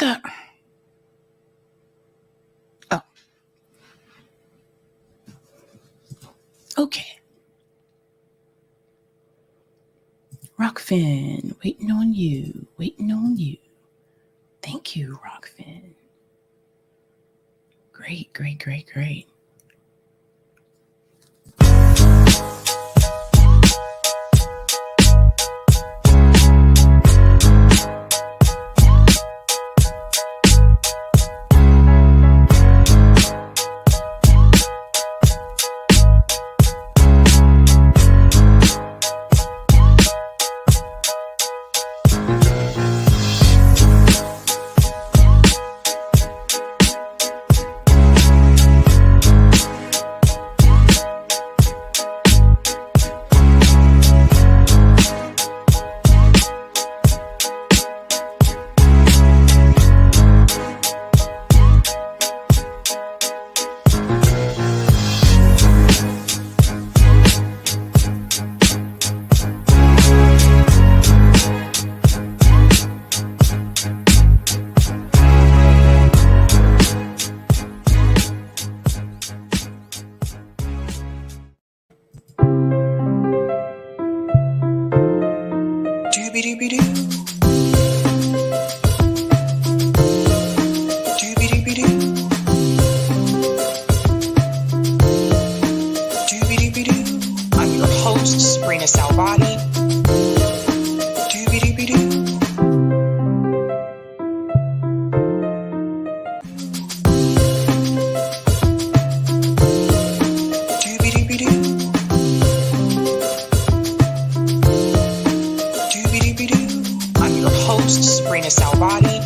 the? Oh. Okay. Rockfin, waiting on you. Waiting on you. Thank you, Rockfin. Great, great, great, great. I'm your host, sabrinasalvati. I'm your host, sabrinasalvati.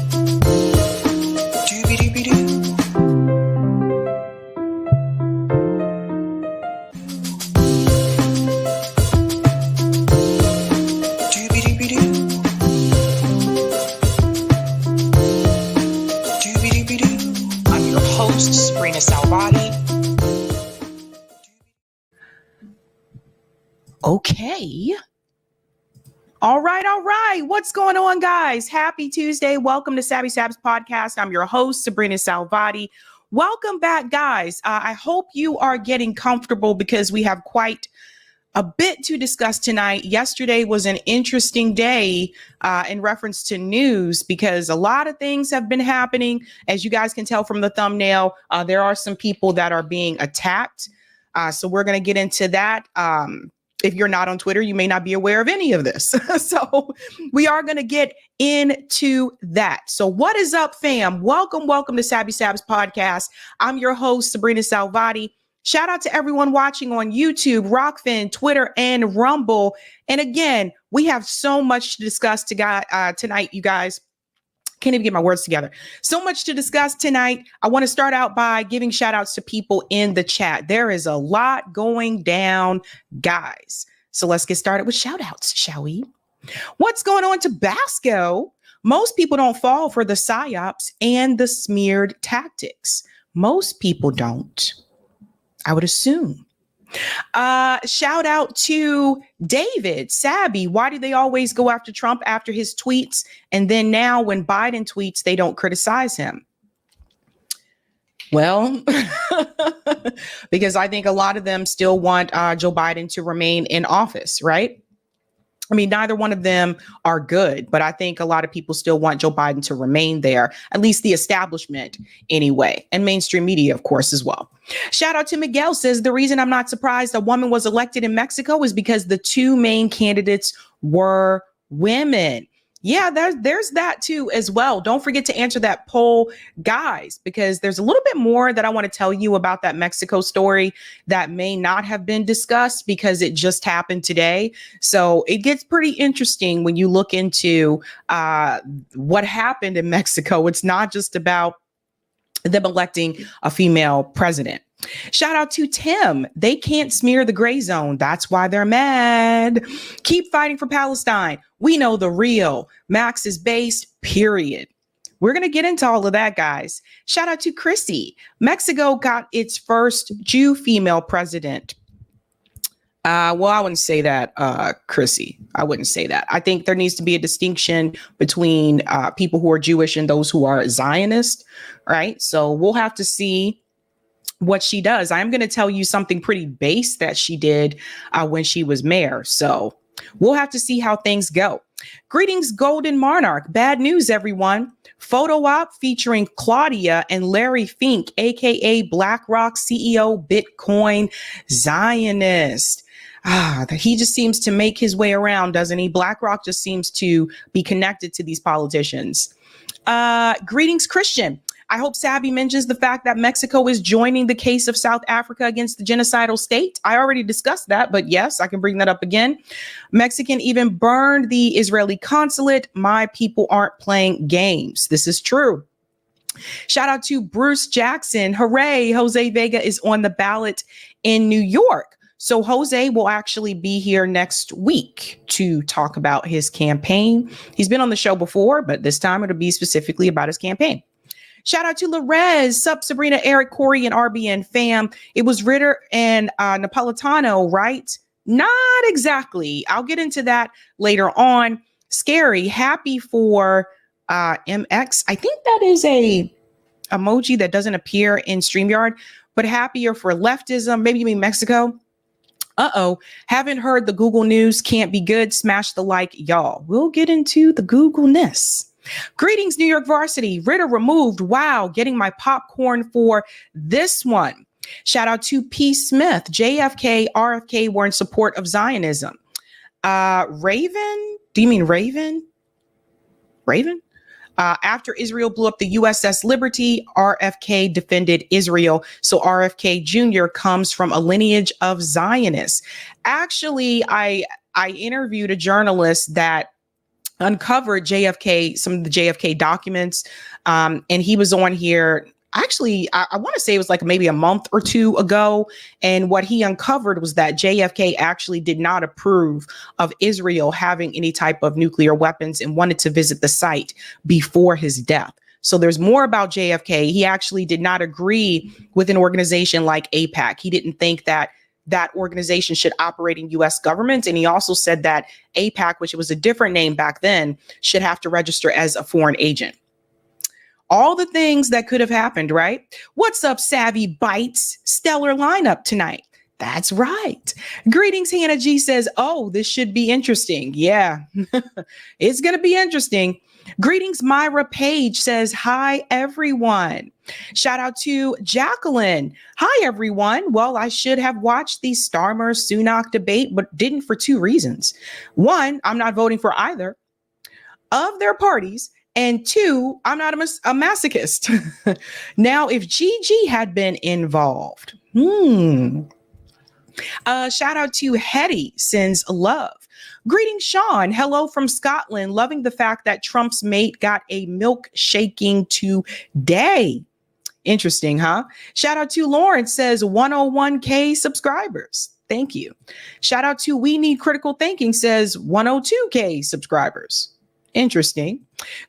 I'm your host, sabrinasalvati. Okay. All right. All right. What's going on, guys? Happy Tuesday. Welcome to Sabby Sabs podcast. I'm your host, sabrinasalvati. Welcome back, guys. I hope you are getting comfortable because we have quite a bit to discuss tonight. Yesterday was an interesting day in reference to news because a lot of things have been happening. As you guys can tell from the thumbnail, there are some people that are being attacked. So we're going to get into that. If you're not on Twitter, you may not be aware of any of this. So we are going to get into that. So what is up, fam? Welcome to Sabby Sabs podcast. I'm your host, sabrinasalvati. Shout out to everyone watching on YouTube, Rockfin, Twitter, and Rumble. And again, we have so much to discuss tonight, you guys. Can't even get my words together. So much to discuss tonight. I want to start out by giving shout outs to people in the chat. There is a lot going down, guys. So let's get started with shout outs, shall we? What's going on, Tabasco? Most people don't fall for the psyops and the smeared tactics. Most people don't, I would assume. Shout out to David, Sabby. Why do they always go after Trump after his tweets? And then now when Biden tweets, they don't criticize him. Well, because I think a lot of them still want Joe Biden to remain in office, right? I mean, neither one of them are good, but I think a lot of people still want Joe Biden to remain there, at least the establishment anyway, and mainstream media, of course, as well. Shout out to Miguel says, the reason I'm not surprised a woman was elected in Mexico is because the two main candidates were women. Yeah, there's that too as well. Don't forget to answer that poll, guys, because there's a little bit more that I want to tell you about that Mexico story that may not have been discussed because it just happened today. So it gets pretty interesting when you look into what happened in Mexico. It's not just about them electing a female president. Shout out to Tim. They can't smear the Grayzone. That's why they're mad. Keep fighting for Palestine. We know the real. Max is based, period. We're going to get into all of that, guys. Shout out to Chrissy. Mexico got its first Jew female president. Well, I wouldn't say that, Chrissy. I wouldn't say that. I think there needs to be a distinction between people who are Jewish and those who are Zionist, right? So we'll have to see what she does. I'm going to tell you something pretty base that she did when she was mayor. So we'll have to see how things go. Greetings, Golden Monarch. Bad news, everyone. Photo op featuring Claudia and Larry Fink, aka BlackRock CEO, Bitcoin Zionist. He just seems to make his way around, doesn't he? BlackRock just seems to be connected to these politicians. Greetings, Christian. I hope Sabby mentions the fact that Mexico is joining the case of South Africa against the genocidal state. I already discussed that, but yes, I can bring that up again. Mexican even burned the Israeli consulate. My people aren't playing games. This is true. Shout out to Bruce Jackson. Hooray, Jose Vega is on the ballot in New York. So Jose will actually be here next week to talk about his campaign. He's been on the show before, but this time it'll be specifically about his campaign. Shout out to Larez, Sup, Sabrina, Eric, Corey, and RBN fam. It was Ritter and Napolitano, right? Not exactly. I'll get into that later on. Scary, happy for MX. I think that is a emoji that doesn't appear in StreamYard, but happier for leftism. Maybe you mean Mexico. Haven't heard the Google news. Can't be good. Smash the like, y'all. We'll get into the Google-ness. Greetings, New York Varsity. Ritter removed. Wow, getting my popcorn for this one. Shout out to P. Smith. JFK, RFK were in support of Zionism. Raven? Do you mean Raven? Raven? After Israel blew up the USS Liberty, RFK defended Israel. So RFK Jr. comes from a lineage of Zionists. Actually, I interviewed a journalist that uncovered JFK, some of the JFK documents, and he was on here. Actually, I want to say it was like maybe a month or two ago. And what he uncovered was that JFK actually did not approve of Israel having any type of nuclear weapons and wanted to visit the site before his death. So there's more about JFK. He actually did not agree with an organization like AIPAC. He didn't think that that organization should operate in U.S. government. And he also said that AIPAC, which was a different name back then, should have to register as a foreign agent. All the things that could have happened, right? What's up, Savvy Bites? Stellar lineup tonight. That's right. Greetings, Hannah G says, oh, this should be interesting. Yeah, it's going to be interesting. Greetings, Myra Page says, hi, everyone. Shout out to Jacqueline. Hi, everyone. Well, I should have watched the Starmer-Sunak debate, but didn't for two reasons. One, I'm not voting for either of their parties. And two, I'm not a masochist. Now, if Gigi had been involved, shout out to Hetty sends love. Greetings, Sean. Hello from Scotland. Loving the fact that Trump's mate got a milkshaking today. Interesting, huh? Shout out to Lawrence says 101K subscribers. Thank you. Shout out to We Need Critical Thinking says 102K subscribers. Interesting.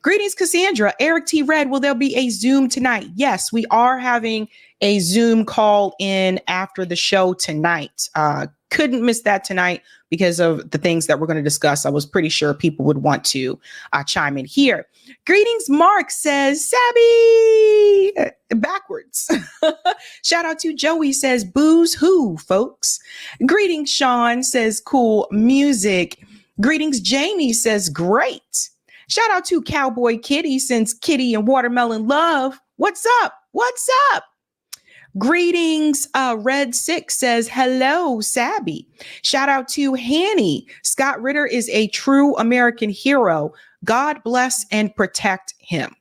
Greetings, Cassandra. Eric T. Red, will there be a Zoom tonight? Yes, we are having a Zoom call in after the show tonight. Couldn't miss that tonight because of the things that we're going to discuss. I was pretty sure people would want to chime in here. Greetings, Mark says, Sabby, backwards. Shout out to Joey says, booze who, folks. Greetings, Sean says, cool music. Greetings, Jamie says, great. Shout out to Cowboy Kitty since Kitty and Watermelon Love. What's up? What's up? Greetings, Red Six says, hello, Sabby. Shout out to Hanny. Scott Ritter is a true American hero. God bless and protect him.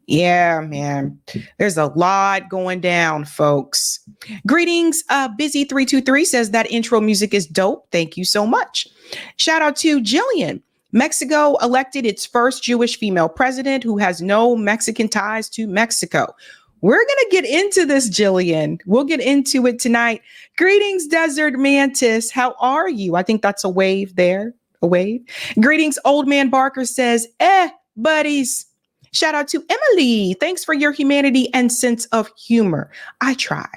Yeah, man. There's a lot going down, folks. Greetings, Busy323 says that intro music is dope. Thank you so much. Shout out to Jillian. Mexico elected its first Jewish female president who has no Mexican ties to Mexico. We're going to get into this, Jillian. We'll get into it tonight. Greetings, Desert Mantis. How are you? I think that's a wave there. A wave. Greetings, Old Man Barker says, buddies. Shout out to Emily. Thanks for your humanity and sense of humor. I try.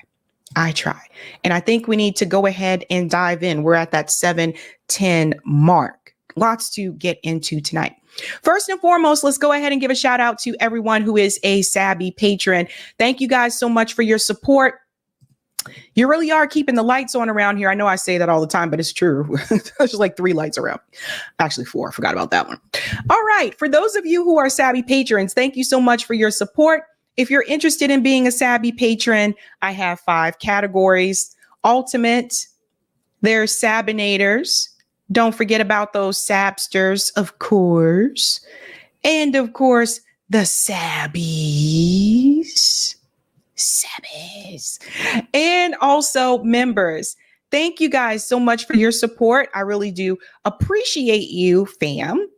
I try. And I think we need to go ahead and dive in. We're at that 7:10 mark. Lots to get into tonight. First and foremost, let's go ahead and give a shout out to everyone who is a Sabby patron. Thank you guys so much for your support. You really are keeping the lights on around here. I know I say that all the time, but it's true. There's like 3 lights around. Actually 4. I forgot about that one. All right. For those of you who are Sabby patrons, thank you so much for your support. If you're interested in being a Sabby patron, I have 5 categories. Ultimate, there's Sabinators. Don't forget about those Sabsters, of course. And of course, the Sabbies. Sabbies. And also members. Thank you guys so much for your support. I really do appreciate you, fam.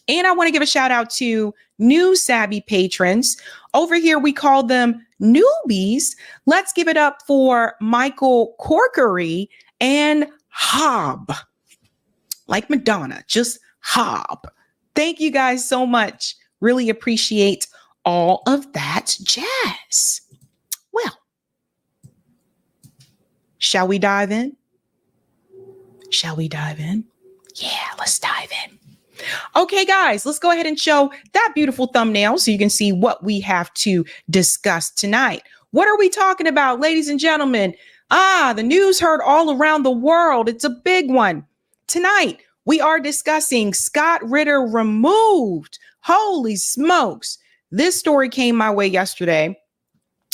And I want to give a shout out to new Sabby patrons. Over here, we call them newbies. Let's give it up for Michael Corkery and Hob. Like Madonna, just Hob. Thank you guys so much. Really appreciate all of that jazz. Well, shall we dive in? Shall we dive in? Yeah, let's dive in. Okay, guys, let's go ahead and show that beautiful thumbnail so you can see what we have to discuss tonight. What are we talking about, ladies and gentlemen? The news heard all around the world. It's a big one. Tonight, we are discussing Scott Ritter removed. Holy smokes. This story came my way yesterday.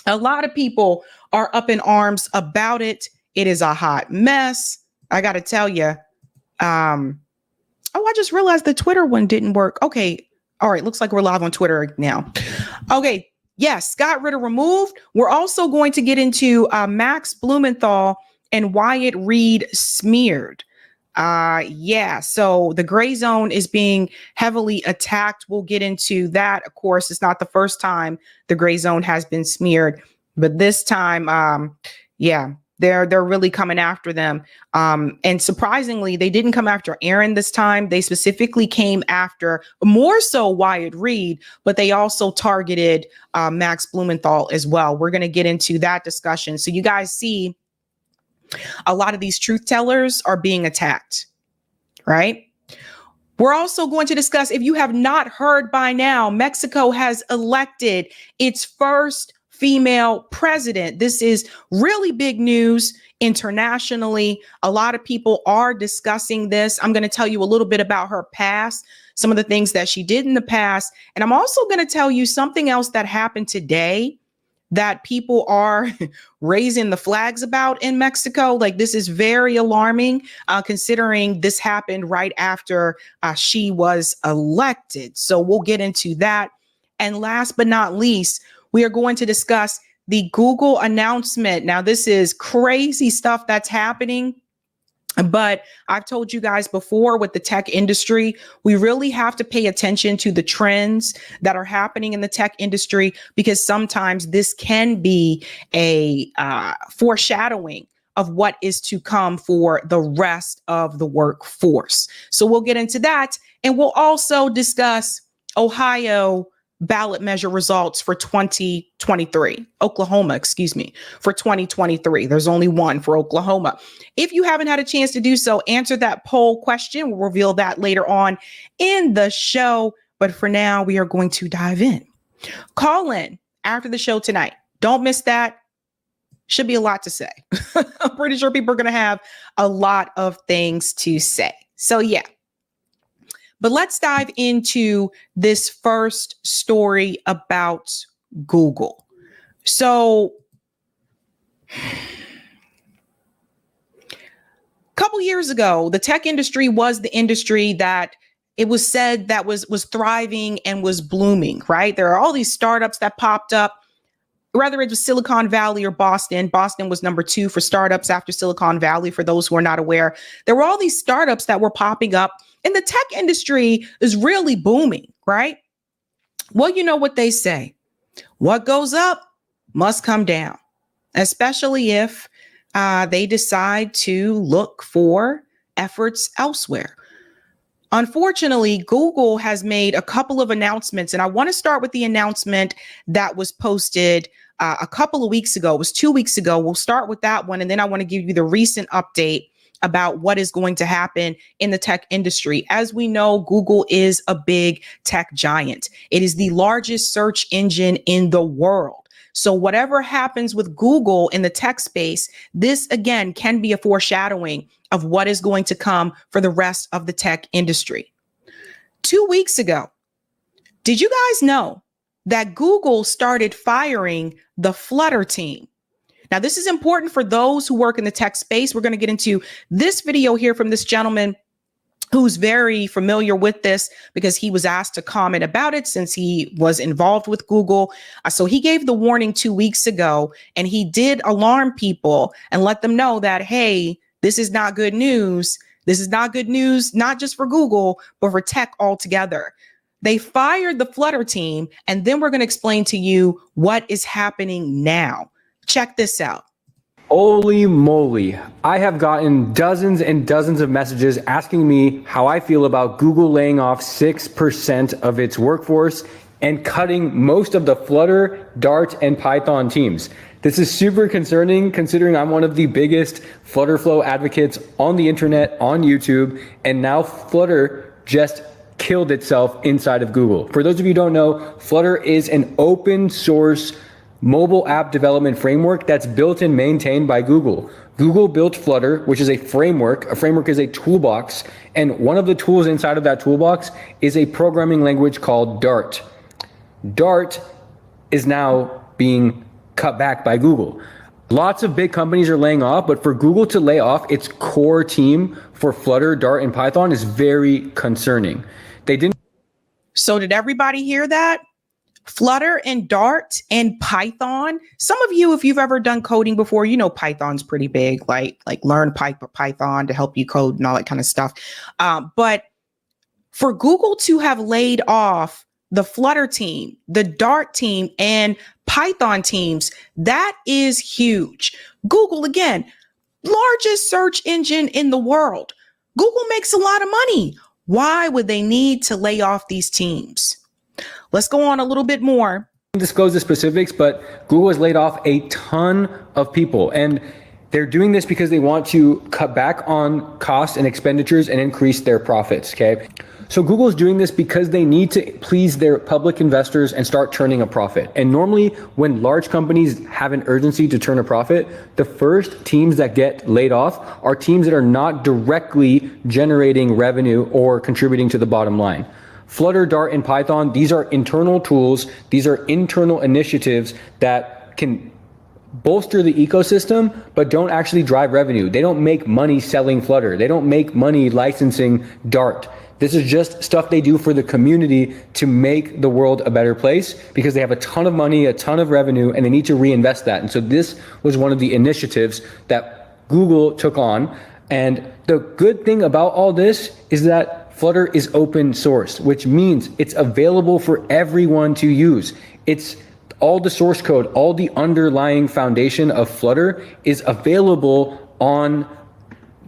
A lot of people are up in arms about it. It is a hot mess. I got to tell you. I just realized the Twitter one didn't work. Okay. All right. Looks like we're live on Twitter now. Okay. Yes. Scott Ritter removed. We're also going to get into Max Blumenthal and Wyatt Reed smeared. So the Grayzone is being heavily attacked. We'll get into that. Of course, it's not the first time the Grayzone has been smeared, but this time, they're really coming after them. And surprisingly, they didn't come after Aaron this time. They specifically came after more so Wyatt Reed, but they also targeted Max Blumenthal as well. We're going to get into that discussion. So you guys see, a lot of these truth tellers are being attacked, right? We're also going to discuss, if you have not heard by now, Mexico has elected its first female president. This is really big news internationally. A lot of people are discussing this. I'm going to tell you a little bit about her past, some of the things that she did in the past. And I'm also going to tell you something else that happened today that people are raising the flags about in Mexico. Like, this is very alarming, considering this happened right after she was elected. So we'll get into that. And last but not least, we are going to discuss the Google announcement. Now, this is crazy stuff that's happening. But I've told you guys before, with the tech industry, we really have to pay attention to the trends that are happening in the tech industry, because sometimes this can be a foreshadowing of what is to come for the rest of the workforce. So we'll get into that. And we'll also discuss Ohio ballot measure results for 2023, Oklahoma, for 2023. There's only one for Oklahoma. If you haven't had a chance to do so, answer that poll question. We'll reveal that later on in the show. But for now, we are going to dive in. Call in after the show tonight. Don't miss that. Should be a lot to say. I'm pretty sure people are going to have a lot of things to say. So yeah. But let's dive into this first story about Google. So a couple years ago, the tech industry was the industry that it was said that was thriving and was blooming, right? There are all these startups that popped up, whether it was Silicon Valley or Boston. Boston was number 2 for startups after Silicon Valley, for those who are not aware. There were all these startups that were popping up, and the tech industry is really booming, right? Well, you know what they say. What goes up must come down, especially if they decide to look for efforts elsewhere. Unfortunately, Google has made a couple of announcements, and I want to start with the announcement that was posted a couple of weeks ago. It was 2 weeks ago. We'll start with that one. And then I want to give you the recent update about what is going to happen in the tech industry. As we know, Google is a big tech giant. It is the largest search engine in the world. So whatever happens with Google in the tech space, this again can be a foreshadowing of what is going to come for the rest of the tech industry. 2 weeks ago, did you guys know that Google started firing the Flutter team? Now, this is important for those who work in the tech space. We're going to get into this video here from this gentleman who's very familiar with this because he was asked to comment about it since he was involved with Google. So he gave the warning 2 weeks ago, and he did alarm people and let them know that, hey, this is not good news. This is not good news, not just for Google, but for tech altogether. They fired the Flutter team, and then we're going to explain to you what is happening now. Check this out. Holy moly. I have gotten dozens and dozens of messages asking me how I feel about Google laying off 6% of its workforce and cutting most of the Flutter, Dart, and Python teams. This is super concerning considering I'm one of the biggest Flutterflow advocates on the internet, on YouTube, and now Flutter just killed itself inside of Google. For those of you who don't know, Flutter is an open source mobile app development framework that's built and maintained by Google. Google built Flutter, which is a framework. A framework is a toolbox, and one of the tools inside of that toolbox is a programming language called Dart. Dart is now being cut back by Google. Lots of big companies are laying off, but for Google to lay off its core team for Flutter, Dart, and Python is very concerning. They didn't. So did everybody hear that? Flutter and Dart and Python. Some of you, if you've ever done coding before, you know Python's pretty big, like learn Python to help you code and all that kind of stuff. But for Google to have laid off the Flutter team, the Dart team, and Python teams, that is huge. Google, again, largest search engine in the world. Google makes a lot of money. Why would they need to lay off these teams? Let's go on a little bit more. Disclose the specifics, but Google has laid off a ton of people, and they're doing this because they want to cut back on costs and expenditures and increase their profits, okay? So Google is doing this because they need to please their public investors and start turning a profit. And normally when large companies have an urgency to turn a profit, the first teams that get laid off are teams that are not directly generating revenue or contributing to the bottom line. Flutter, Dart, and Python, these are internal tools. These are internal initiatives that can bolster the ecosystem, but don't actually drive revenue. They don't make money selling Flutter. They don't make money licensing Dart. This is just stuff they do for the community to make the world a better place because they have a ton of money, a ton of revenue, and they need to reinvest that. And so this was one of the initiatives that Google took on. And the good thing about all this is that Flutter is open source, which means it's available for everyone to use. It's all the source code, all the underlying foundation of Flutter is available on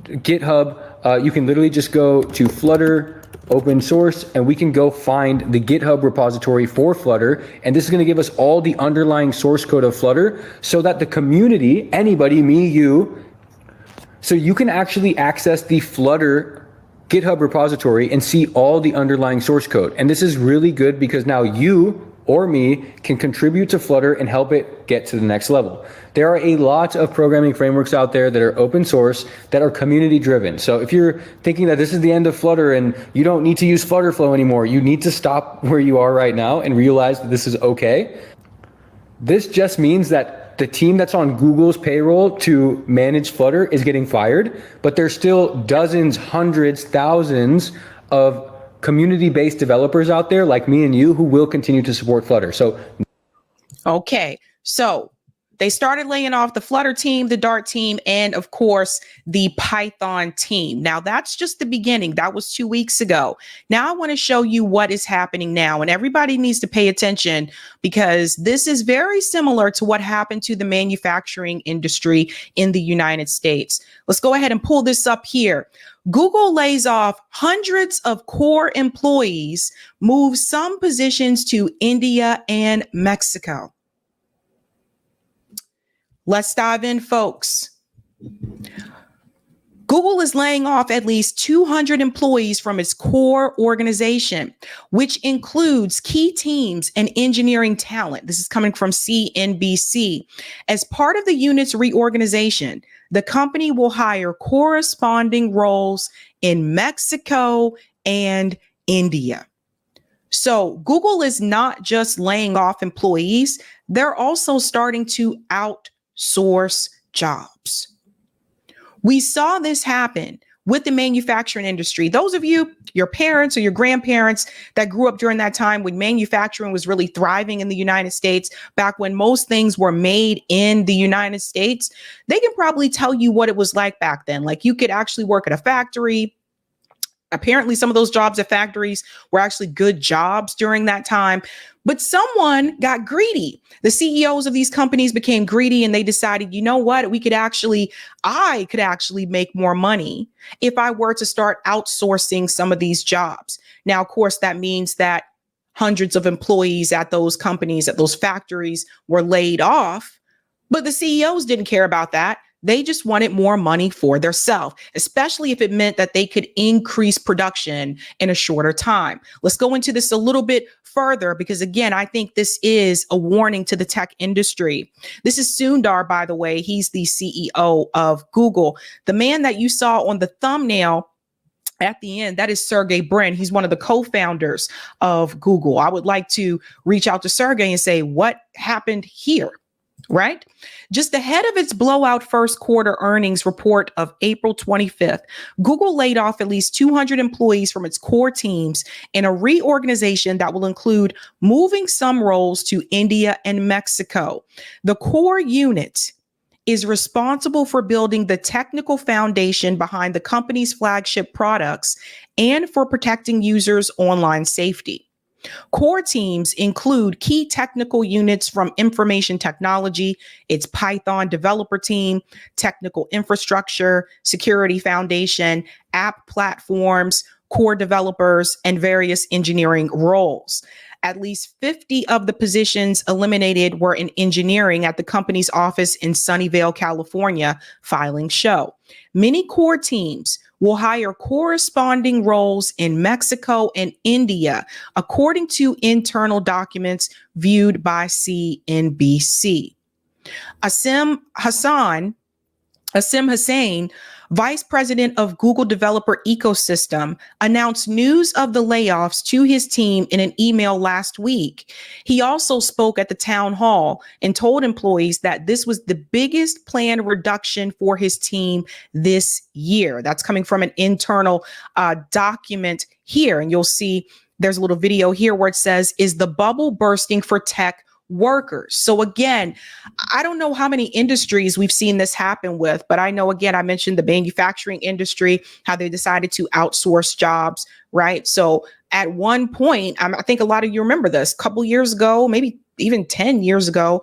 GitHub. You can literally just go to Flutter open source and we can go find the GitHub repository for Flutter. And this is going to give us all the underlying source code of Flutter so that the community, anybody, me, you, so you can actually access the Flutter GitHub repository and see all the underlying source code. And this is really good because now you or me can contribute to Flutter and help it get to the next level. There are a lot of programming frameworks out there that are open source, that are community driven. So if you're thinking that this is the end of Flutter and you don't need to use Flutterflow anymore, you need to stop where you are right now and realize that this is okay. This just means that the team that's on Google's payroll to manage Flutter is getting fired, but there's still dozens, hundreds, thousands of community-based developers out there like me and you who will continue to support Flutter. So, okay, so they started laying off the Flutter team, the Dart team, and of course, the Python team. Now, that's just the beginning. That was 2 weeks ago. Now, I want to show you what is happening now, and everybody needs to pay attention because this is very similar to what happened to the manufacturing industry in the United States. Let's go ahead and pull this up here. Google lays off hundreds of core employees, moves some positions to India and Mexico. Let's dive in, folks. Google is laying off at least 200 employees from its core organization, which includes key teams and engineering talent. This is coming from CNBC. As part of the unit's reorganization, the company will hire corresponding roles in Mexico and India. So Google is not just laying off employees, they're also starting to outsource jobs. We saw this happen with the manufacturing industry. Those of you, your parents or your grandparents that grew up during that time when manufacturing was really thriving in the United States, back when most things were made in the United States, they can probably tell you what it was like back then. Like you could actually work at a factory. Apparently, some of those jobs at factories were actually good jobs during that time. But someone got greedy. The CEOs of these companies became greedy and they decided, you know what, I could actually make more money if I were to start outsourcing some of these jobs. Now, of course, that means that hundreds of employees at those companies, at those factories were laid off, but the CEOs didn't care about that. They just wanted more money for themselves, especially if it meant that they could increase production in a shorter time. Let's go into this a little bit further because, again, I think this is a warning to the tech industry. This is Sundar, by the way. He's the CEO of Google. The man that you saw on the thumbnail at the end, that is Sergey Brin. He's one of the co-founders of Google. I would like to reach out to Sergey and say, what happened here? Right? Just ahead of its blowout first quarter earnings report of April 25th, Google laid off at least 200 employees from its core teams in a reorganization that will include moving some roles to India and Mexico. The core unit is responsible for building the technical foundation behind the company's flagship products and for protecting users' online safety. Core teams include key technical units from information technology, its Python developer team, technical infrastructure, security foundation, app platforms, core developers, and various engineering roles. At least 50 of the positions eliminated were in engineering at the company's office in Sunnyvale, California, filings show. Many core teams will hire corresponding roles in Mexico and India, according to internal documents viewed by CNBC. Asim Hussain, vice president of Google Developer Ecosystem, announced news of the layoffs to his team in an email last week. He also spoke at the town hall and told employees that this was the biggest planned reduction for his team this year. That's coming from an internal document here. And you'll see there's a little video here where it says, "Is the bubble bursting for tech workers?" So again, I don't know how many industries we've seen this happen with, but I know, again, I mentioned the manufacturing industry, how they decided to outsource jobs, right? So at one point, I think a lot of you remember this, a couple years ago, maybe even 10 years ago,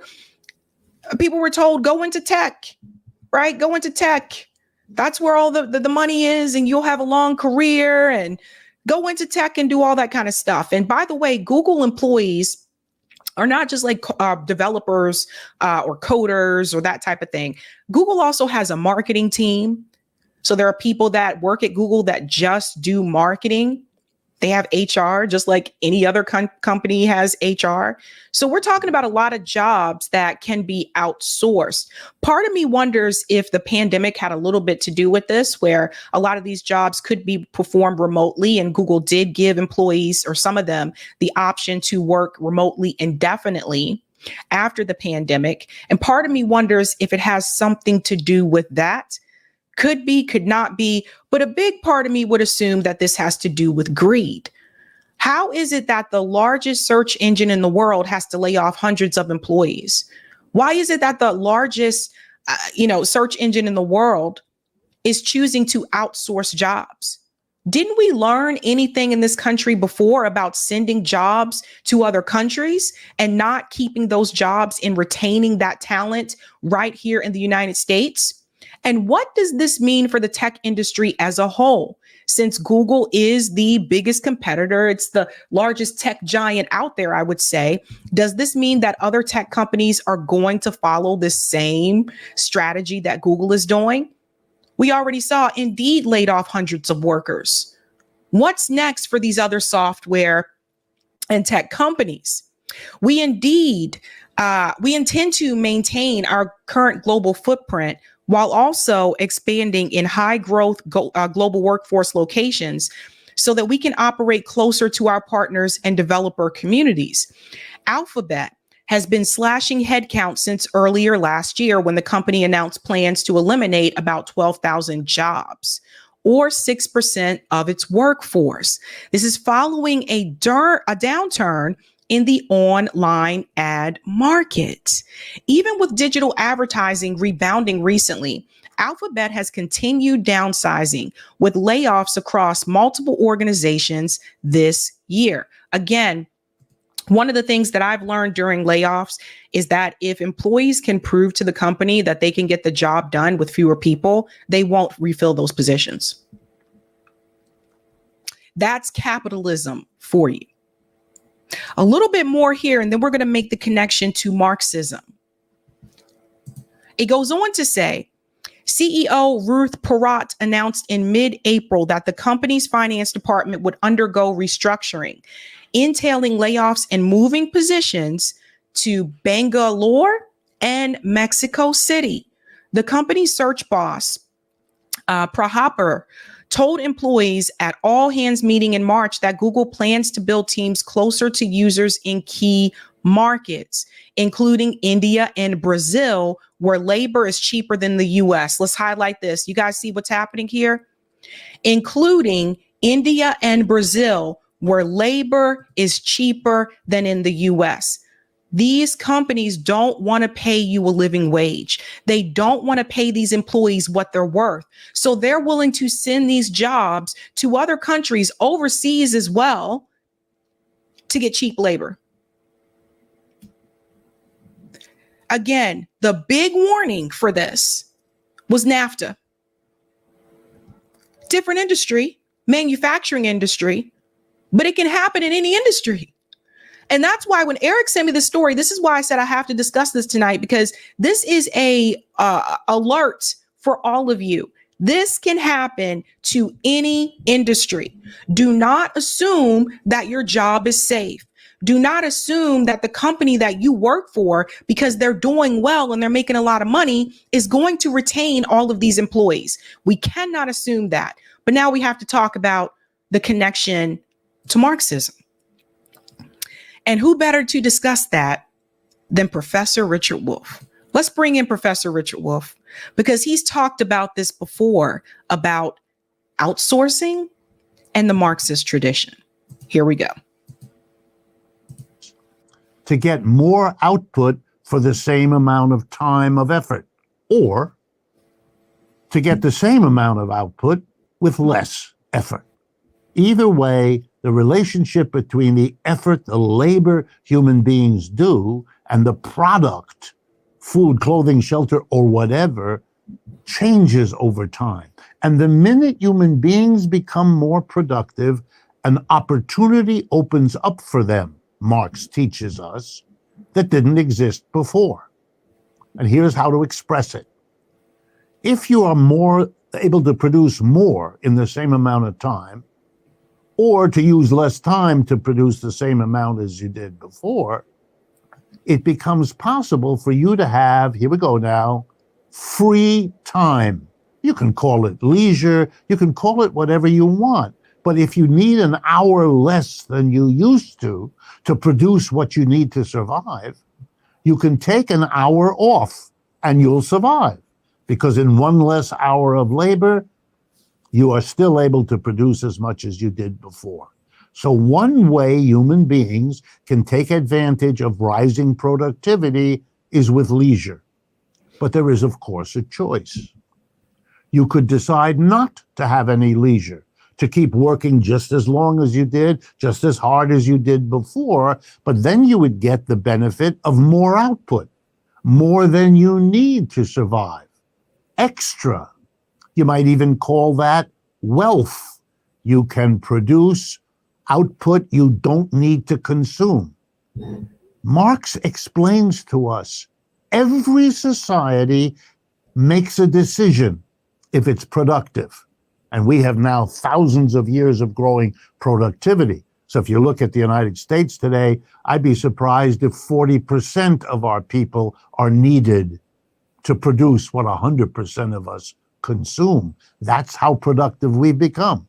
people were told, go into tech, right? Go into tech. That's where all the money is and you'll have a long career, and go into tech and do all that kind of stuff. And by the way, Google employees are not just like developers or coders or that type of thing. Google also has a marketing team. So there are people that work at Google that just do marketing. They have HR, just like any other company has HR. So we're talking about a lot of jobs that can be outsourced. Part of me wonders if the pandemic had a little bit to do with this, where a lot of these jobs could be performed remotely, and Google did give employees, or some of them, the option to work remotely indefinitely after the pandemic. And part of me wonders if it has something to do with that. Could be, could not be, but a big part of me would assume that this has to do with greed. How is it that the largest search engine in the world has to lay off hundreds of employees? Why is it that the largest, search engine in the world is choosing to outsource jobs? Didn't we learn anything in this country before about sending jobs to other countries and not keeping those jobs and retaining that talent right here in the United States? And what does this mean for the tech industry as a whole? Since Google is the biggest competitor, it's the largest tech giant out there, I would say. Does this mean that other tech companies are going to follow the same strategy that Google is doing? We already saw Indeed laid off hundreds of workers. What's next for these other software and tech companies? We intend to maintain our current global footprint while also expanding in high growth global workforce locations so that we can operate closer to our partners and developer communities. Alphabet has been slashing headcount since earlier last year when the company announced plans to eliminate about 12,000 jobs, or 6% of its workforce. This is following a downturn in the online ad market. Even with digital advertising rebounding recently, Alphabet has continued downsizing with layoffs across multiple organizations this year. Again, one of the things that I've learned during layoffs is that if employees can prove to the company that they can get the job done with fewer people, they won't refill those positions. That's capitalism for you. A little bit more here, and then we're going to make the connection to Marxism. It goes on to say, CEO Ruth Porat announced in mid-April that the company's finance department would undergo restructuring, entailing layoffs and moving positions to Bangalore and Mexico City. The company's search boss, Prahapar, told employees at all hands meeting in March that Google plans to build teams closer to users in key markets, including India and Brazil, where labor is cheaper than the US. Let's highlight this. You guys see what's happening here? Including India and Brazil, where labor is cheaper than in the US. These companies don't want to pay you a living wage. They don't want to pay these employees what they're worth. So they're willing to send these jobs to other countries overseas as well to get cheap labor. Again, the big warning for this was NAFTA. Different industry, manufacturing industry, but it can happen in any industry. And that's why when Eric sent me this story, this is why I said I have to discuss this tonight, because this is a alert for all of you. This can happen to any industry. Do not assume that your job is safe. Do not assume that the company that you work for, because they're doing well and they're making a lot of money, is going to retain all of these employees. We cannot assume that. But now we have to talk about the connection to Marxism. And who better to discuss that than Professor Richard Wolff? Let's bring in Professor Richard Wolff, because he's talked about this before, about outsourcing and the Marxist tradition. Here we go. To get more output for the same amount of time of effort, or to get the same amount of output with less effort. Either way, the relationship between the effort, the labor human beings do, and the product, food, clothing, shelter, or whatever, changes over time. And the minute human beings become more productive, an opportunity opens up for them, Marx teaches us, that didn't exist before. And here's how to express it. If you are more able to produce more in the same amount of time, or to use less time to produce the same amount as you did before, it becomes possible for you to have, here we go now, free time. You can call it leisure, you can call it whatever you want. But if you need an hour less than you used to produce what you need to survive, you can take an hour off and you'll survive. Because in one less hour of labor, you are still able to produce as much as you did before. So one way human beings can take advantage of rising productivity is with leisure. But there is, of course, a choice. You could decide not to have any leisure, to keep working just as long as you did, just as hard as you did before, but then you would get the benefit of more output, more than you need to survive. extra. You might even call that wealth. You can produce output you don't need to consume. Marx explains to us every society makes a decision if it's productive. And we have now thousands of years of growing productivity. So if you look at the United States today, I'd be surprised if 40% of our people are needed to produce what 100% of us consume. That's how productive we've become.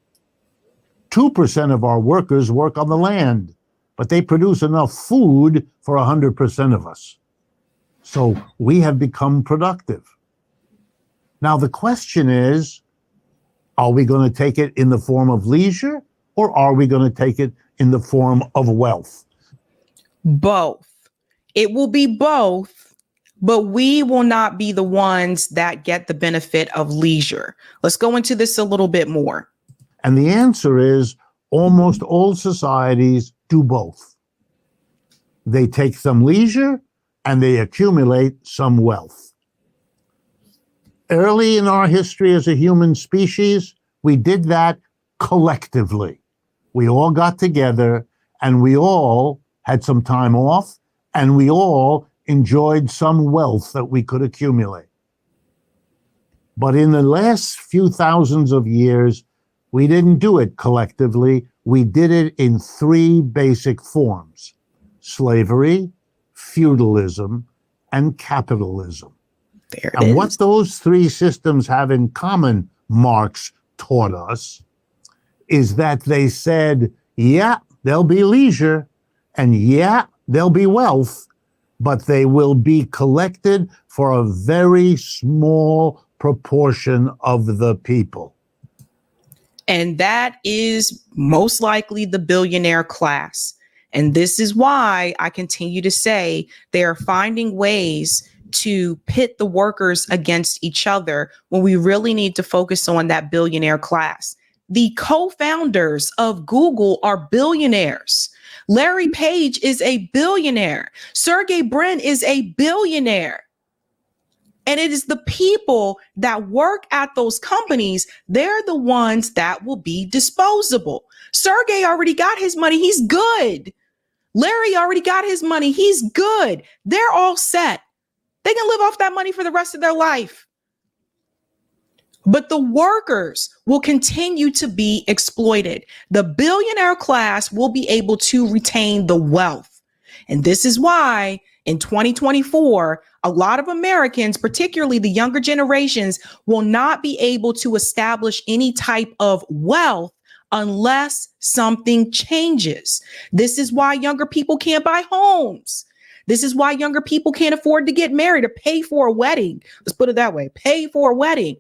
2% of our workers work on the land, but they produce enough food for 100% of us. So we have become productive. Now the question is, are we going to take it in the form of leisure, or are we going to take it in the form of wealth? Both. It will be both, but we will not be the ones that get the benefit of leisure. Let's go into this a little bit more. And the answer is almost all societies do both. They take some leisure and they accumulate some wealth. Early in our history as a human species, we did that collectively. We all got together and we all had some time off and we all enjoyed some wealth that we could accumulate. But in the last few thousands of years, we didn't do it collectively. We did it in three basic forms: slavery, feudalism, and capitalism. There it And is. what those three systems have in common, Marx taught us, is that they said, yeah, there'll be leisure, and yeah, there'll be wealth, but they will be collected for a very small proportion of the people. And that is most likely the billionaire class. And this is why I continue to say they are finding ways to pit the workers against each other when we really need to focus on that billionaire class. The co-founders of Google are billionaires. Larry Page is a billionaire. Sergey Brin is a billionaire. And it is the people that work at those companies, they're the ones that will be disposable. Sergey already got his money. He's good. Larry already got his money. He's good. They're all set. They can live off that money for the rest of their life. But the workers will continue to be exploited. The billionaire class will be able to retain the wealth. And this is why in 2024, a lot of Americans, particularly the younger generations, will not be able to establish any type of wealth unless something changes. This is why younger people can't buy homes. This is why younger people can't afford to get married or pay for a wedding. Let's put it that way, pay for a wedding.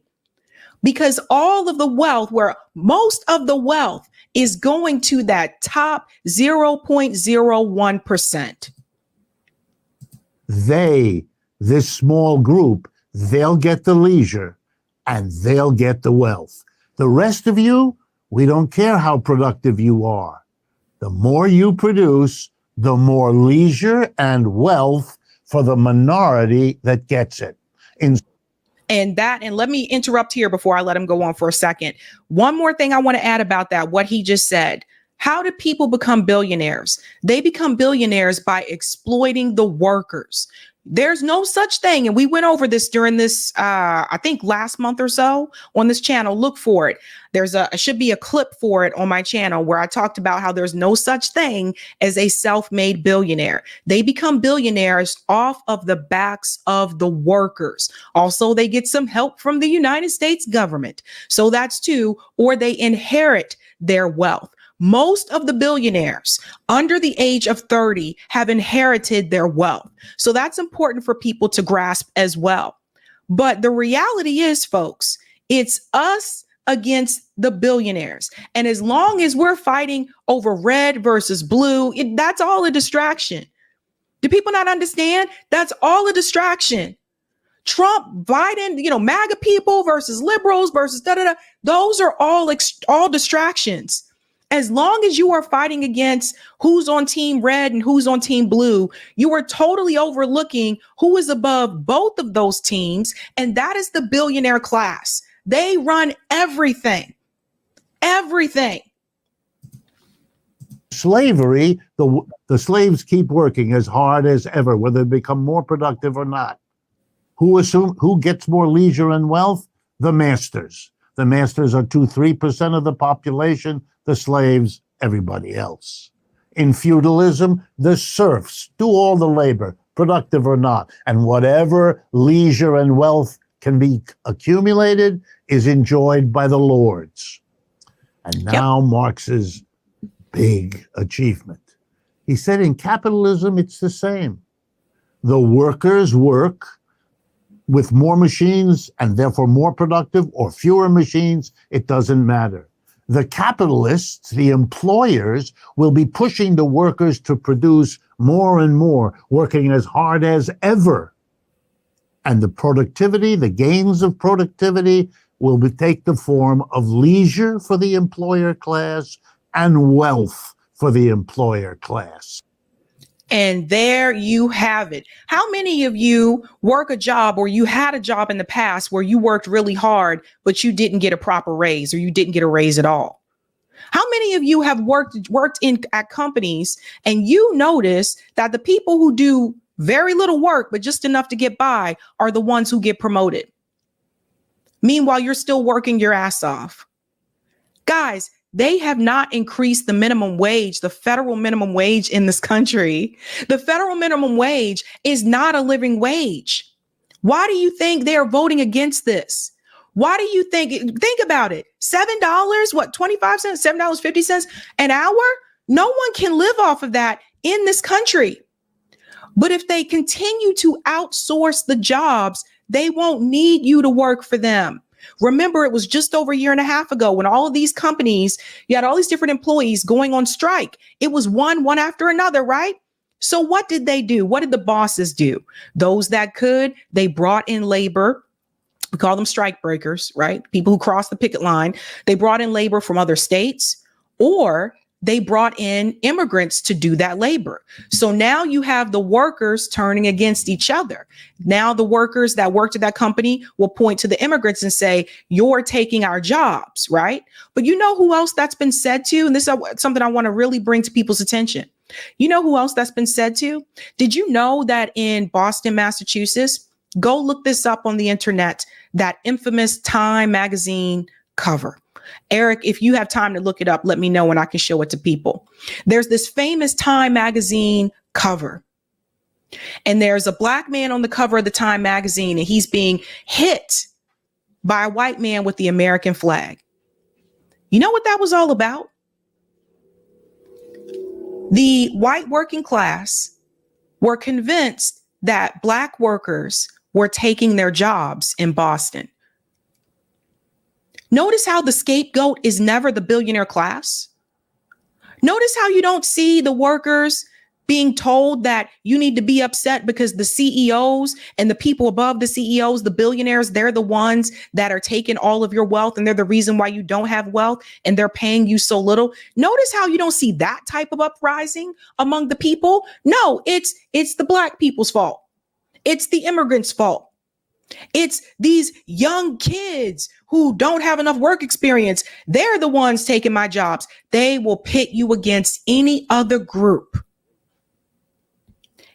Because all of the wealth, where most of the wealth is going to that top 0.01%. This small group, they'll get the leisure and they'll get the wealth. The rest of you, we don't care how productive you are. The more you produce, the more leisure and wealth for the minority that gets it. And let me interrupt here before I let him go on for a second. One more thing I want to add about that, what he just said. How do people become billionaires? They become billionaires by exploiting the workers. There's no such thing. And we went over this during this, I think last month or so on this channel. Look for it. Should be a clip for it on my channel where I talked about how there's no such thing as a self-made billionaire. They become billionaires off of the backs of the workers. Also, they get some help from the United States government. So that's two, or they inherit their wealth. Most of the billionaires under the age of 30 have inherited their wealth. So that's important for people to grasp as well. But the reality is, folks, it's us against the billionaires. And as long as we're fighting over red versus blue, that's all a distraction. Do people not understand? That's all a distraction. Trump, Biden, MAGA people versus liberals versus those are all distractions. As long as you are fighting against who's on team red and who's on team blue, you are totally overlooking who is above both of those teams. And that is the billionaire class. They run everything. Everything. Slavery, the slaves keep working as hard as ever, whether they become more productive or not. Who gets more leisure and wealth? The masters. The masters are 2-3% of the population. The slaves, everybody else. In feudalism, the serfs do all the labor, productive or not. And whatever leisure and wealth can be accumulated is enjoyed by the lords. And now Marx's big achievement. He said in capitalism, it's the same. The workers work with more machines and therefore more productive, or fewer machines, it doesn't matter. The capitalists, the employers, will be pushing the workers to produce more and more, working as hard as ever. And the productivity, the gains of productivity, will take the form of leisure for the employer class and wealth for the employer class. And there you have it. How many of you work a job, or you had a job in the past where you worked really hard, but you didn't get a proper raise, or you didn't get a raise at all? How many of you have worked at companies and you notice that the people who do very little work, but just enough to get by, are the ones who get promoted? Meanwhile, you're still working your ass off. Guys, they have not increased the minimum wage, the federal minimum wage in this country. The federal minimum wage is not a living wage. Why do you think they are voting against this? Why do you think about it? $7, what, 25 cents, $7.50 an hour? No one can live off of that in this country. But if they continue to outsource the jobs, they won't need you to work for them. Remember, it was just over a year and a half ago when all of these companies, you had all these different employees going on strike. It was one after another, right? So what did they do? What did the bosses do? Those that could, they brought in labor. We call them strike breakers, right? People who cross the picket line. They brought in labor from other states, or they brought in immigrants to do that labor. So now you have the workers turning against each other. Now the workers that worked at that company will point to the immigrants and say, you're taking our jobs, right? But you know who else that's been said to? And this is something I want to really bring to people's attention. You know who else that's been said to? Did you know that in Boston, Massachusetts, go look this up on the internet, that infamous Time magazine cover. Eric, if you have time to look it up, let me know and I can show it to people. There's this famous Time magazine cover. And there's a black man on the cover of the Time magazine, and he's being hit by a white man with the American flag. You know what that was all about? The white working class were convinced that black workers were taking their jobs in Boston. Notice how the scapegoat is never the billionaire class. Notice how you don't see the workers being told that you need to be upset because the CEOs and the people above the CEOs, the billionaires, they're the ones that are taking all of your wealth, and they're the reason why you don't have wealth, and they're paying you so little. Notice how you don't see that type of uprising among the people. No, it's the black people's fault. It's the immigrants' fault. It's these young kids who don't have enough work experience. They're the ones taking my jobs. They will pit you against any other group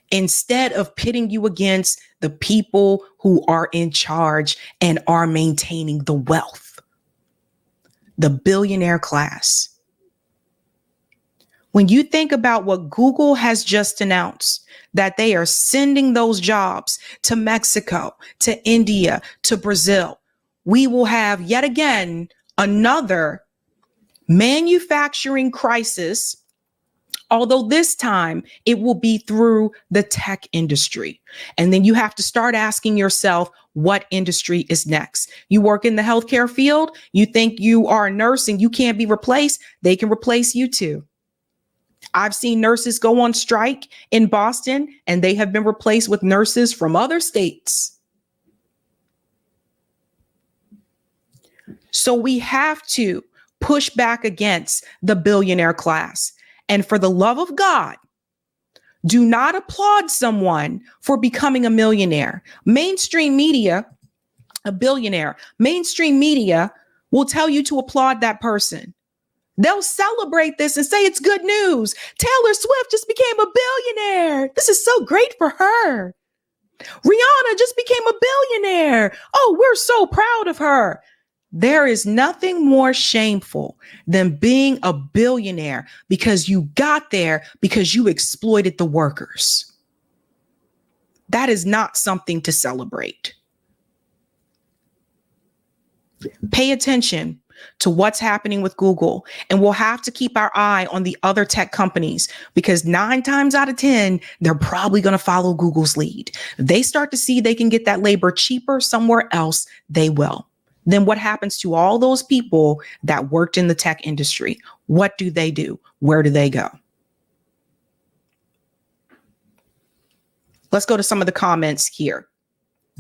instead of pitting you against the people who are in charge and are maintaining the wealth, the billionaire class. When you think about what Google has just announced, that they are sending those jobs to Mexico, to India, to Brazil, we will have yet again another manufacturing crisis, although this time it will be through the tech industry. And then you have to start asking yourself, what industry is next? You work in the healthcare field, you think you are a nurse and you can't be replaced, they can replace you too. I've seen nurses go on strike in Boston, and they have been replaced with nurses from other states. So we have to push back against the billionaire class. And for the love of God, do not applaud someone for becoming a millionaire. Mainstream media, a billionaire, mainstream media will tell you to applaud that person. They'll celebrate this and say it's good news. Taylor Swift just became a billionaire. This is so great for her. Rihanna just became a billionaire. Oh, we're so proud of her. There is nothing more shameful than being a billionaire because you got there because you exploited the workers. That is not something to celebrate. Pay attention to what's happening with Google, and we'll have to keep our eye on the other tech companies because 9 times out of 10, they're probably going to follow Google's lead. If they start to see they can get that labor cheaper somewhere else, they will. Then what happens to all those people that worked in the tech industry? What do they do? Where do they go? Let's go to some of the comments here.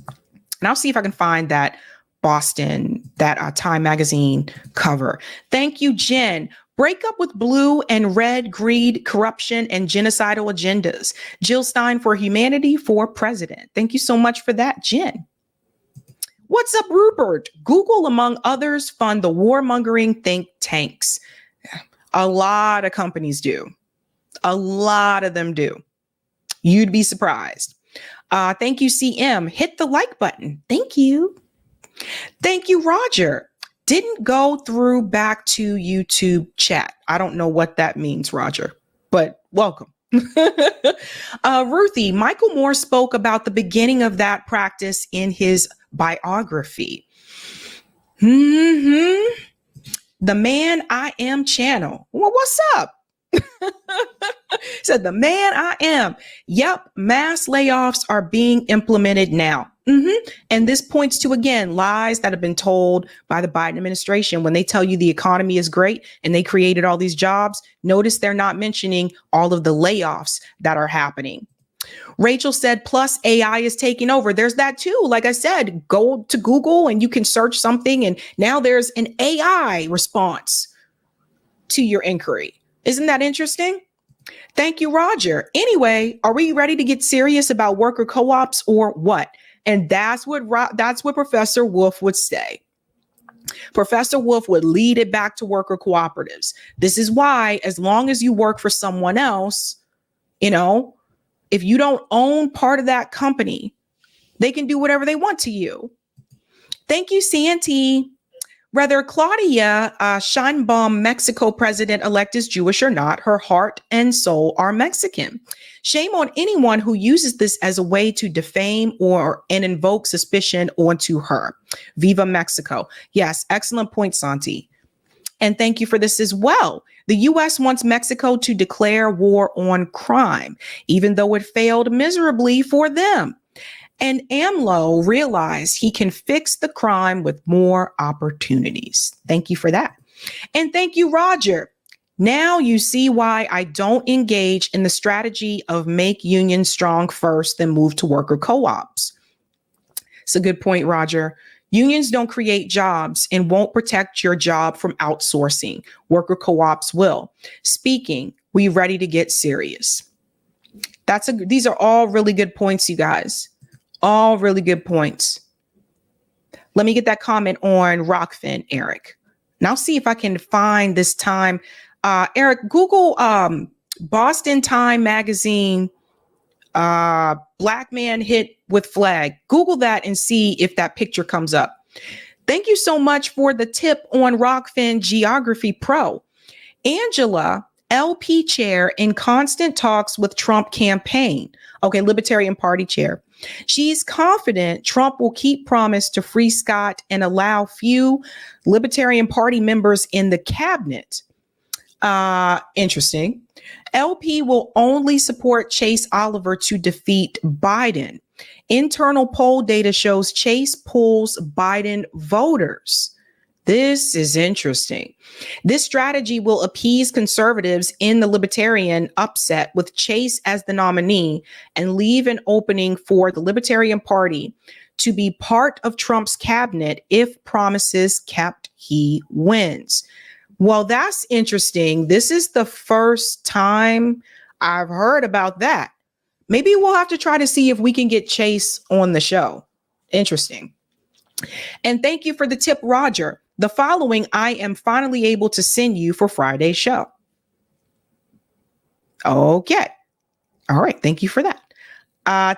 And I'll see if I can find that Boston, that Time magazine cover. Thank you, Jen. Break up with blue and red greed, corruption, and genocidal agendas. Jill Stein for humanity for president. Thank you so much for that, Jen. What's up, Rupert? Google, among others, fund the warmongering think tanks. A lot of companies do. A lot of them do. You'd be surprised. Thank you, CM. Hit the like button. Thank you. Thank you, Roger. Didn't go through back to YouTube chat. I don't know what that means, Roger, but welcome. Ruthie, Michael Moore spoke about the beginning of that practice in his biography. The Man I Am channel. Well, what's up? Said the man I am. Yep, mass layoffs are being implemented now. And this points to, again, lies that have been told by the Biden administration. When they tell you the economy is great and they created all these jobs, notice they're not mentioning all of the layoffs that are happening. Rachel said, plus AI is taking over. There's that too. Like I said, go to Google and you can search something and now there's an AI response to your inquiry. Isn't that interesting? Thank you, Roger. Anyway, are we ready to get serious about worker co-ops or what? And that's what Professor Wolf would say. Professor Wolf would lead it back to worker cooperatives. This is why, as long as you work for someone else, if you don't own part of that company, they can do whatever they want to you. Thank you, Santi. Whether Claudia Sheinbaum, Mexico president-elect, is Jewish or not, her heart and soul are Mexican. Shame on anyone who uses this as a way to defame and invoke suspicion onto her. Viva Mexico. Yes, excellent point, Santi. And thank you for this as well. The U.S. wants Mexico to declare war on crime, even though it failed miserably for them. And AMLO realized he can fix the crime with more opportunities. Thank you for that. And thank you, Roger. Now you see why I don't engage in the strategy of make unions strong first, then move to worker co-ops. It's a good point, Roger. Unions don't create jobs and won't protect your job from outsourcing. Worker co-ops will. Speaking, we ready to get serious. These are all really good points, you guys. All really good points. Let me get that comment on Rockfin, Eric. Now see if I can find this time. Eric, Google Boston Time magazine, black man hit with flag. Google that and see if that picture comes up. Thank you so much for the tip on Rockfin Geography Pro. Angela, LP chair in constant talks with Trump campaign. Okay, Libertarian Party chair. She's confident Trump will keep promise to free Scott and allow few Libertarian Party members in the cabinet. Interesting. LP will only support Chase Oliver to defeat Biden. Internal poll data shows Chase pulls Biden voters. This is interesting. This strategy will appease conservatives in the Libertarian upset with Chase as the nominee and leave an opening for the Libertarian Party to be part of Trump's cabinet if promises kept, he wins. Well, that's interesting. This is the first time I've heard about that. Maybe we'll have to try to see if we can get Chase on the show. Interesting. And thank you for the tip, Roger. The following I am finally able to send you for Friday's show. Okay. All right. Thank you for that.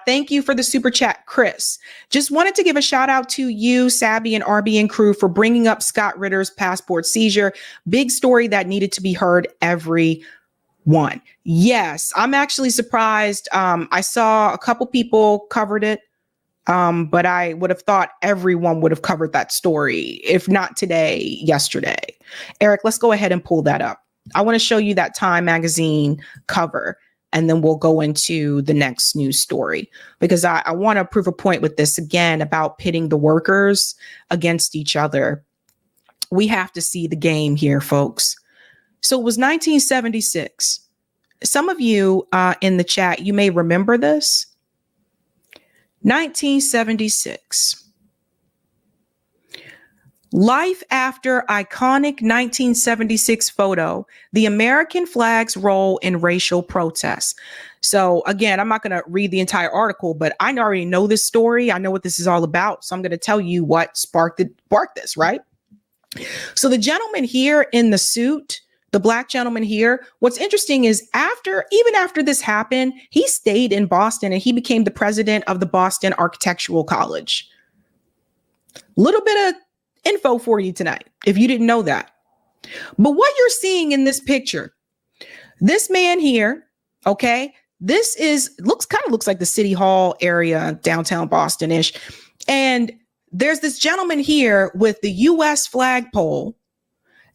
Thank you for the super chat, Chris. Just wanted to give a shout out to you, Sabby and RB and crew for bringing up Scott Ritter's passport seizure. Big story that needed to be heard, everyone. Yes, I'm actually surprised. I saw a couple people covered it, but I would have thought everyone would have covered that story, if not today, yesterday. Eric, let's go ahead and pull that up. I want to show you that Time magazine cover. And then we'll go into the next news story because I want to prove a point with this again about pitting the workers against each other. We have to see the game here, folks. So it was 1976. Some of you in the chat, you may remember this. 1976. Life after iconic 1976 photo, the American flag's role in racial protests. So again, I'm not going to read the entire article, but I already know this story. I know what this is all about. So I'm going to tell you what sparked this, right? So the gentleman here in the suit, the black gentleman here, what's interesting is even after this happened, he stayed in Boston and he became the president of the Boston Architectural College. Little bit of info for you tonight, if you didn't know that. But what you're seeing in this picture, this man here, okay, this kind of looks like the City Hall area, downtown Boston-ish. And there's this gentleman here with the U.S. flagpole.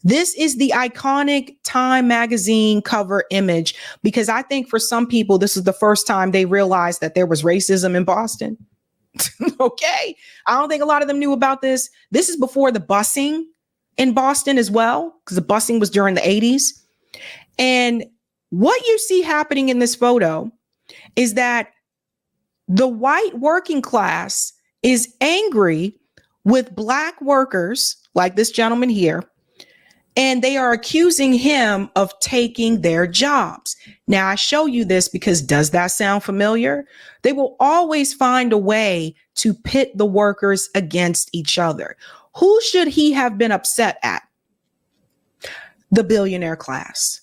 This is the iconic Time magazine cover image, because I think for some people, this is the first time they realized that there was racism in Boston. Okay. I don't think a lot of them knew about this. This is before the busing in Boston as well, because the busing was during the 80s. And what you see happening in this photo is that the white working class is angry with black workers like this gentleman here, and they are accusing him of taking their jobs. Now, I show you this because does that sound familiar? They will always find a way to pit the workers against each other. Who should he have been upset at? The billionaire class.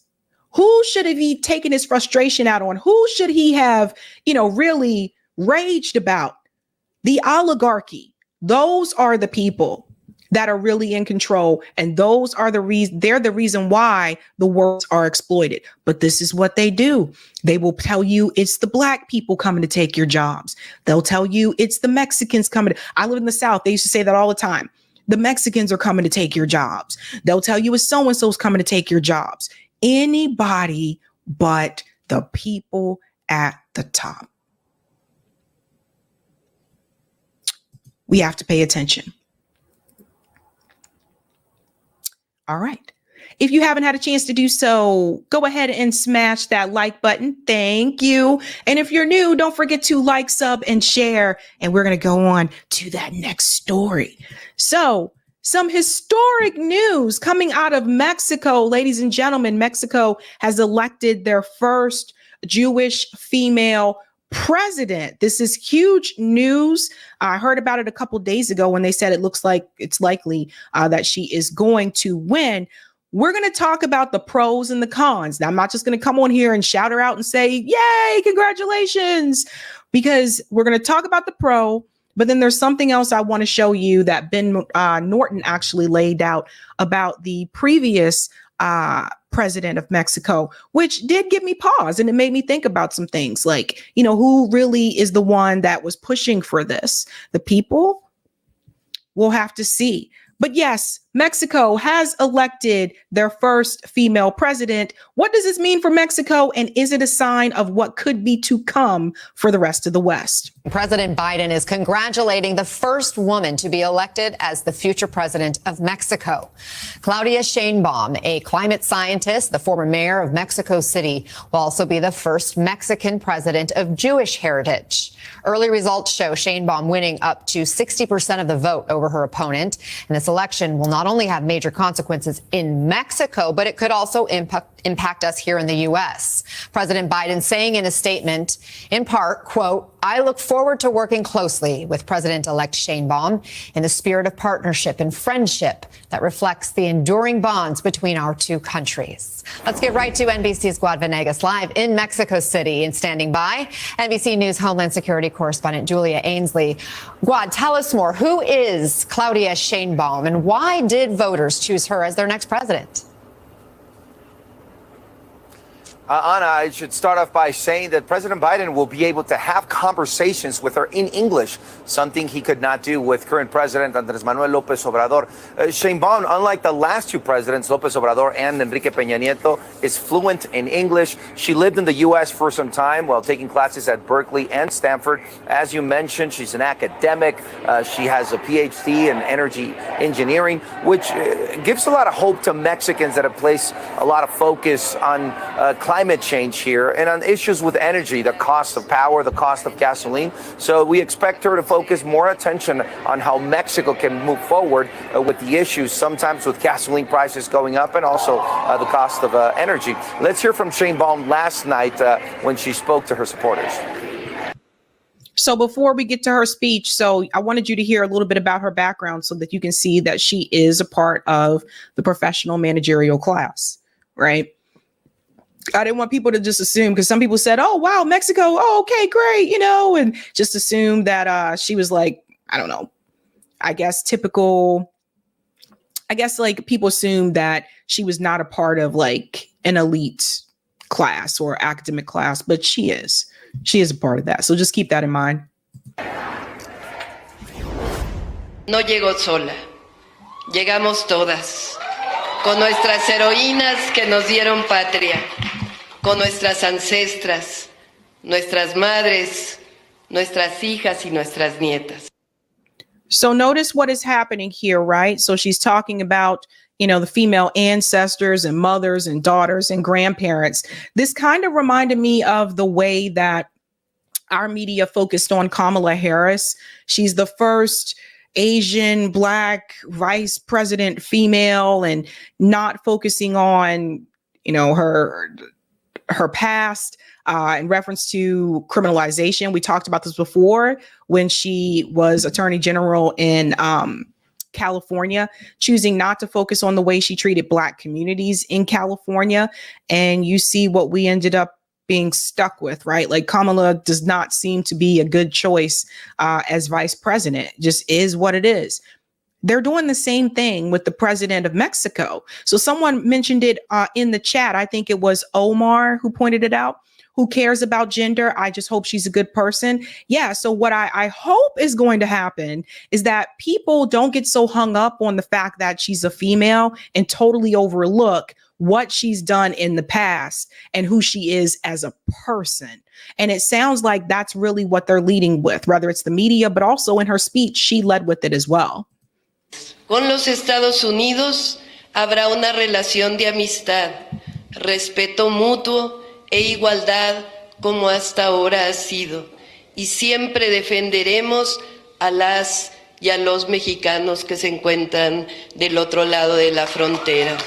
Who should have he taken his frustration out on? Who should he have, really raged about? The oligarchy. Those are the people that are really in control. And those are they're the reason why the workers are exploited. But this is what they do. They will tell you it's the black people coming to take your jobs. They'll tell you it's the Mexicans coming. I live in the South. They used to say that all the time. The Mexicans are coming to take your jobs. They'll tell you it's so-and-so's coming to take your jobs. Anybody but the people at the top. We have to pay attention. All right. If you haven't had a chance to do so, go ahead and smash that like button. Thank you. And if you're new, don't forget to like, sub, and share. And we're going to go on to that next story. So some historic news coming out of Mexico. Ladies and gentlemen, Mexico has elected their first Jewish female president. This is huge news. I heard about it a couple days ago when they said it looks like it's likely that she is going to win. We're going to talk about the pros and the cons. Now, I'm not just going to come on here and shout her out and say, yay, congratulations, because we're going to talk about the pro. But then there's something else I want to show you that Ben Norton actually laid out about the previous president of Mexico, which did give me pause. And it made me think about some things like, who really is the one that was pushing for this? The people? We'll have to see. But yes, Mexico has elected their first female president. What does this mean for Mexico? And is it a sign of what could be to come for the rest of the West? President Biden is congratulating the first woman to be elected as the future president of Mexico. Claudia Sheinbaum, a climate scientist, the former mayor of Mexico City, will also be the first Mexican president of Jewish heritage. Early results show Sheinbaum winning up to 60% of the vote over her opponent, and this election will not not only have major consequences in Mexico, but it could also impact us here in the U.S. President Biden saying in a statement, in part, quote, "I look forward to working closely with President-elect Sheinbaum in the spirit of partnership and friendship that reflects the enduring bonds between our two countries." Let's get right to NBC's Guad Venegas live in Mexico City, and standing by, NBC News Homeland Security correspondent Julia Ainsley. Guad, tell us more. Who is Claudia Sheinbaum, and why did voters choose her as their next president? Anna, I should start off by saying that President Biden will be able to have conversations with her in English, something he could not do with current President Andrés Manuel López Obrador. Sheinbaum, unlike the last two presidents, López Obrador and Enrique Peña Nieto, is fluent in English. She lived in the U.S. for some time while taking classes at Berkeley and Stanford. As you mentioned, she's an academic. She has a PhD in energy engineering, which gives a lot of hope to Mexicans that have placed a lot of focus on climate change here and on issues with energy, the cost of power, the cost of gasoline. So we expect her to focus more attention on how Mexico can move forward with the issues, sometimes with gasoline prices going up and also the cost of energy. Let's hear from Sheinbaum last night when she spoke to her supporters. So before we get to her speech, so I wanted you to hear a little bit about her background so that you can see that she is a part of the professional managerial class, right? I didn't want people to just assume, because some people said, oh, wow, Mexico. Oh, okay, great. And just assume that she was like, I don't know, like people assume that she was not a part of like an elite class or academic class, but she is a part of that. So just keep that in mind. No llegó sola. Llegamos todas. Con nuestras heroínas que nos dieron patria, con nuestras ancestras, nuestras madres, nuestras hijas y nuestras nietas. So notice what is happening here, right? So she's talking about, the female ancestors and mothers and daughters and grandparents. This kind of reminded me of the way that our media focused on Kamala Harris. She's the first Asian, Black vice president female, and not focusing on, her past in reference to criminalization. We talked about this before when she was attorney general in California, choosing not to focus on the way she treated Black communities in California. And you see what we ended up being stuck with, right? Like Kamala does not seem to be a good choice as vice president. It just is what it is. They're doing the same thing with the president of Mexico. So someone mentioned it in the chat. I think it was Omar who pointed it out. Who cares about gender? I just hope she's a good person. Yeah. So what I hope is going to happen is that people don't get so hung up on the fact that she's a female and totally overlook what she's done in the past and who she is as a person. And it sounds like that's really what they're leading with, whether it's the media, but also in her speech, she led with it as well. Con los Estados Unidos habrá una relación de amistad, respeto mutuo e igualdad como hasta ahora ha sido. Y siempre defenderemos a las y a los mexicanos que se encuentran del otro lado de la frontera.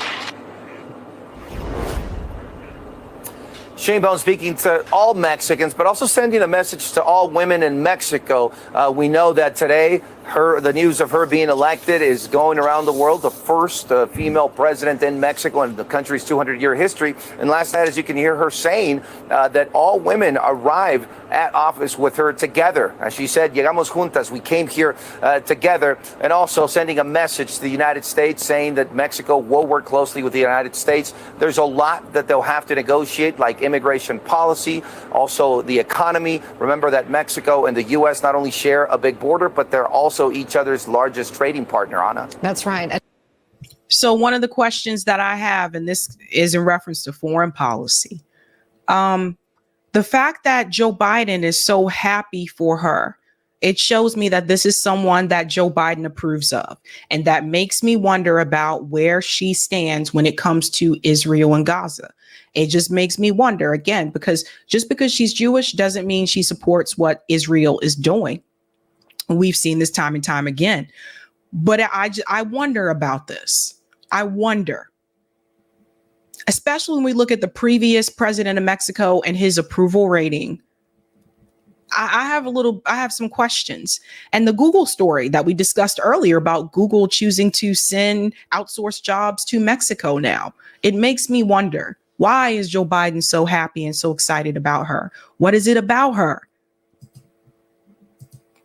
Sheinbaum speaking to all Mexicans, but also sending a message to all women in Mexico. We know that today, the news of her being elected is going around the world, the first female president in Mexico in the country's 200-year history. And last night, as you can hear her saying that all women arrive at office with her together. As she said, llegamos juntas, we came here together, and also sending a message to the United States saying that Mexico will work closely with the United States. There's a lot that they'll have to negotiate, like immigration policy, also the economy. Remember that Mexico and the U.S. not only share a big border, but they're also each other's largest trading partner, Anna. That's right. So one of the questions that I have, and this is in reference to foreign policy, the fact that Joe Biden is so happy for her, it shows me that this is someone that Joe Biden approves of. And that makes me wonder about where she stands when it comes to Israel and Gaza. It just makes me wonder again, because just because she's Jewish doesn't mean she supports what Israel is doing. We've seen this time and time again. But I wonder about this. I wonder, especially when we look at the previous president of Mexico and his approval rating. I have some questions. And the Google story that we discussed earlier about Google choosing to send outsourced jobs to Mexico now, it makes me wonder, why is Joe Biden so happy and so excited about her? What is it about her?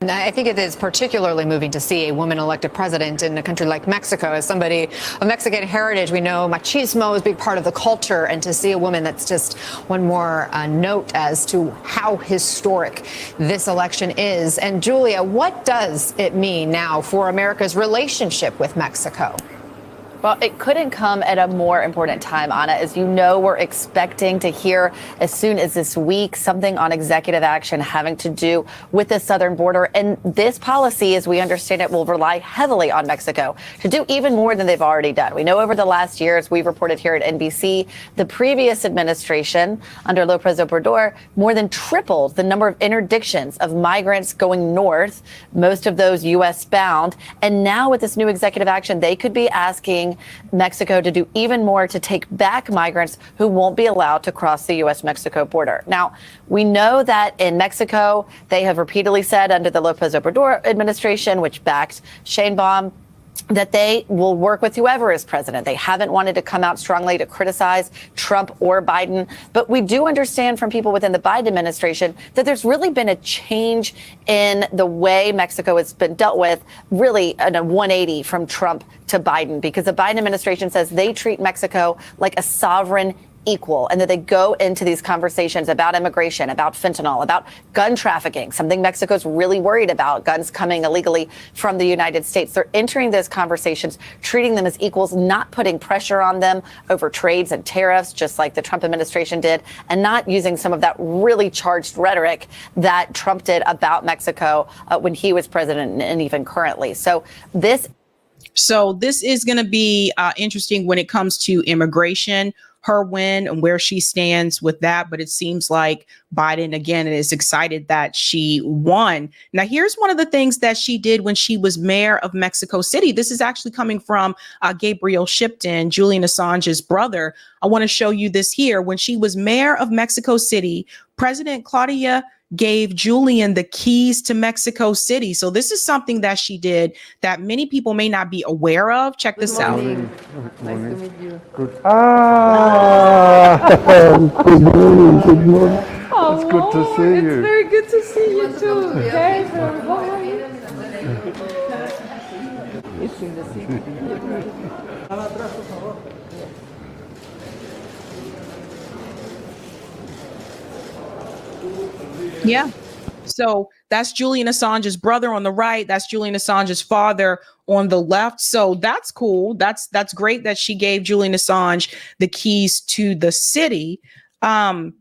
And I think it is particularly moving to see a woman elected president in a country like Mexico. As somebody of Mexican heritage, we know machismo is a big part of the culture. And to see a woman, that's just one more note as to how historic this election is. And Julia, what does it mean now for America's relationship with Mexico? Well, it couldn't come at a more important time, Anna. As you know, we're expecting to hear as soon as this week something on executive action having to do with the southern border. And this policy, as we understand it, will rely heavily on Mexico to do even more than they've already done. We know over the last year, as we've reported here at NBC, the previous administration under López Obrador more than tripled the number of interdictions of migrants going north, most of those U.S. bound. And now with this new executive action, they could be asking Mexico to do even more to take back migrants who won't be allowed to cross the U.S.-Mexico border. Now, we know that in Mexico, they have repeatedly said under the López Obrador administration, which backed Sheinbaum, that they will work with whoever is president. They haven't wanted to come out strongly to criticize Trump or Biden. But we do understand from people within the Biden administration that there's really been a change in the way Mexico has been dealt with, really in a 180 from Trump to Biden, because the Biden administration says they treat Mexico like a sovereign equal, and that they go into these conversations about immigration, about fentanyl, about gun trafficking, something Mexico's really worried about, guns coming illegally from the United States. They're entering those conversations, treating them as equals, not putting pressure on them over trades and tariffs, just like the Trump administration did, and not using some of that really charged rhetoric that Trump did about Mexico when he was president and even currently. So this is going to be interesting when it comes to immigration, her win and where she stands with that. But it seems like Biden, again, is excited that she won. Now, here's one of the things that she did when she was mayor of Mexico City. This is actually coming from Gabriel Shipton, Julian Assange's brother. I want to show you this here. When she was mayor of Mexico City, President Claudia gave Julian the keys to Mexico City. So this is something that she did that many people may not be aware of. Check this out. Nice to meet you. Good morning, good morning. Oh, it's good to see you. It's very good to see you too. Okay, Yeah. So that's Julian Assange's brother on the right. That's Julian Assange's father on the left. So that's cool. That's great that she gave Julian Assange the keys to the city. But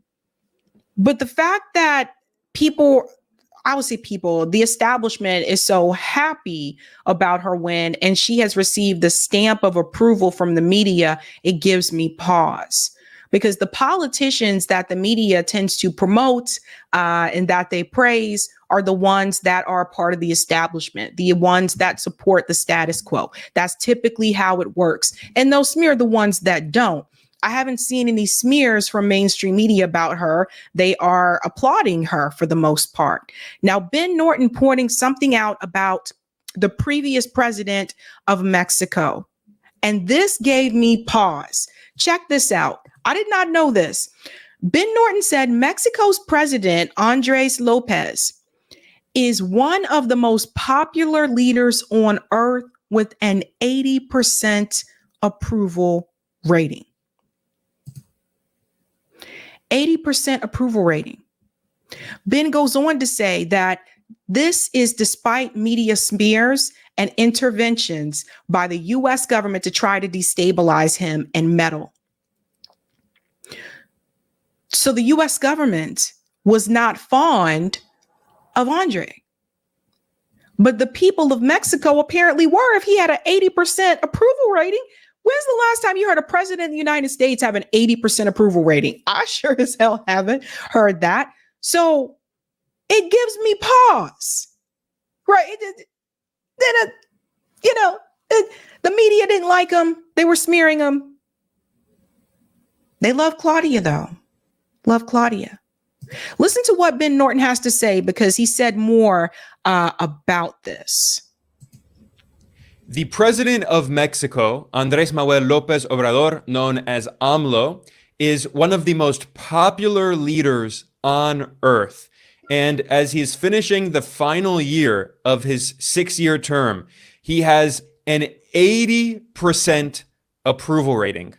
the fact that the establishment is so happy about her win and she has received the stamp of approval from the media, it gives me pause. Because the politicians that the media tends to promote and that they praise are the ones that are part of the establishment, the ones that support the status quo. That's typically how it works. And they'll smear the ones that don't. I haven't seen any smears from mainstream media about her. They are applauding her for the most part. Now, Ben Norton pointing something out about the previous president of Mexico. And this gave me pause. Check this out. I did not know this. Ben Norton said Mexico's president, Andres Lopez, is one of the most popular leaders on earth with an 80% approval rating. 80% approval rating. Ben goes on to say that this is despite media smears and interventions by the U.S. government to try to destabilize him and meddle. So the U.S. government was not fond of Andre. But the people of Mexico apparently were. If he had an 80% approval rating, when's the last time you heard a president of the United States have an 80% approval rating? I sure as hell haven't heard that. So it gives me pause. Right? You know, the media didn't like him. They were smearing him. They love Claudia, though. Love Claudia. Listen to what Ben Norton has to say, because he said more about this. The president of Mexico, Andrés Manuel López Obrador, known as AMLO, is one of the most popular leaders on earth. And as he's finishing the final year of his 6-year term, he has an 80% approval rating.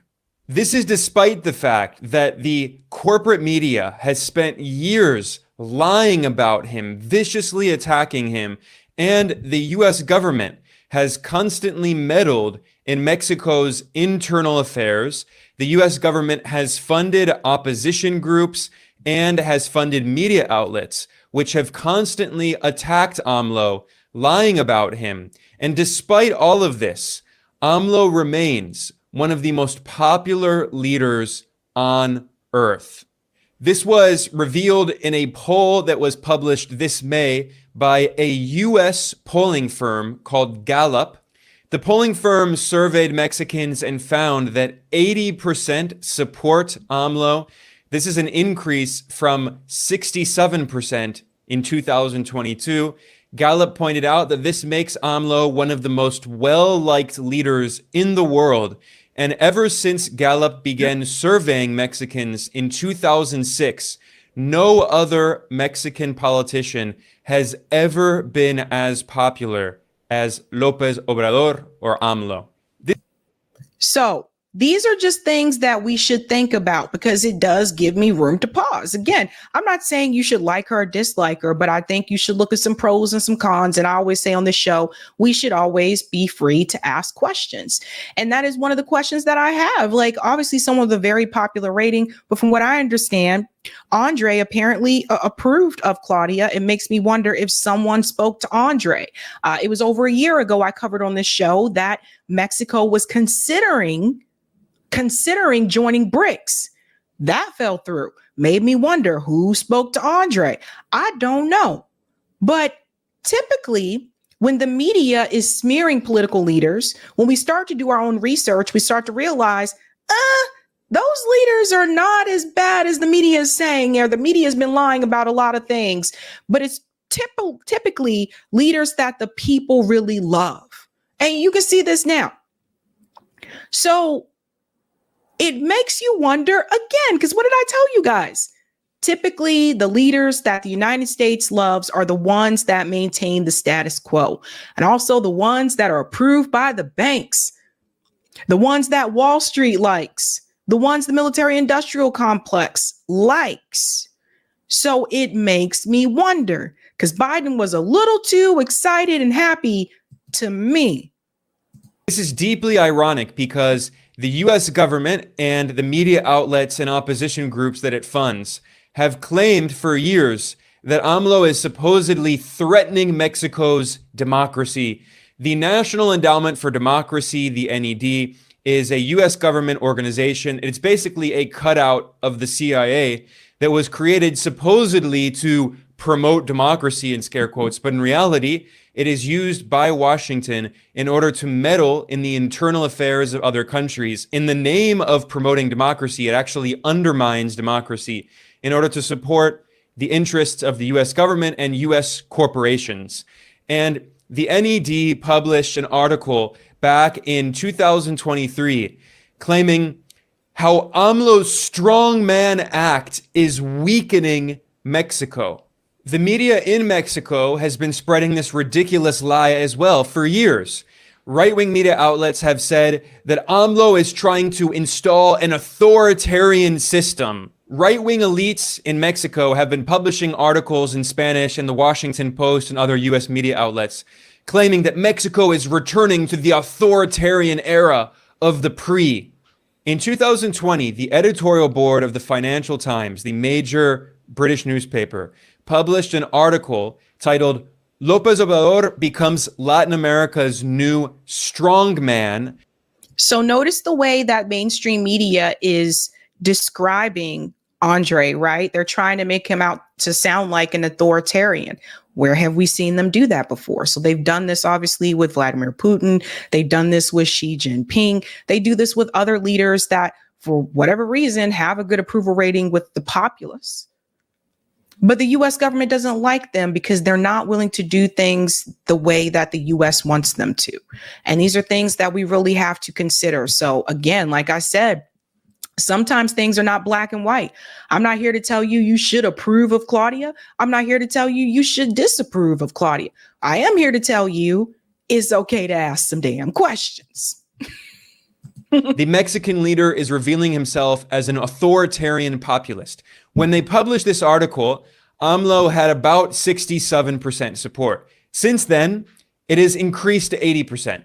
This is despite the fact that the corporate media has spent years lying about him, viciously attacking him, and the US government has constantly meddled in Mexico's internal affairs. The US government has funded opposition groups and has funded media outlets, which have constantly attacked AMLO, lying about him. And despite all of this, AMLO remains one of the most popular leaders on earth. This was revealed in a poll that was published this May by a US polling firm called Gallup. The polling firm surveyed Mexicans and found that 80% support AMLO. This is an increase from 67% in 2022. Gallup pointed out that this makes AMLO one of the most well-liked leaders in the world. And ever since Gallup began surveying Mexicans in 2006, no other Mexican politician has ever been as popular as López Obrador or AMLO. So these are just things that we should think about, because it does give me room to pause. Again, I'm not saying you should like her or dislike her, but I think you should look at some pros and some cons. And I always say on this show, we should always be free to ask questions. And that is one of the questions that I have. Like, obviously, someone with a very popular rating, but from what I understand, Andre apparently approved of Claudia. It makes me wonder if someone spoke to Andre. It was over a year ago I covered on this show that Mexico was considering joining BRICS. That fell through. Made me wonder who spoke to Andre. I don't know. But typically, when the media is smearing political leaders, when we start to do our own research, we start to realize, those leaders are not as bad as the media is saying, or the media has been lying about a lot of things. But it's typically leaders that the people really love. And you can see this now. So it makes you wonder again, because what did I tell you guys? Typically, the leaders that the United States loves are the ones that maintain the status quo, and also the ones that are approved by the banks, the ones that Wall Street likes, the ones the military industrial complex likes. So it makes me wonder, because Biden was a little too excited and happy to me. This is deeply ironic because the US government and the media outlets and opposition groups that it funds have claimed for years that AMLO is supposedly threatening Mexico's democracy. The National Endowment for Democracy, the NED, is a US government organization. It's basically a cutout of the CIA that was created supposedly to promote democracy in scare quotes, but in reality, it is used by Washington in order to meddle in the internal affairs of other countries. In the name of promoting democracy, it actually undermines democracy in order to support the interests of the US government and US corporations. And the NED published an article back in 2023 claiming how AMLO's Strongman Act is weakening Mexico. The media in Mexico has been spreading this ridiculous lie as well for years. Right-wing media outlets have said that AMLO is trying to install an authoritarian system. Right-wing elites in Mexico have been publishing articles in Spanish in the Washington Post and other US media outlets claiming that Mexico is returning to the authoritarian era of the PRI. In 2020, the editorial board of the Financial Times, the major British newspaper, published an article titled "López Obrador becomes Latin America's new strongman." So notice the way that mainstream media is describing Andre, right? They're trying to make him out to sound like an authoritarian. Where have we seen them do that before? So they've done this obviously with Vladimir Putin. They've done this with Xi Jinping. They do this with other leaders that, for whatever reason, have a good approval rating with the populace. But the US government doesn't like them because they're not willing to do things the way that the US wants them to. And these are things that we really have to consider. So again, like I said, sometimes things are not black and white. I'm not here to tell you you should approve of Claudia. I'm not here to tell you you should disapprove of Claudia. I am here to tell you it's okay to ask some damn questions. The Mexican leader is revealing himself as an authoritarian populist. When they published this article, AMLO had about 67% support. Since then, it has increased to 80%.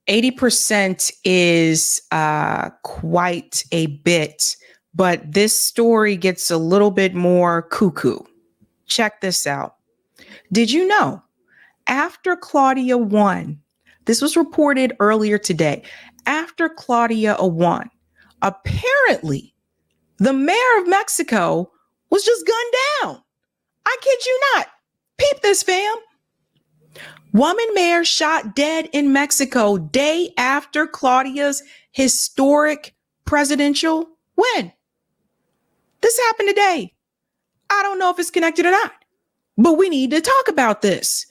80% is quite a bit, but this story gets a little bit more cuckoo. Check this out. Did you know after Claudia won, this was reported earlier today, after Claudia won, apparently the mayor of Mexico was just gunned down. I kid you not. Peep this, fam. Woman mayor shot dead in Mexico day after Claudia's historic presidential win. This happened today. I don't know if it's connected or not, but we need to talk about this.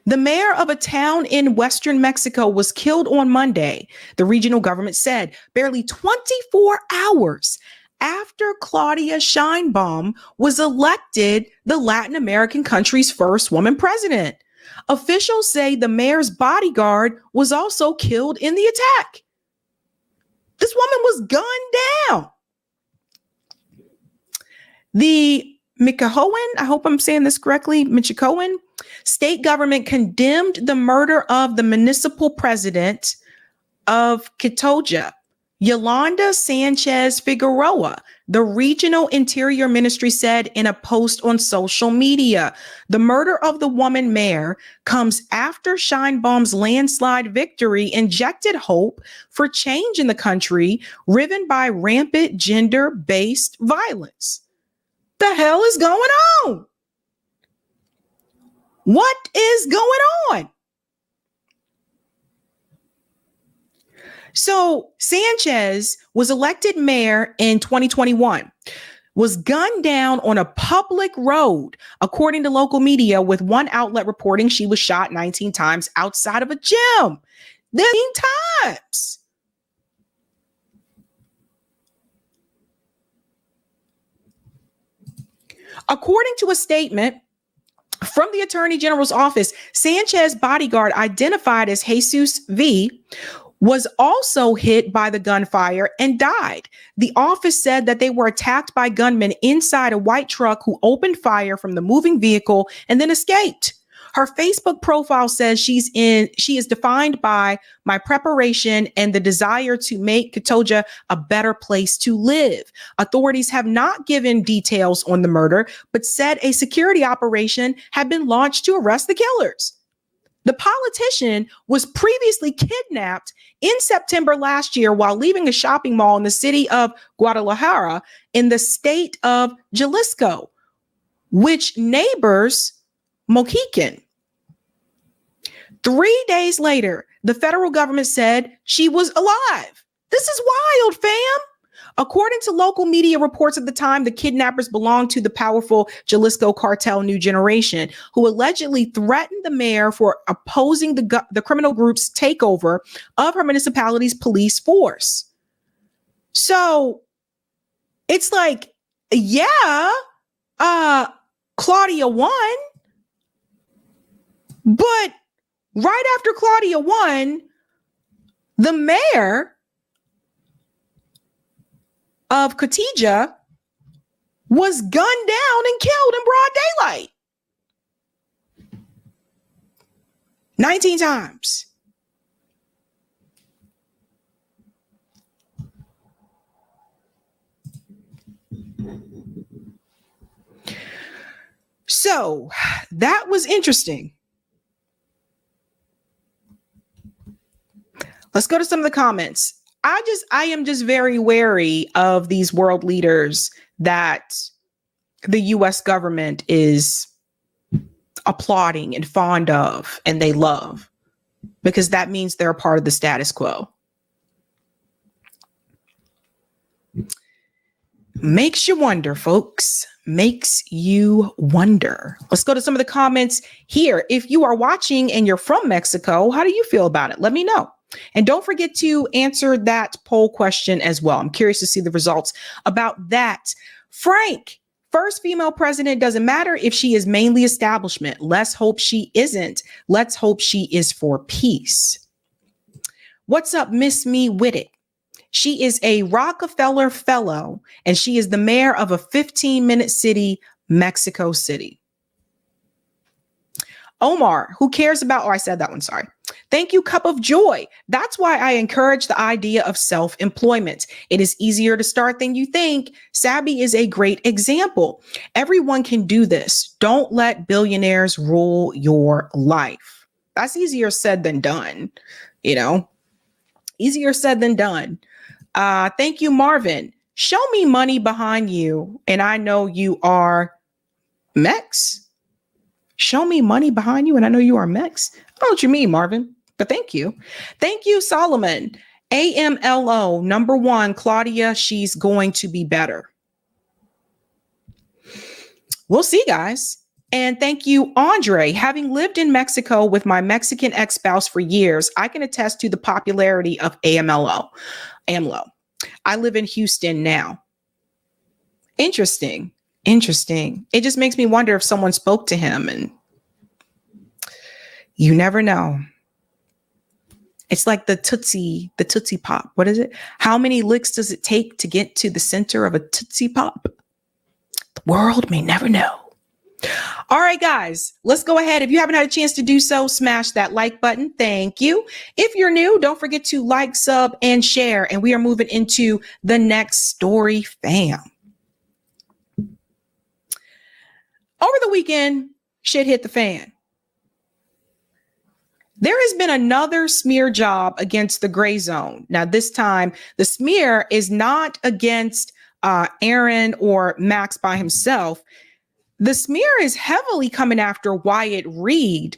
The mayor of a town in western Mexico was killed on Monday, the regional government said, barely 24 hours after Claudia Sheinbaum was elected the Latin American country's first woman president. Officials say the mayor's bodyguard was also killed in the attack. This woman was gunned down. The Michoacan, I hope I'm saying this correctly, Michoacan state government condemned the murder of the municipal president of Quitoja, Yolanda Sanchez Figueroa. The regional interior ministry said in a post on social media, the murder of the woman mayor comes after Sheinbaum's landslide victory injected hope for change in the country, riven by rampant gender-based violence. The hell is going on? What is going on? So Sanchez was elected mayor in 2021, was gunned down on a public road, according to local media, with one outlet reporting she was shot 19 times outside of a gym. 19 times. According to a statement from the Attorney General's office, Sanchez's bodyguard, identified as Jesus V., was also hit by the gunfire and died. The office said that they were attacked by gunmen inside a white truck who opened fire from the moving vehicle and then escaped. Her Facebook profile says she is defined by my preparation and the desire to make Quitoja a better place to live. Authorities have not given details on the murder, but said a security operation had been launched to arrest the killers. The politician was previously kidnapped in September last year while leaving a shopping mall in the city of Guadalajara in the state of Jalisco, which neighbors Mohican. 3 days later, the federal government said she was alive. This is wild, fam. According to local media reports at the time, the kidnappers belonged to the powerful Jalisco cartel New Generation, who allegedly threatened the mayor for opposing the criminal group's takeover of her municipality's police force. So it's like, yeah, Claudia won, but right after Claudia won, the mayor of Quitoja was gunned down and killed in broad daylight. 19 times. So that was interesting. Let's go to some of the comments. I am just very wary of these world leaders that the US government is applauding and fond of and they love, because that means they're a part of the status quo. Makes you wonder, folks. Makes you wonder. Let's go to some of the comments here. If you are watching and you're from Mexico, how do you feel about it? Let me know. And don't forget to answer that poll question as well. I'm curious to see the results about that. Frank, first female president, doesn't matter if she is mainly establishment. Let's hope she isn't. Let's hope she is for peace. What's up, Miss Me With It? She is a Rockefeller Fellow, and she is the mayor of a 15-minute city, Mexico City. Omar, who cares about, I said that one, sorry. Thank you, Cup of Joy. That's why I encourage the idea of self-employment. It is easier to start than you think. Sabby is a great example. Everyone can do this. Don't let billionaires rule your life. That's easier said than done, easier said than done. Thank you, Marvin. Show me money behind you, and I know you are Mex. Show me money behind you, and I know you are Mex. I don't know what you mean, Marvin, but thank you. Thank you, Solomon. AMLO, number one, Claudia, she's going to be better. We'll see, guys. And thank you, Andre. Having lived in Mexico with my Mexican ex-spouse for years, I can attest to the popularity of AMLO. I live in Houston now. Interesting. It just makes me wonder if someone spoke to him, and you never know. It's like the Tootsie Pop. What is it? How many licks does it take to get to the center of a Tootsie Pop? The world may never know. All right, guys, let's go ahead. If you haven't had a chance to do so, smash that like button. Thank you. If you're new, don't forget to like, sub, and share. And we are moving into the next story, fam. Over the weekend, shit hit the fan. There has been another smear job against the Grayzone. Now, this time, the smear is not against Aaron or Max by himself. The smear is heavily coming after Wyatt Reed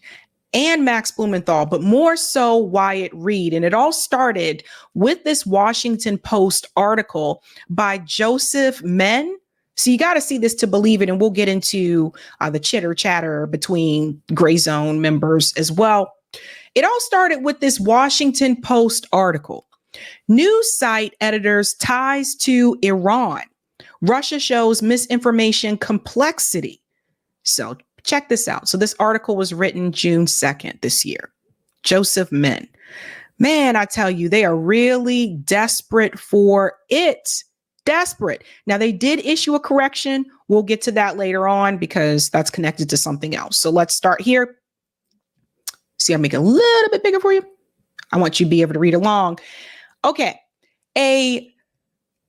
and Max Blumenthal, but more so Wyatt Reed. And it all started with this Washington Post article by Joseph Men. So you got to see this to believe it. And we'll get into the chitter chatter between Grayzone members as well. It all started with this Washington Post article. News site editors ties to Iran. Russia shows misinformation complexity. So check this out. So this article was written June 2nd this year. Joseph Men. Man, I tell you, they are really desperate for it. Desperate. Now, they did issue a correction. We'll get to that later on because that's connected to something else. So let's start here. See, I'll make it a little bit bigger for you. I want you to be able to read along. Okay. A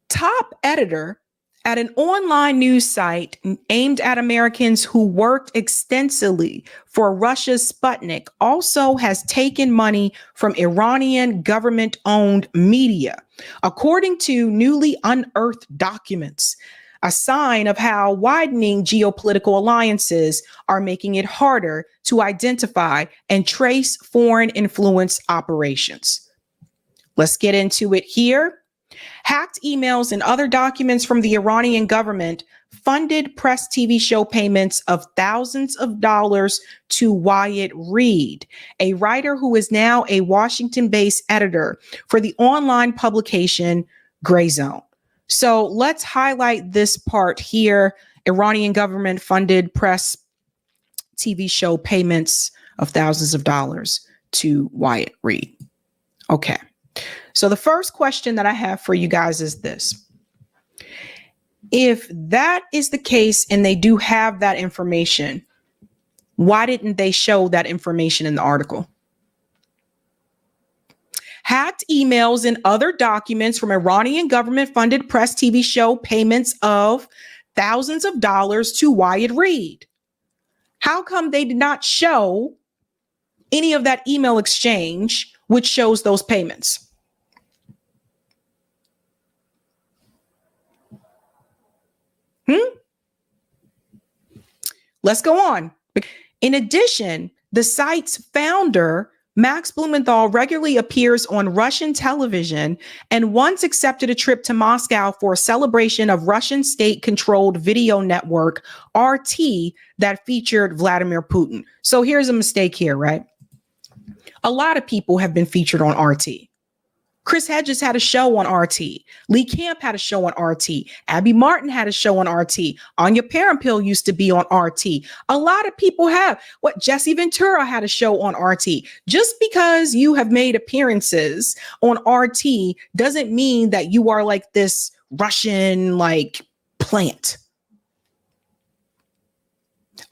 top editor at an online news site aimed at Americans who worked extensively for Russia's Sputnik also has taken money from Iranian government-owned media, according to newly unearthed documents, a sign of how widening geopolitical alliances are making it harder to identify and trace foreign influence operations. Let's get into it here. Hacked emails and other documents from the Iranian government funded press TV show payments of thousands of dollars to Wyatt Reed, a writer who is now a Washington-based editor for the online publication Grayzone. So let's highlight this part here. Iranian government funded press TV show payments of thousands of dollars to Wyatt Reed. Okay. So the first question that I have for you guys is this. If that is the case and they do have that information, why didn't they show that information in the article? Hacked emails and other documents from Iranian government-funded press TV show payments of thousands of dollars to Wyatt Reed. How come they did not show any of that email exchange which shows those payments? Let's go on. In addition, the site's founder, Max Blumenthal, regularly appears on Russian television and once accepted a trip to Moscow for a celebration of Russian state-controlled video network, RT, that featured Vladimir Putin. So here's a mistake here, right? A lot of people have been featured on RT. Chris Hedges had a show on RT. Lee Camp had a show on RT. Abby Martin had a show on RT. Anya Parampil used to be on RT. A lot of people have. Jesse Ventura had a show on RT. Just because you have made appearances on RT doesn't mean that you are like this Russian plant.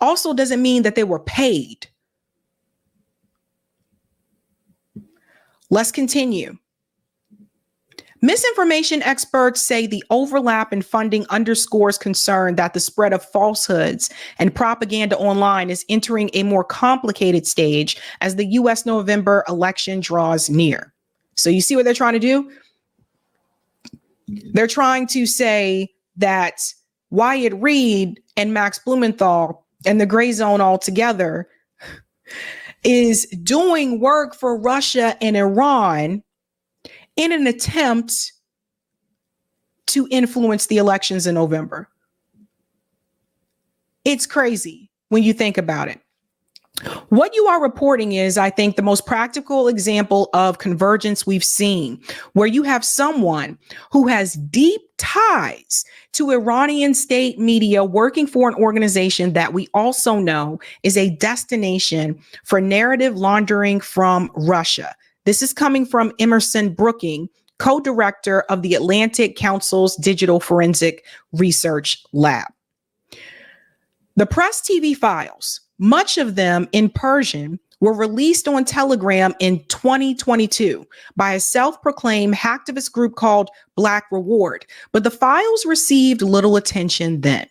Also doesn't mean that they were paid. Let's continue. Misinformation experts say the overlap in funding underscores concern that the spread of falsehoods and propaganda online is entering a more complicated stage as the U.S. November election draws near. So you see what they're trying to do? They're trying to say that Wyatt Reed and Max Blumenthal and the Grayzone all together is doing work for Russia and Iran in an attempt to influence the elections in November. It's crazy when you think about it. What you are reporting is, I think, the most practical example of convergence we've seen, where you have someone who has deep ties to Iranian state media working for an organization that we also know is a destination for narrative laundering from Russia. This is coming from Emerson Brooking, co-director of the Atlantic Council's Digital Forensic Research Lab. The Press TV files, much of them in Persian, were released on Telegram in 2022 by a self-proclaimed hacktivist group called Black Reward, but the files received little attention then.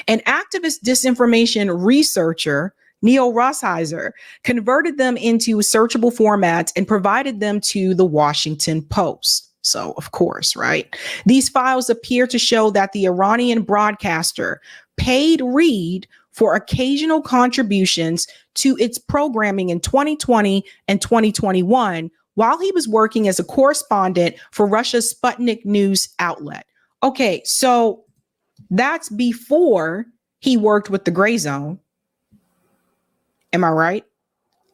An activist disinformation researcher, Neil Rosheiser, converted them into searchable formats and provided them to the Washington Post. So, of course, right? These files appear to show that the Iranian broadcaster paid Reed for occasional contributions to its programming in 2020 and 2021 while he was working as a correspondent for Russia's Sputnik news outlet. Okay, so that's before he worked with the Grayzone. Am I right?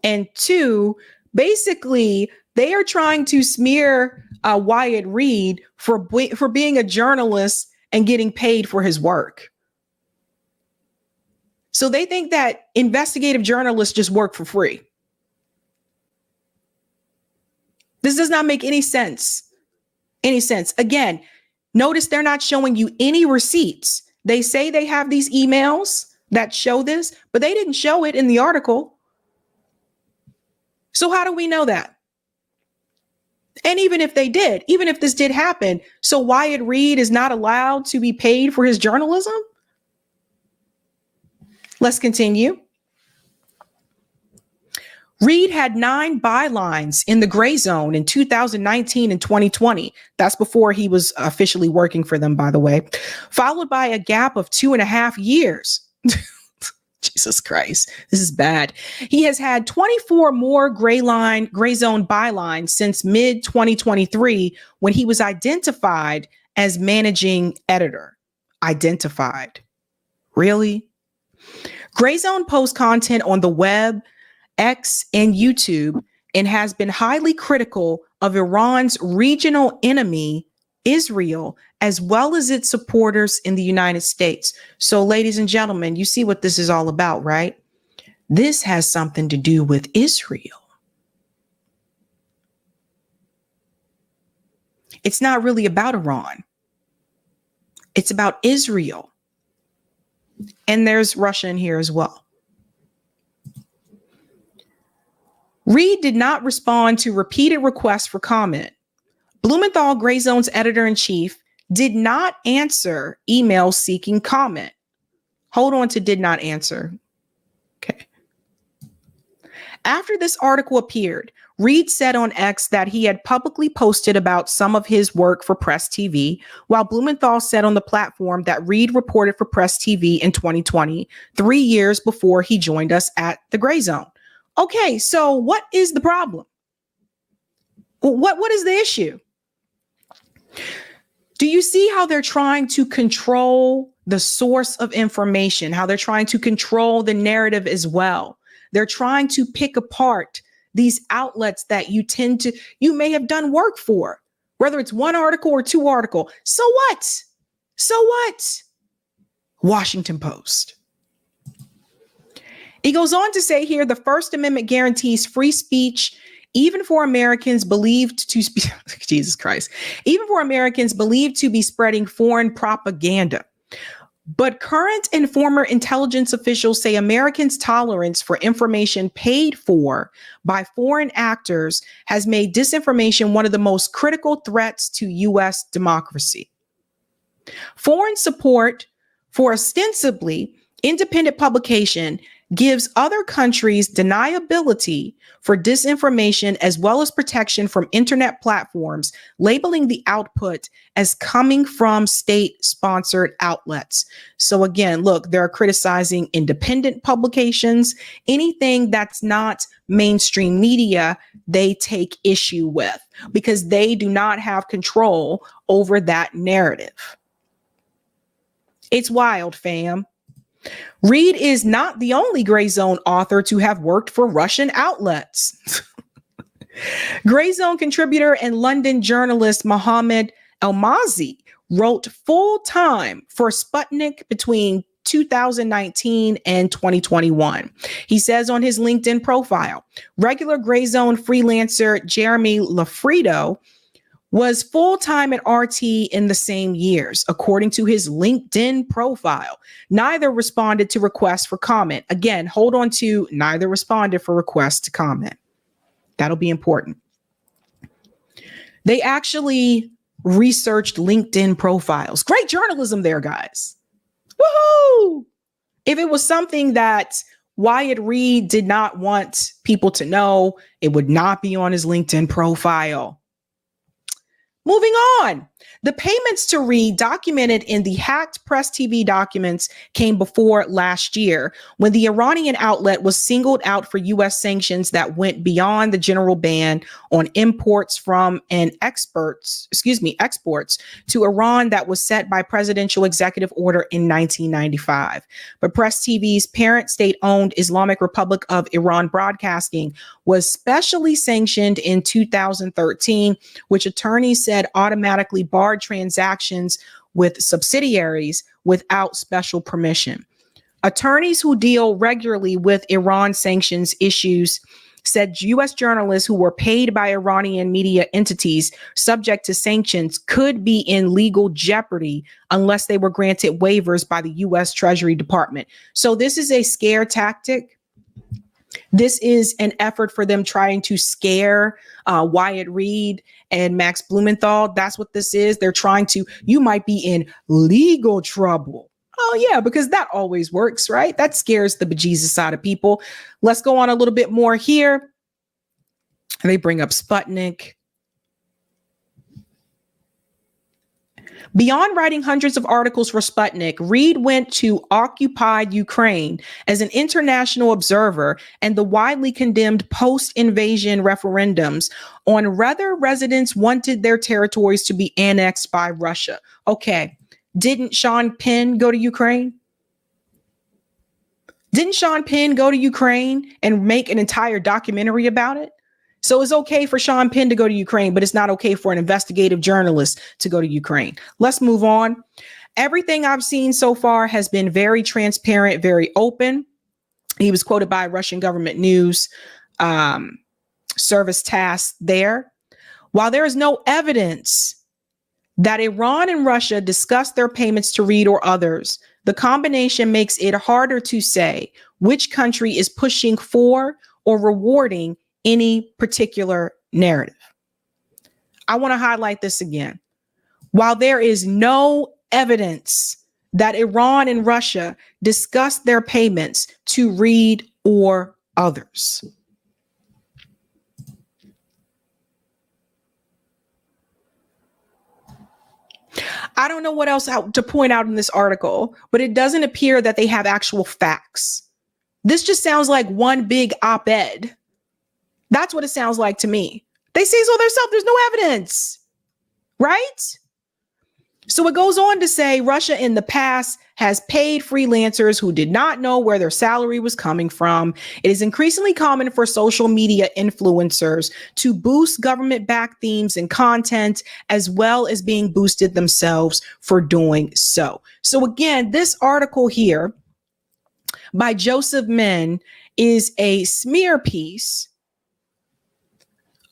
And two, basically, they are trying to smear Wyatt Reed for being a journalist and getting paid for his work. So they think that investigative journalists just work for free. This does not make any sense. Again, notice they're not showing you any receipts. They say they have these emails that show this, but they didn't show it in the article. So how do we know that? And even if they did, even if this did happen, so Wyatt Reed is not allowed to be paid for his journalism? Let's continue. Reed had 9 bylines in the Grayzone in 2019 and 2020. That's before he was officially working for them, by the way, followed by a gap of 2.5 years. Jesus Christ, this is bad. He has had 24 more Grayzone bylines since mid-2023 when he was identified as managing editor. Identified. Really? Grayzone posts content on the web, X, and YouTube, and has been highly critical of Iran's regional enemy, Israel, as well as its supporters in the United States. So, ladies and gentlemen, you see what this is all about, right? This has something to do with Israel. It's not really about Iran. It's about Israel. And there's Russia in here as well. Reed did not respond to repeated requests for comment. Blumenthal, Grayzone's editor-in-chief, did not answer emails seeking comment. Hold on to did not answer. Okay. After this article appeared, Reed said on X that he had publicly posted about some of his work for Press TV, while Blumenthal said on the platform that Reed reported for Press TV in 2020, 3 years before he joined us at the Grayzone. Okay, so what is the problem? What is the issue? Do you see how they're trying to control the source of information, how they're trying to control the narrative as well? They're trying to pick apart these outlets that you may have done work for, whether it's one article or two articles. So what? So what? Washington Post. He goes on to say here, the First Amendment guarantees free speech even for Americans believed to Jesus Christ, even for Americans believed to be spreading foreign propaganda. But current and former intelligence officials say Americans' tolerance for information paid for by foreign actors has made disinformation one of the most critical threats to U.S. democracy. Foreign support for ostensibly independent publication gives other countries deniability for disinformation as well as protection from internet platforms, labeling the output as coming from state-sponsored outlets. So again, look, they're criticizing independent publications. Anything that's not mainstream media, they take issue with because they do not have control over that narrative. It's wild, fam. Reed is not the only Grayzone author to have worked for Russian outlets. Grayzone contributor and London journalist Mohammed Elmazi wrote full-time for Sputnik between 2019 and 2021. He says on his LinkedIn profile, regular Grayzone freelancer Jeremy Lafredo was full-time at RT in the same years, according to his LinkedIn profile. Neither responded to requests for comment. Again, hold on to neither responded for requests to comment. That'll be important. They actually researched LinkedIn profiles. Great journalism there, guys. Woohoo! If it was something that Wyatt Reed did not want people to know, it would not be on his LinkedIn profile. Moving on, the payments to Reed documented in the hacked Press TV documents came before last year when the Iranian outlet was singled out for U.S. sanctions that went beyond the general ban on imports from and exports to Iran that was set by presidential executive order in 1995. But Press TV's parent state-owned Islamic Republic of Iran Broadcasting was specially sanctioned in 2013, which attorneys said automatically barred transactions with subsidiaries without special permission. Attorneys who deal regularly with Iran sanctions issues said U.S. journalists who were paid by Iranian media entities subject to sanctions could be in legal jeopardy unless they were granted waivers by the U.S. Treasury Department. So this is a scare tactic. This is an effort for them trying to scare Wyatt Reed and Max Blumenthal. That's what this is. They're trying to, you might be in legal trouble. Oh, yeah, because that always works, right? That scares the bejesus out of people. Let's go on a little bit more here. They bring up Sputnik. Beyond writing hundreds of articles for Sputnik, Reed went to occupied Ukraine as an international observer and the widely condemned post-invasion referendums on whether residents wanted their territories to be annexed by Russia. Okay, didn't Sean Penn go to Ukraine? Didn't Sean Penn go to Ukraine and make an entire documentary about it? So it's okay for Sean Penn to go to Ukraine, but it's not okay for an investigative journalist to go to Ukraine. Let's move on. Everything I've seen so far has been very transparent, very open. He was quoted by Russian government news service TASS there. While there is no evidence that Iran and Russia discussed their payments to Reed or others, the combination makes it harder to say which country is pushing for or rewarding any particular narrative. I want to highlight this again. While there is no evidence that Iran and Russia discussed their payments to Reed or others, I don't know what else to point out in this article, but it doesn't appear that they have actual facts. This just sounds like one big op-ed. That's what it sounds like to me. They say so themselves. There's no evidence, right? So it goes on to say Russia in the past has paid freelancers who did not know where their salary was coming from. It is increasingly common for social media influencers to boost government-backed themes and content, as well as being boosted themselves for doing so. So again, this article here by Joseph Min is a smear piece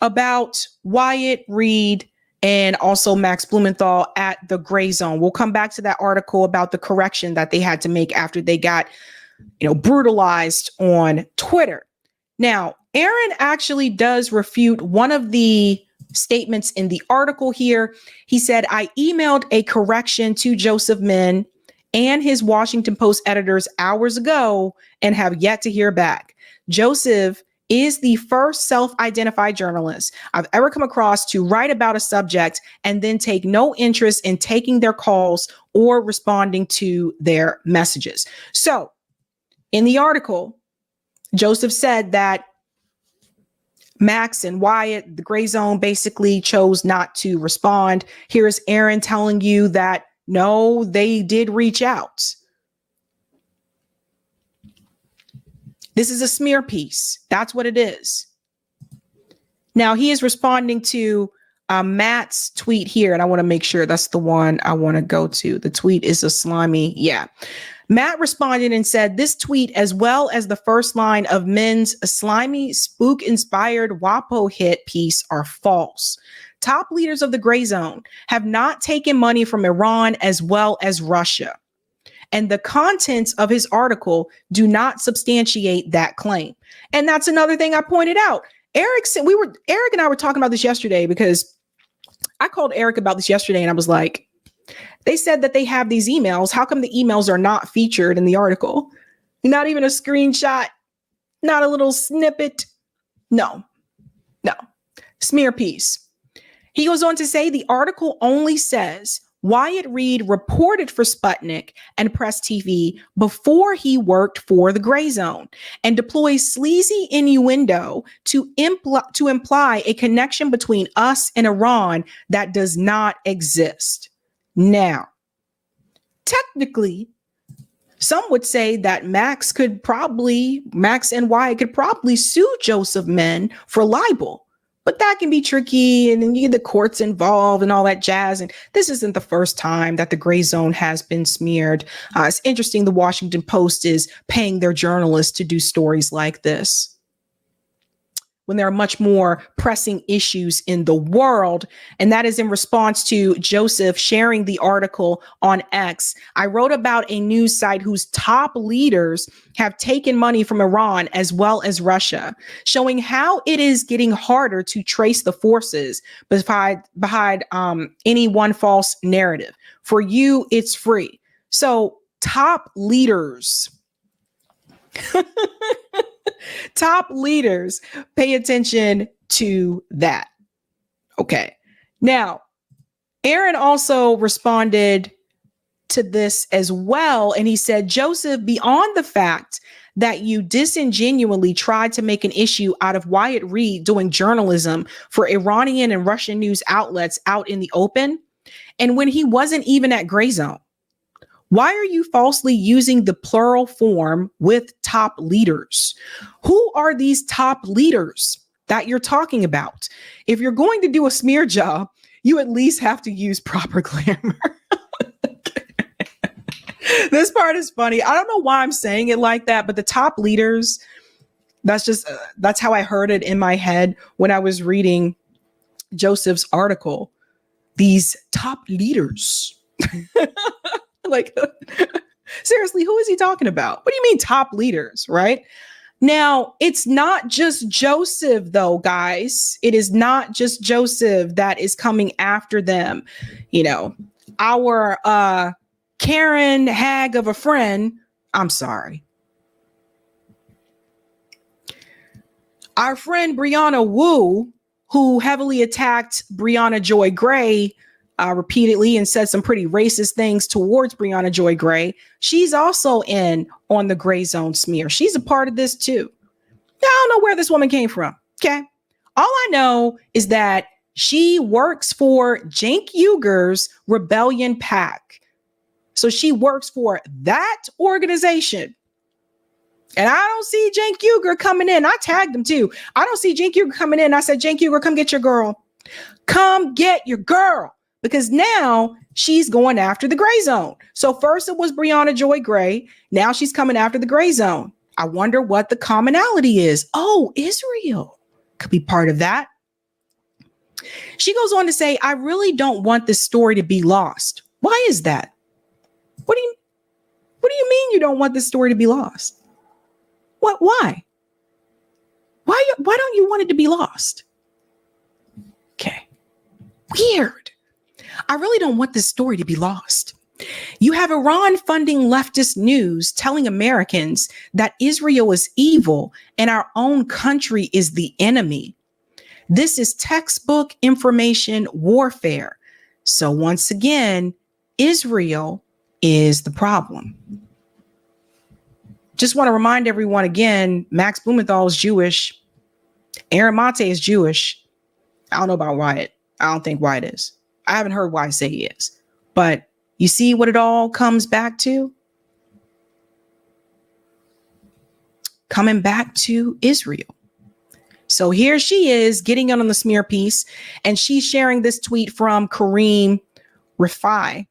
about Wyatt Reed and also Max Blumenthal at the Grayzone. We'll come back to that article about the correction that they had to make after they got, brutalized on Twitter. Now, Aaron actually does refute one of the statements in the article here. He said, I emailed a correction to Joseph Min and his Washington Post editors hours ago and have yet to hear back. Joseph is the first self-identified journalist I've ever come across to write about a subject and then take no interest in taking their calls or responding to their messages. So in the article, Joseph said that Max and Wyatt, the Grayzone, basically chose not to respond. Here's Aaron telling you that no, they did reach out. This is a smear piece. That's what it is. Now, he is responding to Matt's tweet here, and I want to make sure that's the one I want to go to. The tweet is a slimy. Yeah. Matt responded and said, this tweet, as well as the first line of Min's slimy, spook-inspired WAPO hit piece, are false. Top leaders of the Grayzone have not taken money from Iran as well as Russia. And the contents of his article do not substantiate that claim. And that's another thing I pointed out. Eric and I were talking about this yesterday because I called Eric about this yesterday and I was like, they said that they have these emails. How come the emails are not featured in the article? Not even a screenshot, not a little snippet. No. Smear piece. He goes on to say the article only says Wyatt Reed reported for Sputnik and Press TV before he worked for the Grayzone and deploys sleazy innuendo to imply a connection between us and Iran that does not exist. Now, technically, some would say that Max and Wyatt could probably sue Joseph Min for libel. But that can be tricky, and then you get the courts involved and all that jazz. And this isn't the first time that the Grayzone has been smeared. It's interesting the Washington Post is paying their journalists to do stories like this when there are much more pressing issues in the world. And that is in response to Joseph sharing the article on X. I wrote about a news site whose top leaders have taken money from Iran as well as Russia, showing how it is getting harder to trace the forces behind any one false narrative. For you, it's free. So top leaders top leaders, pay attention to that. Okay. Now, Aaron also responded to this as well. And he said, Joseph, beyond the fact that you disingenuously tried to make an issue out of Wyatt Reed doing journalism for Iranian and Russian news outlets out in the open, and when he wasn't even at Grayzone, why are you falsely using the plural form with top leaders? Who are these top leaders that you're talking about? If you're going to do a smear job, you at least have to use proper grammar. This part is funny. I don't know why I'm saying it like that, but the top leaders, that's how I heard it in my head when I was reading Joseph's article. These top leaders. Like, seriously, who is he talking about? What do you mean top leaders, right? Now, it's not just Joseph, though, guys. It is not just Joseph that is coming after them. Our Karen hag of a friend, I'm sorry. Our friend Brianna Wu, who heavily attacked Brianna Joy Gray repeatedly and said some pretty racist things towards Brianna Joy Gray. She's also in on the Grayzone smear. She's a part of this too. Now, I don't know where this woman came from. Okay. All I know is that she works for Cenk Uyghur's Rebellion PAC. So she works for that organization. And I don't see Cenk Uyghur coming in. I tagged him too. I don't see Cenk Uyghur coming in. I said, Cenk Uyghur, come get your girl. Come get your girl. Because now she's going after the Grayzone. So first it was Brianna Joy Gray. Now she's coming after the Grayzone. I wonder what the commonality is. Oh, Israel could be part of that. She goes on to say, I really don't want this story to be lost. Why is that? What do you mean you don't want this story to be lost? Why? Why don't you want it to be lost? Okay. Weird. I really don't want this story to be lost. You have Iran funding leftist news telling Americans that Israel is evil and our own country is the enemy. This is textbook information warfare. So once again, Israel is the problem. Just want to remind everyone again, Max Blumenthal is Jewish. Aaron Mate is Jewish. I don't know about Wyatt. I don't think Wyatt is. I haven't heard Wyatt say he is. But you see what it all comes back to? Coming back to Israel. So here she is getting in on the smear piece, and she's sharing this tweet from Kareem Rifai,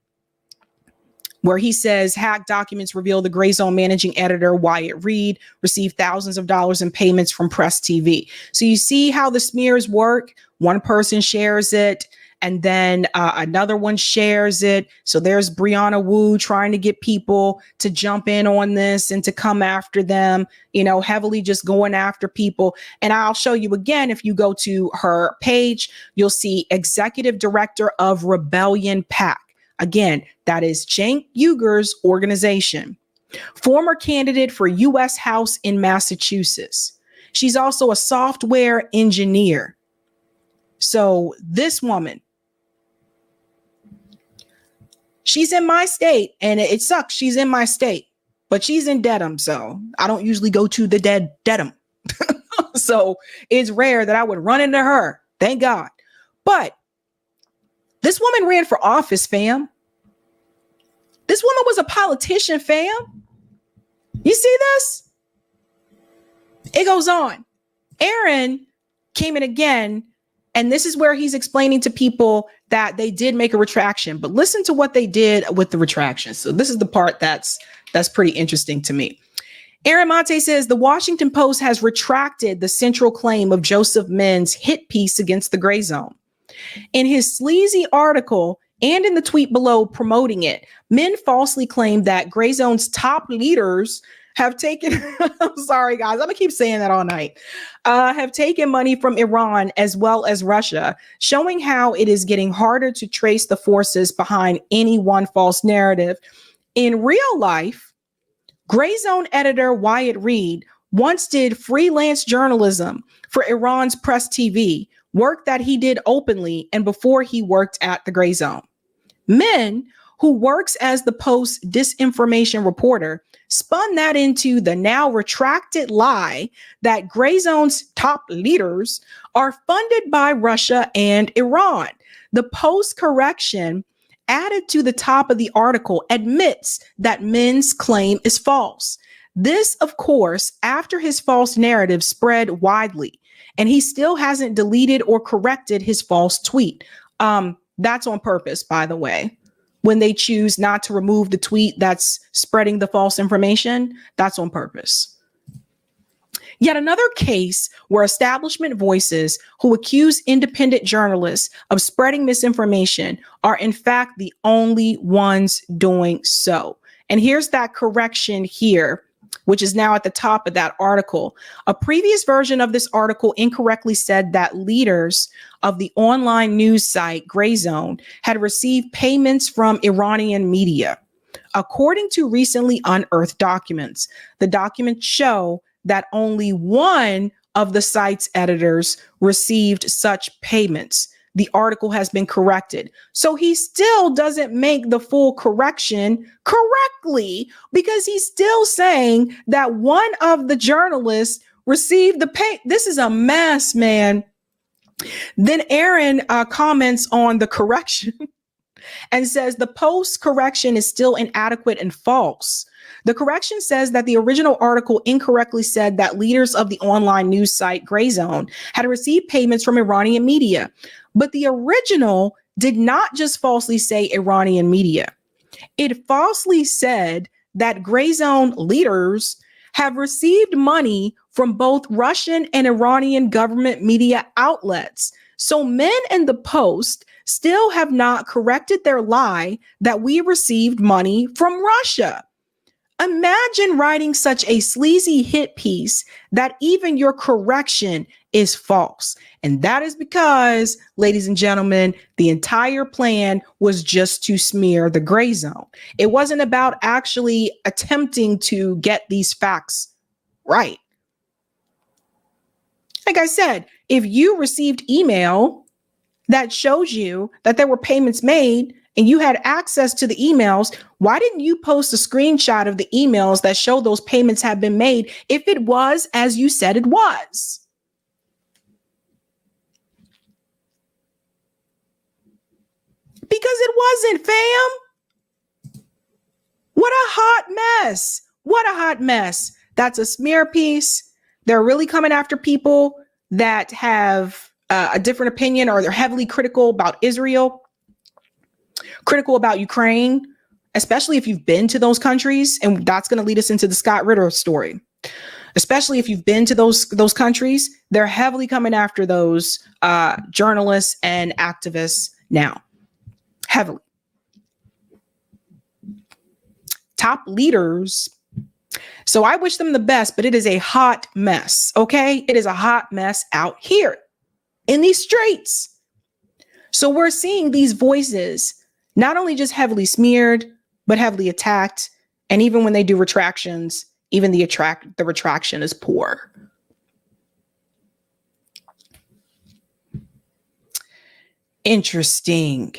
where he says hacked documents reveal the Grayzone managing editor, Wyatt Reed, received thousands of dollars in payments from Press TV. So you see how the smears work. One person shares it, and then another one shares it. So there's Brianna Wu trying to get people to jump in on this and to come after them, heavily just going after people. And I'll show you again, if you go to her page, you'll see Executive Director of Rebellion PAC. Again, that is Cenk Uygur's organization. Former candidate for U.S. House in Massachusetts. She's also a software engineer. So this woman, she's in my state, and it sucks. She's in my state, but she's in Dedham. So I don't usually go to the Dedham. So it's rare that I would run into her. Thank God. But this woman ran for office, fam. This woman was a politician, fam. You see this? It goes on. Aaron came in again, and this is where he's explaining to people that they did make a retraction, but listen to what they did with the retraction. So this is the part that's pretty interesting to me. Aaron Mate says the Washington Post has retracted the central claim of Joseph Men's hit piece against the Grayzone. In his sleazy article and in the tweet below promoting it, Men falsely claimed that Grayzone's top leaders have taken, I'm sorry, guys, I'm gonna keep saying that all night, have taken money from Iran as well as Russia, showing how it is getting harder to trace the forces behind any one false narrative. In real life, Grayzone editor Wyatt Reed once did freelance journalism for Iran's Press TV, work that he did openly and before he worked at the Grayzone. Men, who works as the Post's disinformation reporter, spun that into the now retracted lie that Grayzone's top leaders are funded by Russia and Iran. The Post correction added to the top of the article admits that Men's claim is false. This, of course, after his false narrative spread widely, and he still hasn't deleted or corrected his false tweet. That's on purpose, by the way. When they choose not to remove the tweet that's spreading the false information, that's on purpose. Yet another case where establishment voices who accuse independent journalists of spreading misinformation are in fact the only ones doing so. And here's that correction here, which is now at the top of that article. A previous version of this article incorrectly said that leaders of the online news site Grayzone had received payments from Iranian media. According to recently unearthed documents, the documents show that only one of the site's editors received such payments. the article has been corrected. So he still doesn't make the full correction correctly because he's still saying that one of the journalists received the pay. This is a mess, man. Then Aaron comments on the correction and says the post correction is still inadequate and false. The correction says that the original article incorrectly said that leaders of the online news site Grayzone had received payments from Iranian media. But the original did not just falsely say Iranian media. It falsely said that Grayzone leaders have received money from both Russian and Iranian government media outlets. So men in the Post still have not corrected their lie that we received money from Russia. Imagine writing such a sleazy hit piece that even your correction is false. And that is because, ladies and gentlemen, the entire plan was just to smear the Grayzone. It wasn't about actually attempting to get these facts right. Like I said, if you received email that shows you that there were payments made and you had access to the emails, why didn't you post a screenshot of the emails that show those payments have been made if it was as you said it was? Because it wasn't, fam. What a hot mess. What a hot mess. That's a smear piece. They're really coming after people that have a different opinion, or they're heavily critical about Israel, critical about Ukraine, especially if you've been to those countries. And that's going to lead us into the Scott Ritter story. Especially if you've been to those countries, they're heavily coming after those journalists and activists now. Heavily. Top leaders. So I wish them the best, but it is a hot mess. Okay. It is a hot mess out here in these streets. So we're seeing these voices not only just heavily smeared, but heavily attacked. And even when they do retractions, even the retraction is poor. Interesting.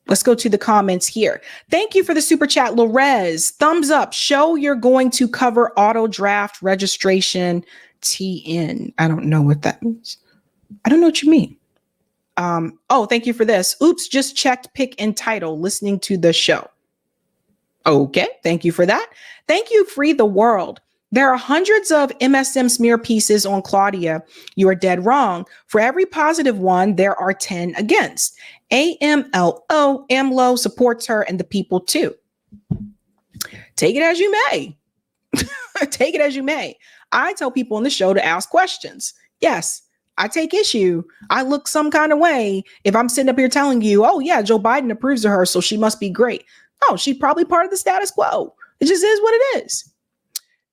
Let's go to the comments here. Thank you for the super chat, Lorez. Thumbs up. Show you're going to cover auto draft registration TN. I don't know what that means. I don't know what you mean. Oh, thank you for this. Oops, just checked pick and title, listening to the show. Okay, thank you for that. Thank you, Free the World. There are hundreds of MSM smear pieces on Claudia. You are dead wrong. For every positive one, there are 10 against. AMLO supports her and the people too. Take it as you may. Take it as you may. I tell people on the show to ask questions. Yes, I take issue. I look some kind of way if I'm sitting up here telling you, oh yeah, Joe Biden approves of her, so she must be great. Oh, she's probably part of the status quo. It just is what it is.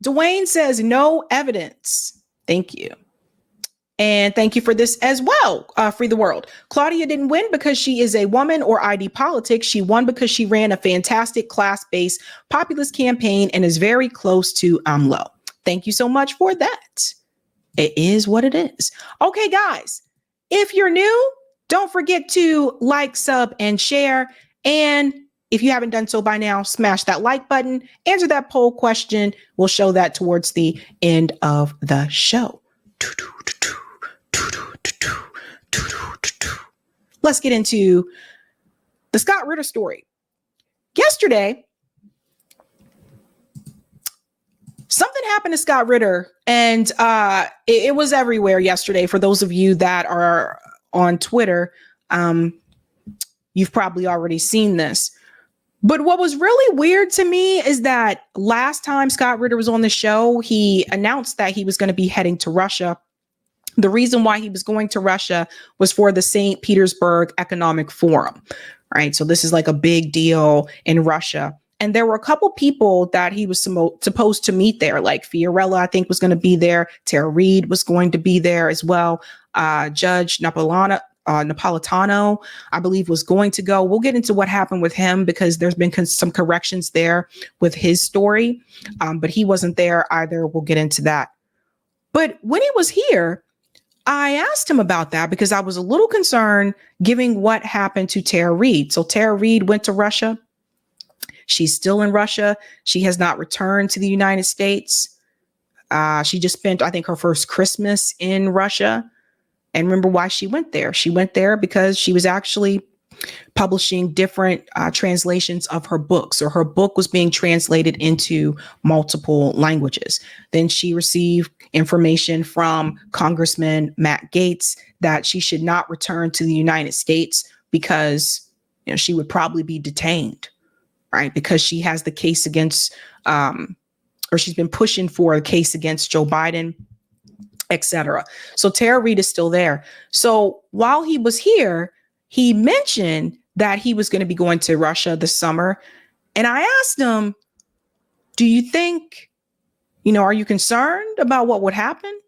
Dwayne says no evidence. Thank you. And thank you for this as well. Free the World. Claudia didn't win because she is a woman or ID politics. She won because she ran a fantastic class-based populist campaign and is very close to AMLO. Thank you so much for that. It is what it is. Okay, guys, if you're new, don't forget to like, sub, and share. And if you haven't done so by now, smash that like button, answer that poll question. We'll show that towards the end of the show. Let's get into the Scott Ritter story. Yesterday, something happened to Scott Ritter, and it was everywhere yesterday. For those of you that are on Twitter, you've probably already seen this. But what was really weird to me is that last time Scott Ritter was on the show, he announced that he was going to be heading to Russia. The reason why he was going to Russia was for the St. Petersburg Economic Forum, right? So this is like a big deal in Russia. And there were a couple people that he was supposed to meet there, like Fiorella, I think, was going to be there. Tara Reid was going to be there as well. Judge Napolitano, I believe, was going to go. We'll get into what happened with him because there's been some corrections there with his story, but he wasn't there either. We'll get into that. But when he was here, I asked him about that because I was a little concerned given what happened to Tara Reid. So Tara Reid went to Russia. She's still in Russia. She has not returned to the United States. She just spent, I think, her first Christmas in Russia. And remember why she went there? She went there because she was actually publishing different translations of her books, or her book was being translated into multiple languages. Then she received information from Congressman Matt Gaetz that she should not return to the United States because, you know, she would probably be detained, right? Because she has the case against, or she's been pushing for a case against Joe Biden, etc. So Tara Reid is still there. So while he was here, he mentioned that he was going to be going to Russia this summer. And I asked him, do you think, you know, are you concerned about what would happen?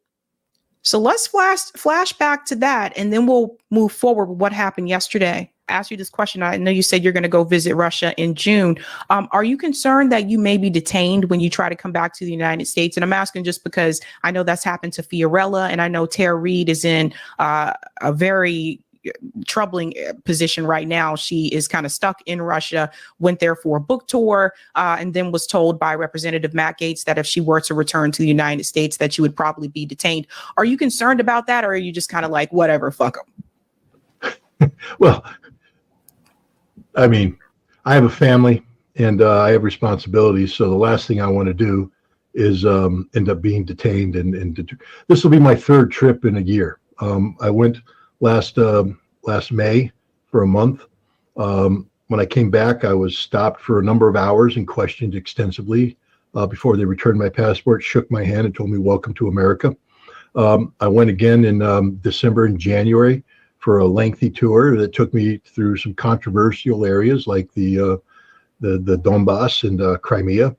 So let's flash back to that, and then we'll move forward with what happened yesterday. I asked you this question. I know you said you're going to go visit Russia in June. Are you concerned that you may be detained when you try to come back to the United States? And I'm asking just because I know that's happened to Fiorella, and I know Tara Reid is in a very troubling position right now. She is kind of stuck in Russia, went there for a book tour, and then was told by Representative Matt Gaetz that if she were to return to the United States, that she would probably be detained. Are you concerned about that, or are you just kind of like, whatever, fuck them? Well, I mean, I have a family and I have responsibilities. So the last thing I want to do is end up being detained. And this will be my third trip in a year. I went last May for a month. When I came back, I was stopped for a number of hours and questioned extensively before they returned my passport, shook my hand and told me, welcome to America. I went again in December and January for a lengthy tour that took me through some controversial areas like the Donbass and Crimea.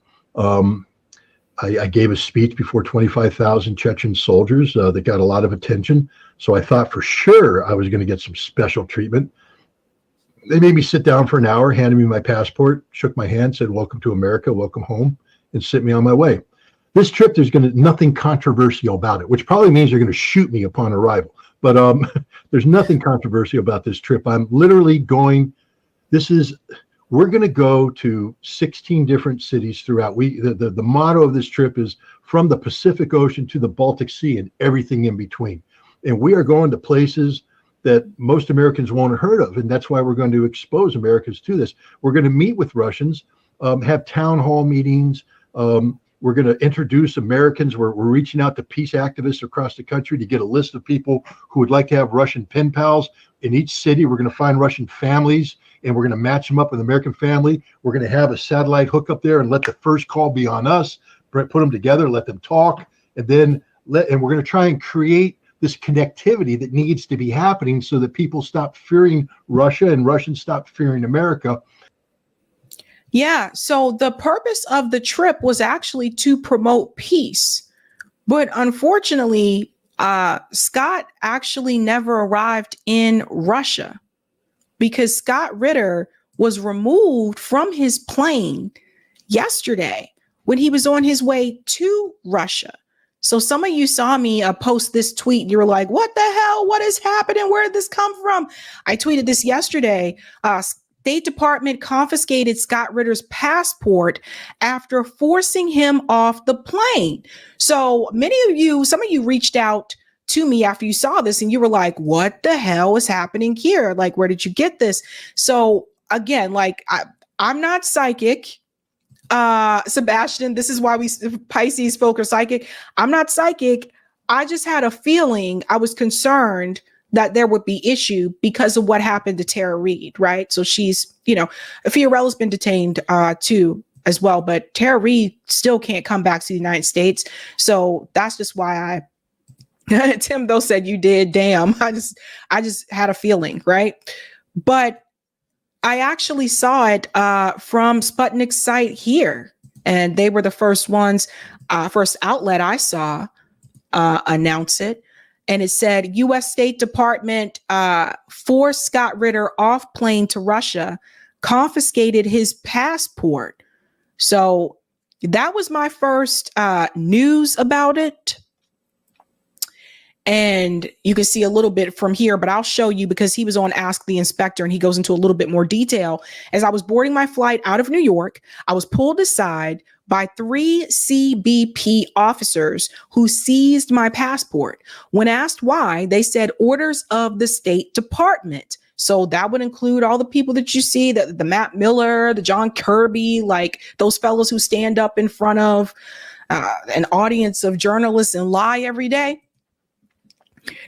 I gave a speech before 25,000 Chechen soldiers that got a lot of attention. So I thought for sure I was going to get some special treatment. They made me sit down for an hour, handed me my passport, shook my hand, said, welcome to America, welcome home, and sent me on my way. This trip, there's nothing controversial about it, which probably means they're going to shoot me upon arrival. But there's nothing controversial about this trip. I'm literally going, we're going to go to 16 different cities throughout. The motto of this trip is from the Pacific Ocean to the Baltic Sea and everything in between. And we are going to places that most Americans won't have heard of. And that's why we're going to expose Americans to this. We're going to meet with Russians, have town hall meetings. We're going to introduce Americans. We're reaching out to peace activists across the country to get a list of people who would like to have Russian pen pals. In each city, we're going to find Russian families, and we're going to match them up with American family. We're going to have a satellite hook up there and let the first call be on us, put them together, let them talk, and then we're going to try and create this connectivity that needs to be happening so that people stop fearing Russia and Russians stop fearing America. Yeah. So the purpose of the trip was actually to promote peace. But unfortunately, Scott actually never arrived in Russia because Scott Ritter was removed from his plane yesterday when he was on his way to Russia. So some of you saw me post this tweet. You were like, what the hell? What is happening? Where did this come from? I tweeted this yesterday. State Department confiscated Scott Ritter's passport after forcing him off the plane. So some of you reached out to me after you saw this and you were like, what the hell is happening here? Like, where did you get this? So again, like I'm not psychic. Sebastian, this is why Pisces folk are psychic. I'm not psychic. I just had a feeling. I was concerned that there would be issue because of what happened to Tara Reid, right? So she's, Fiorella's been detained too as well, but Tara Reid still can't come back to the United States. So that's just why Tim though said you did. Damn, I just had a feeling, right? But I actually saw it from Sputnik's site here, and they were the first outlet I saw announce it. And it said, U.S. State Department forced Scott Ritter off plane to Russia, confiscated his passport. So that was my first news about it. And you can see a little bit from here, but I'll show you because he was on Ask the Inspector and he goes into a little bit more detail. As I was boarding my flight out of New York, I was pulled aside by 3 CBP officers who seized my passport. When asked why, they said orders of the State Department. So that would include all the people that you see, the Matt Miller, the John Kirby, like those fellows who stand up in front of an audience of journalists and lie every day.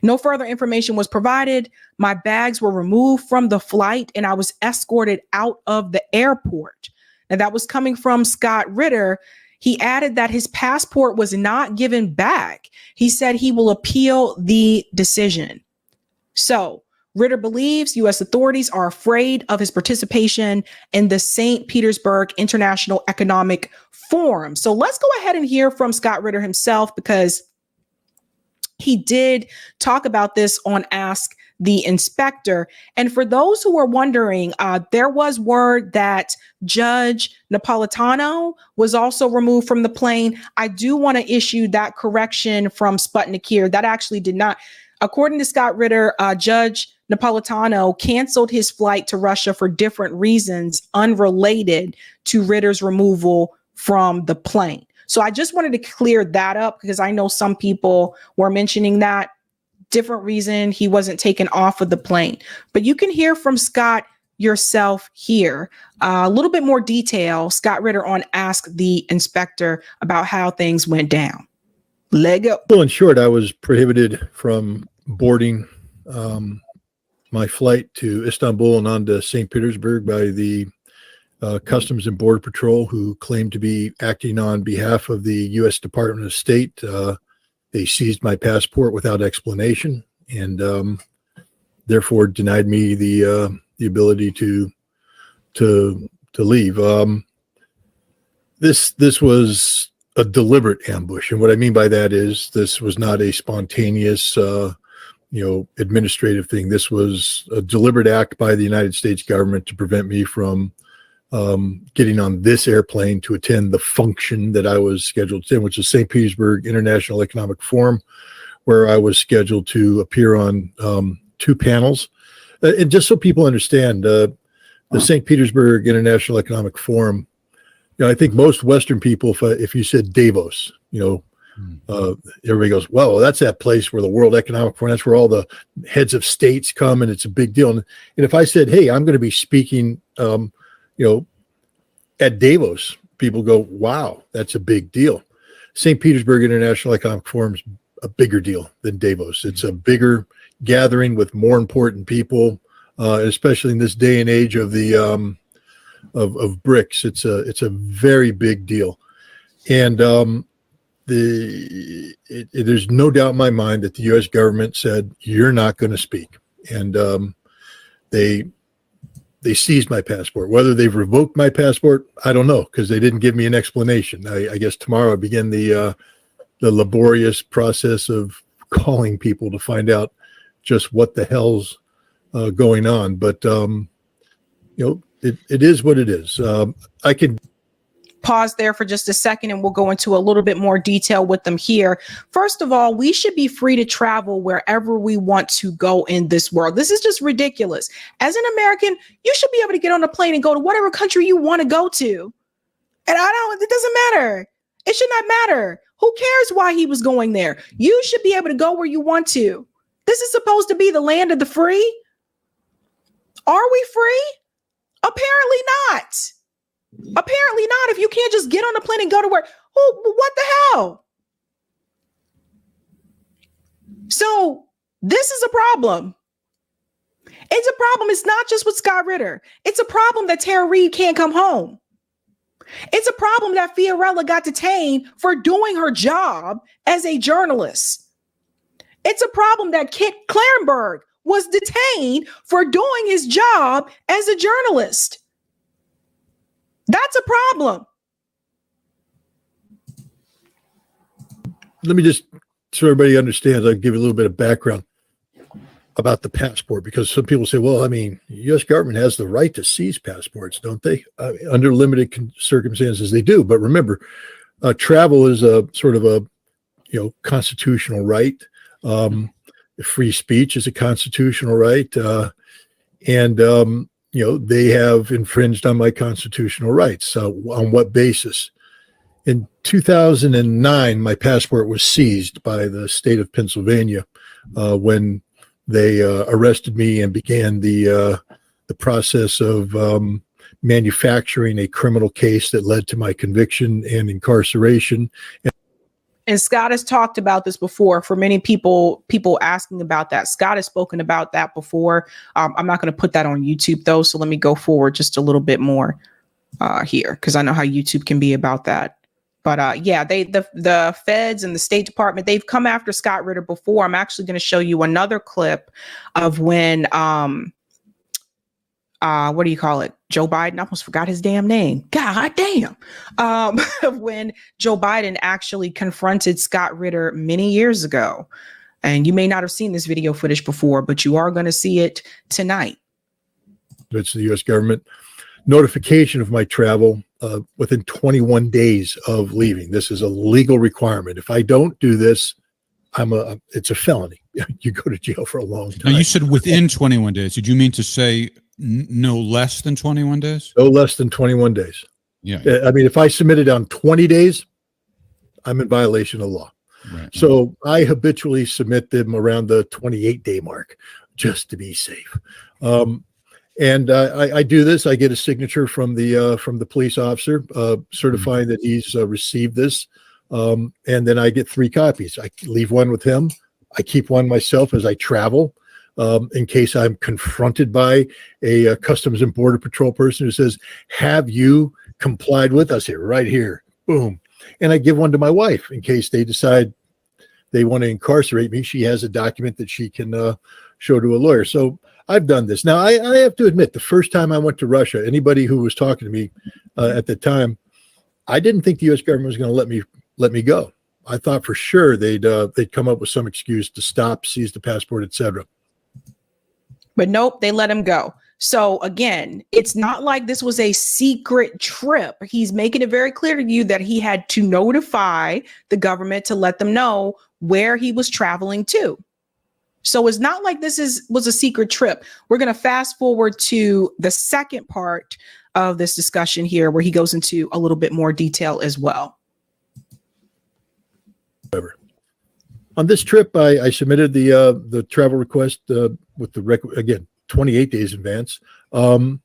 No further information was provided. My bags were removed from the flight and I was escorted out of the airport. And that was coming from Scott Ritter. He added that his passport was not given back. He said he will appeal the decision. So Ritter believes U.S. authorities are afraid of his participation in the St. Petersburg International Economic Forum. So let's go ahead and hear from Scott Ritter himself, because he did talk about this on Ask the Inspector. And for those who are wondering, there was word that Judge Napolitano was also removed from the plane. I do want to issue that correction from Sputnik here. That actually did not, according to Scott Ritter, Judge Napolitano canceled his flight to Russia for different reasons unrelated to Ritter's removal from the plane. So I just wanted to clear that up because I know some people were mentioning that different reason he wasn't taken off of the plane. But you can hear from Scott yourself here. A little bit more detail, Scott Ritter on Ask the Inspector about how things went down. Lego. Well, in short, I was prohibited from boarding my flight to Istanbul and on to St. Petersburg by the Customs and Border Patrol, who claimed to be acting on behalf of the U.S. Department of State. They seized my passport without explanation and therefore denied me the ability to leave. This was a deliberate ambush, and what I mean by that is this was not a spontaneous, administrative thing. This was a deliberate act by the United States government to prevent me from getting on this airplane to attend the function that I was scheduled to attend, which is St. Petersburg International Economic Forum, where I was scheduled to appear on 2 panels. And just so people understand, the St. Petersburg International Economic Forum, I think most Western people, if you said Davos, everybody goes, well, that's that place where the World Economic Forum, that's where all the heads of states come and it's a big deal. And if I said, hey, I'm going to be speaking, at Davos, people go, wow, that's a big deal. St. Petersburg International Economic Forum is a bigger deal than Davos. It's a bigger gathering with more important people, especially in this day and age of the of BRICS. It's a very big deal, and there's no doubt in my mind that the U.S. government said you're not going to speak, and they seized my passport. Whether they've revoked my passport, I don't know, because they didn't give me an explanation. I guess tomorrow I begin the laborious process of calling people to find out just what the hell's going on. But it is what it is. I can pause there for just a second and we'll go into a little bit more detail with them here. First of all, we should be free to travel wherever we want to go in this world. This is just ridiculous. As an American, you should be able to get on a plane and go to whatever country you want to go to. And it doesn't matter. It should not matter. Who cares why he was going there? You should be able to go where you want to. This is supposed to be the land of the free. Are we free? Apparently not. Apparently not. If you can't just get on a plane and go to where, what the hell? So this is a problem. It's a problem. It's not just with Scott Ritter. It's a problem that Tara Reid can't come home. It's a problem that Fiorella got detained for doing her job as a journalist. It's a problem that Kit Clarenberg was detained for doing his job as a journalist. That's a problem. Let me just, so everybody understands, I'll give you a little bit of background about the passport, because some people say, well, I mean, the U.S. government has the right to seize passports, don't they? Under limited circumstances, they do. But remember, travel is a sort of a, constitutional right. Free speech is a constitutional right. And they have infringed on my constitutional rights. So on what basis? In 2009, my passport was seized by the state of Pennsylvania when they arrested me and began the process of manufacturing a criminal case that led to my conviction and incarceration. And Scott has talked about this before. For many people asking about that, Scott has spoken about that before. I'm not going to put that on YouTube though, so let me go forward just a little bit more here, because I know how YouTube can be about that. But the feds and the State Department, they've come after Scott Ritter before. I'm actually going to show you another clip of when what do you call it? Joe Biden, I almost forgot his damn name. God damn. When Joe Biden actually confronted Scott Ritter many years ago. And you may not have seen this video footage before, but you are going to see it tonight. It's the U.S. government notification of my travel within 21 days of leaving. This is a legal requirement. If I don't do this, it's a felony. You go to jail for a long time. Now, you said within 21 days. Did you mean to say no less than 21 days? No less than 21 days. Yeah. I mean, if I submitted on 20 days, I'm in violation of law. Right. So I habitually submit them around the 28-day mark just to be safe. And I do this. I get a signature from the police officer certifying that he's received this. And then I get 3 copies. I leave one with him. I keep one myself as I travel. In case I'm confronted by a Customs and Border Patrol person who says, have you complied with us here? Right here. Boom. And I give one to my wife in case they decide they want to incarcerate me. She has a document that she can show to a lawyer. So I've done this. Now, I have to admit, the first time I went to Russia, anybody who was talking to me at the time, I didn't think the U.S. government was going to let me go. I thought for sure they'd come up with some excuse to stop, seize the passport, etc. But nope, they let him go. So again, it's not like this was a secret trip. He's making it very clear to you that he had to notify the government to let them know where he was traveling to. So it's not like this was a secret trip. We're going to fast forward to the second part of this discussion here, where he goes into a little bit more detail as well. On this trip, I submitted the travel request with the record again, 28 days in advance. The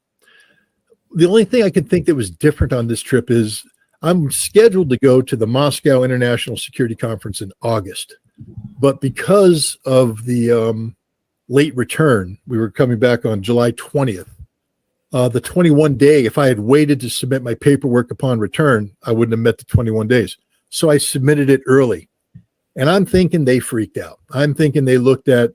only thing I can think that was different on this trip is I'm scheduled to go to the Moscow International Security Conference in August, but because of the late return, we were coming back on July 20th. The 21 day, if I had waited to submit my paperwork upon return, I wouldn't have met the 21 days. So I submitted it early. And I'm thinking they freaked out. I'm thinking they looked at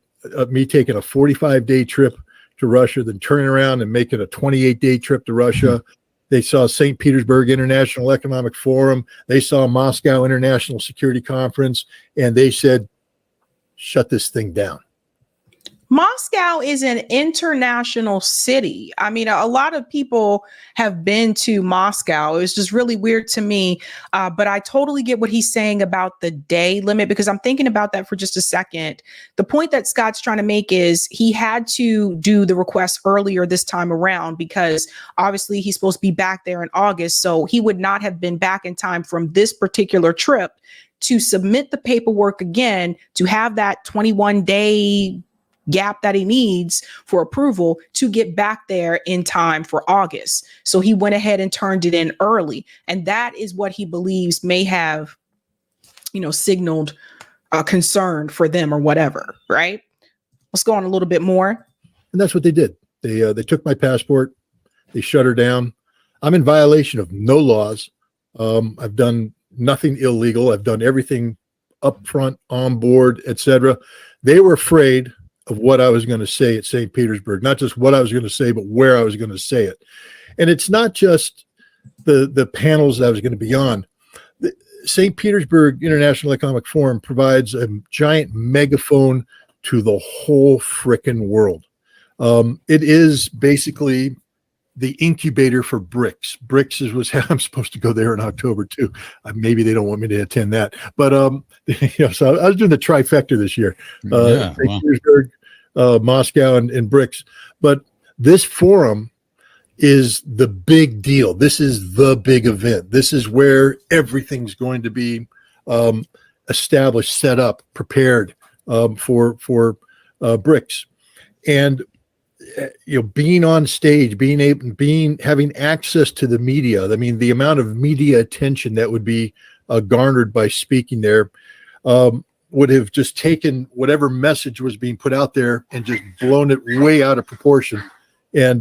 me taking a 45-day trip to Russia, then turning around and making a 28-day trip to Russia. They saw St. Petersburg International Economic Forum. They saw Moscow International Security Conference, and they said, shut this thing down. Moscow is an international city. I mean, a lot of people have been to Moscow. It was just really weird to me. But I totally get what he's saying about the day limit, because I'm thinking about that for just a second. The point that Scott's trying to make is he had to do the request earlier this time around, because obviously he's supposed to be back there in August. So he would not have been back in time from this particular trip to submit the paperwork again, to have that 21-day gap that he needs for approval to get back there in time for August. So he went ahead and turned it in early. And that is what he believes may have, signaled a concern for them or whatever, right? Let's go on a little bit more. And that's what they did. They took my passport. They shut her down. I'm in violation of no laws. I've done nothing illegal. I've done everything up front, on board, etc. They were afraid of what I was going to say at St. Petersburg, not just what I was going to say, but where I was going to say it. And it's not just the panels that I was going to be on. The St. Petersburg International Economic Forum provides a giant megaphone to the whole frickin' world. It is basically the incubator for BRICS. BRICS was I'm supposed to go there in October too. Maybe they don't want me to attend that, but so I was doing the trifecta this year. St. Petersburg, Moscow, and BRICS. But this forum is the big deal. This is the big event. This is where everything's going to be established, set up, prepared for BRICS. And being on stage, having access to the media. I mean, the amount of media attention that would be garnered by speaking there would have just taken whatever message was being put out there and just blown it way out of proportion. And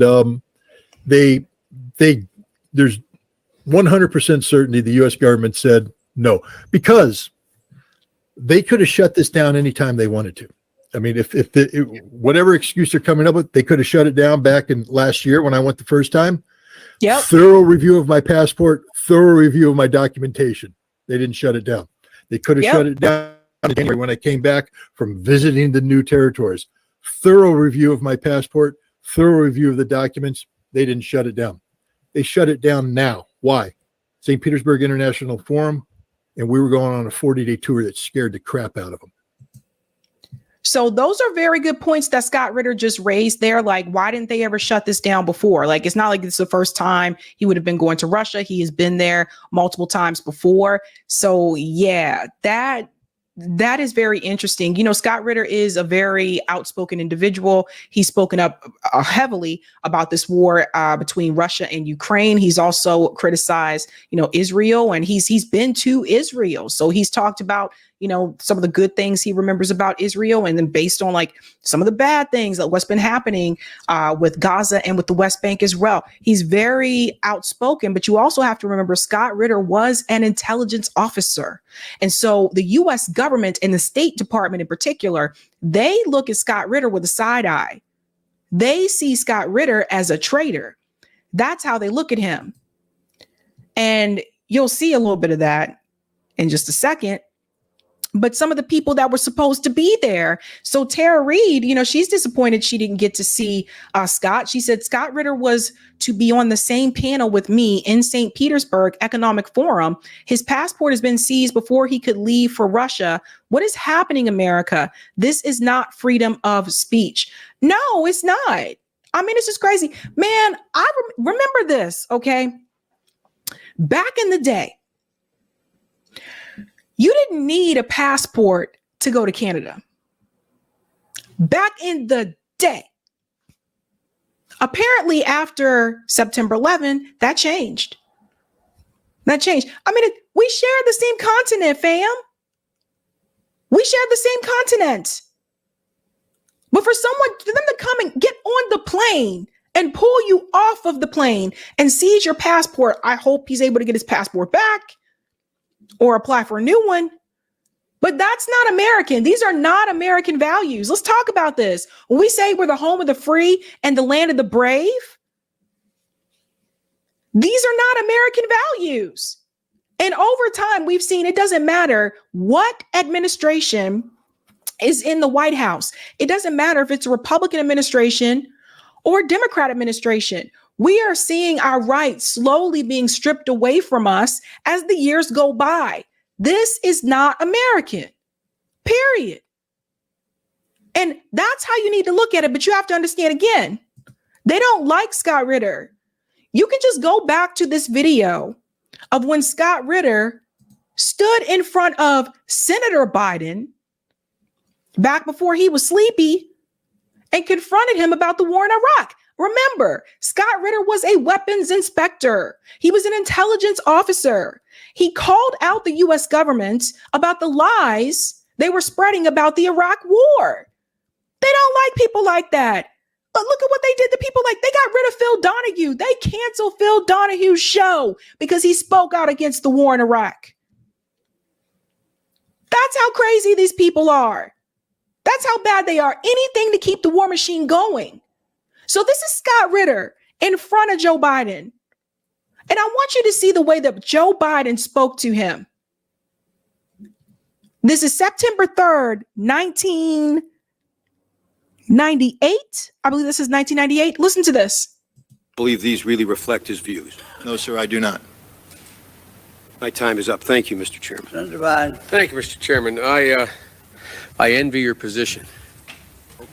there's 100% certainty the U.S. government said no, because they could have shut this down anytime they wanted to. I mean, if whatever excuse they're coming up with, they could have shut it down back in last year when I went the first time. Yep. Thorough review of my passport, thorough review of my documentation. They didn't shut it down. They could have shut it down in January when I came back from visiting the new territories. Thorough review of my passport, thorough review of the documents. They didn't shut it down. They shut it down now. Why? St. Petersburg International Forum, and we were going on a 40-day tour that scared the crap out of them. So those are very good points that Scott Ritter just raised there. Like, why didn't they ever shut this down before? Like, it's not like it's the first time he would have been going to Russia. He has been there multiple times before. So yeah, that is very interesting. You know, Scott Ritter is a very outspoken individual. He's spoken up heavily about this war between Russia and Ukraine. He's also criticized, Israel, and he's been to Israel. So he's talked about, some of the good things he remembers about Israel, and then based on like some of the bad things, like what's been happening with Gaza and with the West Bank as well. He's very outspoken, but you also have to remember Scott Ritter was an intelligence officer. And so the U.S. government and the State Department in particular, they look at Scott Ritter with a side eye. They see Scott Ritter as a traitor. That's how they look at him. And you'll see a little bit of that in just a second. But some of the people that were supposed to be there. So Tara Reid, she's disappointed she didn't get to see Scott. She said Scott Ritter was to be on the same panel with me in St. Petersburg Economic Forum. His passport has been seized before he could leave for Russia. What is happening, America? This is not freedom of speech. No, it's not. I mean, it's just crazy. Man, I remember this, okay? Back in the day, you didn't need a passport to go to Canada. Back in the day. Apparently, after September 11, that changed. I mean, we share the same continent, fam. We share the same continent. But for them to come and get on the plane and pull you off of the plane and seize your passport, I hope he's able to get his passport back or apply for a new one. But that's not American. These are not American values. Let's talk about this. When we say we're the home of the free and the land of the brave, these are not American values. And over time, we've seen it doesn't matter what administration is in the White House. It doesn't matter if it's a Republican administration or a Democrat administration. We are seeing our rights slowly being stripped away from us as the years go by. This is not American, period. And that's how you need to look at it. But you have to understand, again, they don't like Scott Ritter. You can just go back to this video of when Scott Ritter stood in front of Senator Biden back before he was sleepy and confronted him about the war in Iraq. Remember, Scott Ritter was a weapons inspector. He was an intelligence officer. He called out the U.S. government about the lies they were spreading about the Iraq war. They don't like people like that. But look at what they did to people they got rid of Phil Donahue. They canceled Phil Donahue's show because he spoke out against the war in Iraq. That's how crazy these people are. That's how bad they are. Anything to keep the war machine going. So this is Scott Ritter in front of Joe Biden. And I want you to see the way that Joe Biden spoke to him. This is September 3rd, 1998. I believe this is 1998. Listen to this. believe these really reflect his views? No, sir, I do not. My time is up. Thank you, Mr. Chairman. Thank you, Mr. Chairman. I envy your position.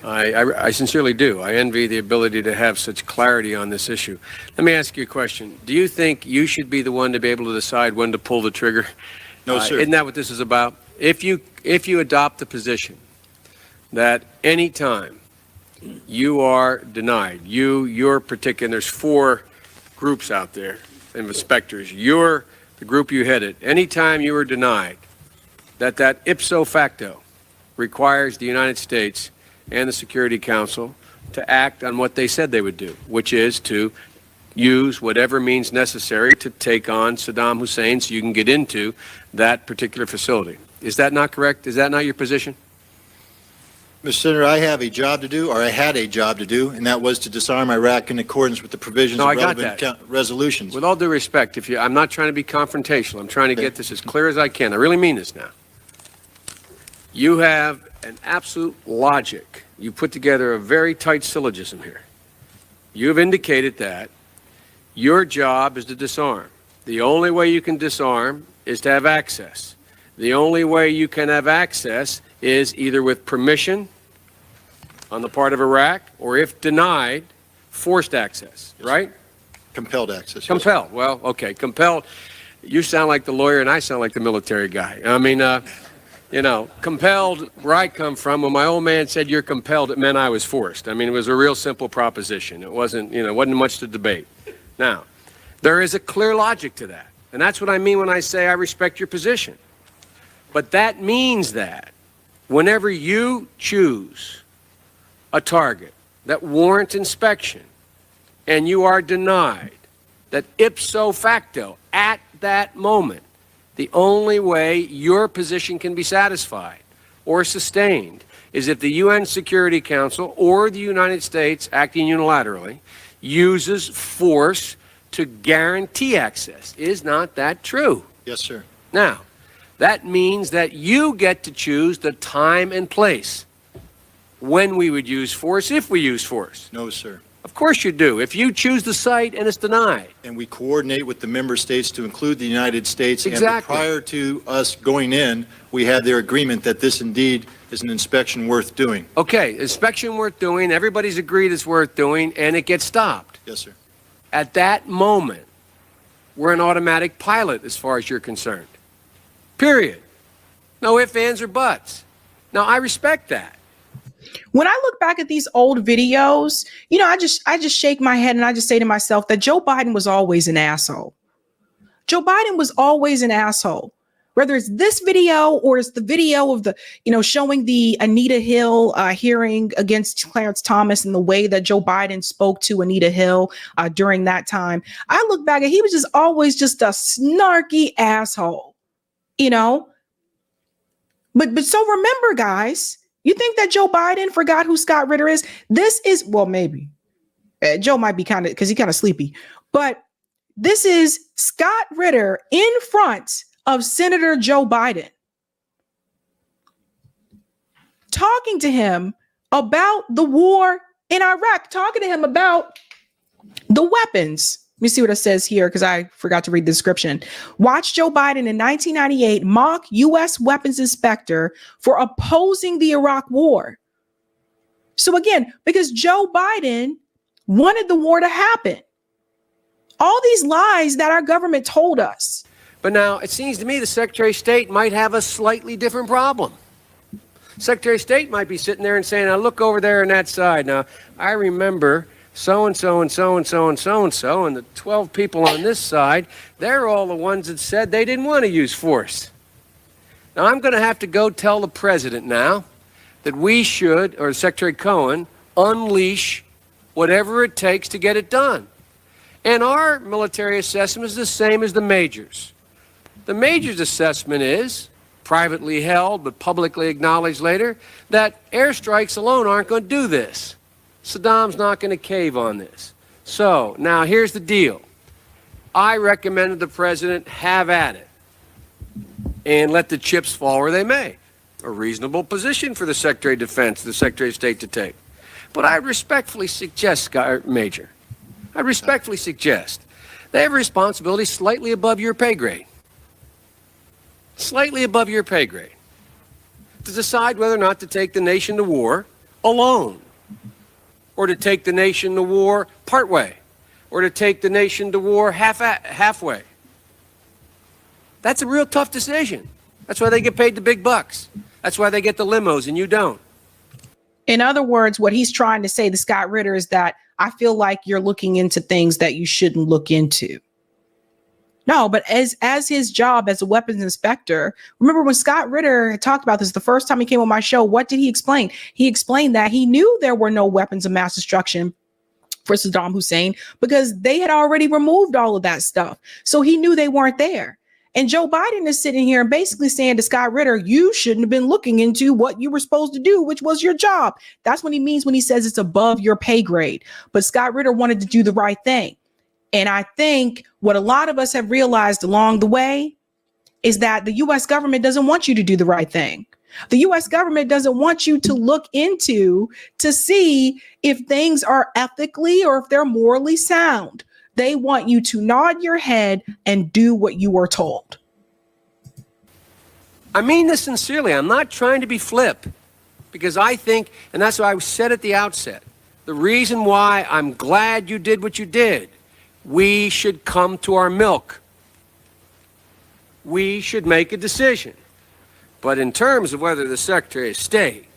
I sincerely do. I envy the ability to have such clarity on this issue. Let me ask you a question. Do you think you should be the one to be able to decide when to pull the trigger? No, sir. Isn't that what this is about? If you adopt the position that any time you are denied, your particular, and there's 4 groups out there, and inspectors, you're the group you headed, anytime you are denied, that ipso facto requires the United States and the Security Council to act on what they said they would do, which is to use whatever means necessary to take on Saddam Hussein so you can get into that particular facility. Is that not correct? Is that not your position? Mr. Senator, I have a job to do, or I had a job to do, and that was to disarm Iraq in accordance with the provisions of relevant resolutions. With all due respect, I'm not trying to be confrontational. I'm trying to get this as clear as I can. I really mean this now. You have an absolute logic. You put together a very tight syllogism here. You have indicated that your job is to disarm. The only way you can disarm is to have access. The only way you can have access is either with permission on the part of Iraq, or if denied, forced access, right? Compelled access. Compelled. Yes. Well, okay. Compelled. You sound like the lawyer and I sound like the military guy. I mean, compelled, where I come from, when my old man said you're compelled, it meant I was forced. I mean, it was a real simple proposition. It wasn't much to debate. Now, there is a clear logic to that. And that's what I mean when I say I respect your position. But that means that whenever you choose a target that warrants inspection and you are denied, that ipso facto, at that moment, the only way your position can be satisfied or sustained is if the UN Security Council or the United States, acting unilaterally, uses force to guarantee access. Is not that true? Yes, sir. Now, that means that you get to choose the time and place when we would use force, if we use force. No, sir. Of course you do. If you choose the site and it's denied. And we coordinate with the member states to include the United States. Exactly. And prior to us going in, we had their agreement that this indeed is an inspection worth doing. Okay, inspection worth doing, everybody's agreed it's worth doing, and it gets stopped. Yes, sir. At that moment, we're an automatic pilot as far as you're concerned. Period. No ifs, ands, or buts. Now, I respect that. When I look back at these old videos, I just shake my head and I just say to myself that Joe Biden was always an asshole. Joe Biden was always an asshole. Whether it's this video or it's the video of showing the Anita Hill hearing against Clarence Thomas and the way that Joe Biden spoke to Anita Hill during that time, I look back and he was just always just a snarky asshole, But so remember, guys, you think that Joe Biden forgot who Scott Ritter is? This is, well, maybe. Joe might be because he's kind of sleepy. But this is Scott Ritter in front of Senator Joe Biden, talking to him about the war in Iraq, talking to him about the weapons. Let me see what it says here because I forgot to read the description. Watch Joe Biden in 1998 mock U.S. weapons inspector for opposing the Iraq war. So again, because Joe Biden wanted the war to happen. All these lies that our government told us. But now it seems to me the Secretary of State might have a slightly different problem. Secretary of State might be sitting there and saying, now look over there on that side. Now, I remember so-and-so and so-and-so and so-and-so, and the 12 people on this side, they're all the ones that said they didn't want to use force. Now, I'm going to have to go tell the president now that we should, or Secretary Cohen, unleash whatever it takes to get it done. And our military assessment is the same as the majors. The majors' assessment is, privately held but publicly acknowledged later, that airstrikes alone aren't going to do this. Saddam's not going to cave on this. So, now here's the deal. I recommended the president have at it and let the chips fall where they may. A reasonable position for the Secretary of Defense, the Secretary of State to take. But I respectfully suggest, Major, I respectfully suggest they have a responsibility slightly above your pay grade. Slightly above your pay grade. To decide whether or not to take the nation to war alone, or to take the nation to war partway, or to take the nation to war halfway. That's a real tough decision. That's why they get paid the big bucks. That's why they get the limos and you don't. In other words, what he's trying to say to Scott Ritter is that I feel like you're looking into things that you shouldn't look into. No, but as his job as a weapons inspector, remember when Scott Ritter talked about this the first time he came on my show, what did he explain? He explained that he knew there were no weapons of mass destruction for Saddam Hussein because they had already removed all of that stuff. So he knew they weren't there. And Joe Biden is sitting here and basically saying to Scott Ritter, you shouldn't have been looking into what you were supposed to do, which was your job. That's what he means when he says it's above your pay grade. But Scott Ritter wanted to do the right thing. And I think what a lot of us have realized along the way is that the U.S. government doesn't want you to do the right thing. The U.S. government doesn't want you to look into to see if things are ethically or if they're morally sound. They want you to nod your head and do what you are told. I mean this sincerely. I'm not trying to be flip, because I think, and that's why I said at the outset, the reason why I'm glad you did what you did, we should come to our milk. We should make a decision. But in terms of whether the Secretary of State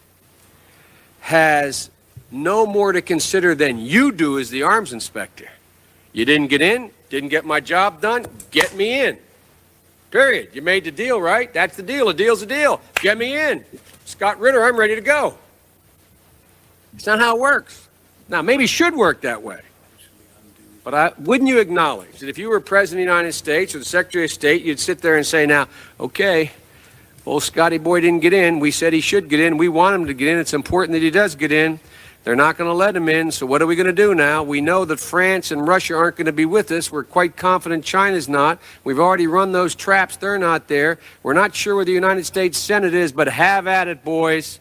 has no more to consider than you do as the arms inspector, you didn't get in, didn't get my job done, get me in. Period. You made the deal, right? That's the deal. A deal's a deal. Get me in. Scott Ritter, I'm ready to go. It's not how it works. Now, maybe it should work that way. But wouldn't you acknowledge that if you were President of the United States or the Secretary of State, you'd sit there and say, now, okay, old Scotty boy didn't get in. We said he should get in. We want him to get in. It's important that he does get in. They're not going to let him in. So what are we going to do now? We know that France and Russia aren't going to be with us. We're quite confident China's not. We've already run those traps. They're not there. We're not sure where the United States Senate is, but have at it, boys.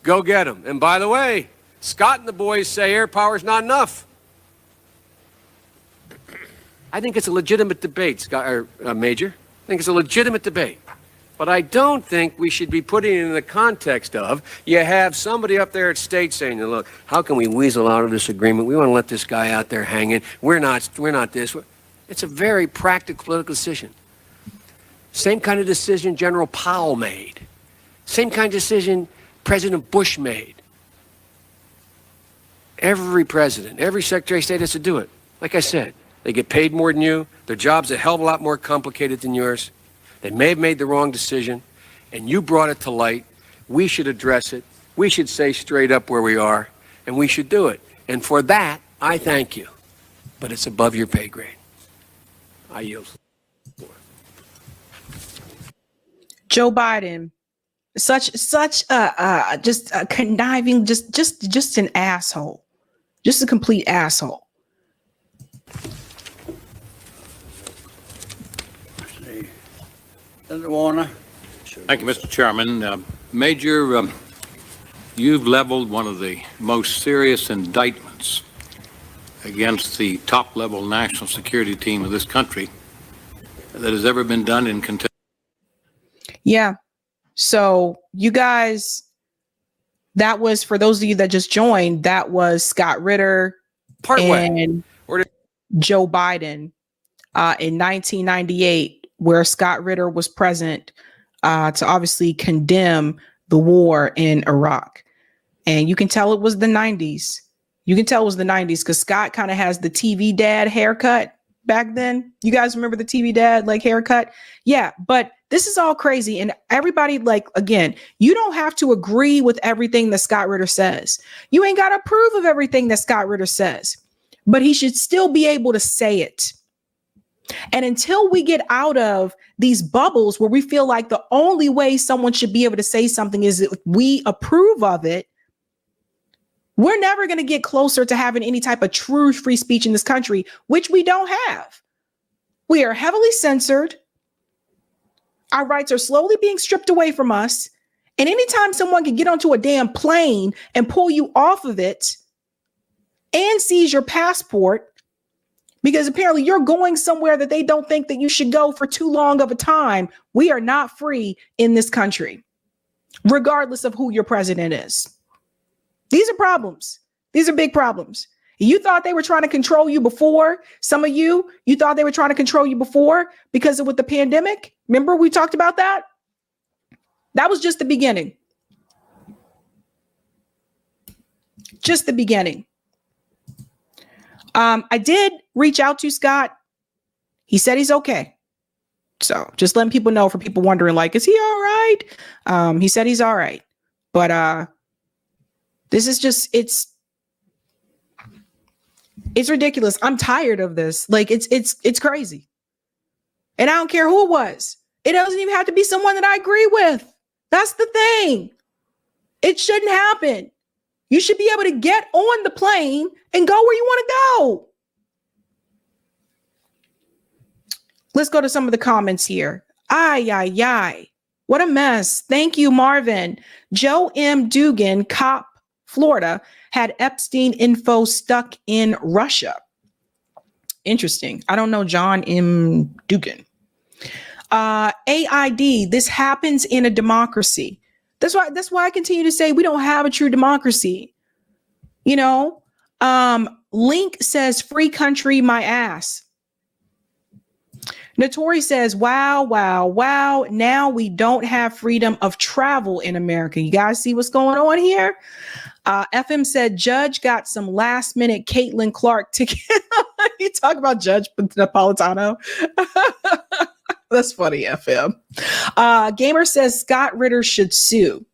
Go get them. And by the way, Scott and the boys say air power's not enough. I think it's a legitimate debate, Major. I think it's a legitimate debate. But I don't think we should be putting it in the context of you have somebody up there at state saying, look, how can we weasel out of this agreement? We want to let this guy out there hanging. We're not this. It's a very practical political decision. Same kind of decision General Powell made. Same kind of decision President Bush made. Every president, every Secretary of State has to do it. Like I said, they get paid more than you. Their job's a hell of a lot more complicated than yours. They may have made the wrong decision, and you brought it to light. We should address it. We should say straight up where we are, and we should do it. And for that, I thank you. But it's above your pay grade. I yield. Joe Biden, such a just a conniving, just an asshole, just a complete asshole. Senator Warner. Thank you, Mr. Chairman. Major, you've leveled one of the most serious indictments against the top-level national security team of this country that has ever been done in contempt. Yeah. So you guys, that was, for those of you that just joined, that was Scott Ritter and Joe Biden in 1998. Where Scott Ritter was present to obviously condemn the war in Iraq. And you can tell it was the 90s. You can tell it was the 90s because Scott kind of has the TV dad haircut back then. You guys remember the TV dad like haircut? Yeah, but this is all crazy. And everybody, like, again, you don't have to agree with everything that Scott Ritter says. You ain't got to approve of everything that Scott Ritter says, but he should still be able to say it. And until we get out of these bubbles where we feel like the only way someone should be able to say something is if we approve of it, we're never going to get closer to having any type of true free speech in this country, which we don't have. We are heavily censored. Our rights are slowly being stripped away from us. And anytime someone can get onto a damn plane and pull you off of it, and seize your passport because apparently you're going somewhere that they don't think that you should go for too long of a time. We are not free in this country, regardless of who your president is. These are problems. These are big problems. You thought they were trying to control you before. Some of you thought they were trying to control you before because of with the pandemic. Remember we talked about that? That was just the beginning. Just the beginning. I did reach out to Scott. He said he's okay. So just letting people know, for people wondering, like, is he all right? He said he's all right. But this is just, it's ridiculous. I'm tired of this. Like, it's crazy. And I don't care who it was. It doesn't even have to be someone that I agree with. That's the thing. It shouldn't happen. You should be able to get on the plane and go where you want to go. Let's go to some of the comments here. Ay. What a mess. Thank you, Marvin. Joe M. Dugan, cop, Florida, had Epstein info stuck in Russia. Interesting. I don't know John M. Dugan. AID, this happens in a democracy. That's why I continue to say we don't have a true democracy. You know, Link says free country, my ass. Notori says, wow. Now we don't have freedom of travel in America. You guys see what's going on here? FM said Judge got some last minute Caitlin Clark ticket. You talk about Judge Napolitano. That's funny, FM. Gamer says Scott Ritter should sue.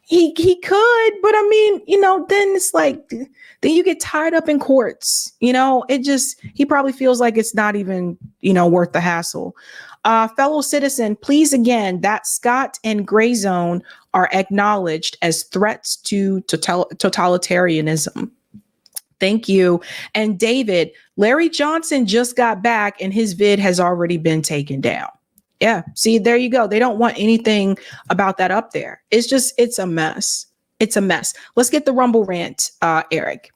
He could, but I mean, you know, then it's like, then you get tied up in courts. You know, he probably feels like it's not even, you know, worth the hassle. Fellow citizen, please again, that Scott and Grayzone are acknowledged as threats to totalitarianism. Thank you. And David, Larry Johnson just got back and his vid has already been taken down. Yeah. See, there you go. They don't want anything about that up there. It's a mess. It's a mess. Let's get the Rumble rant, Eric.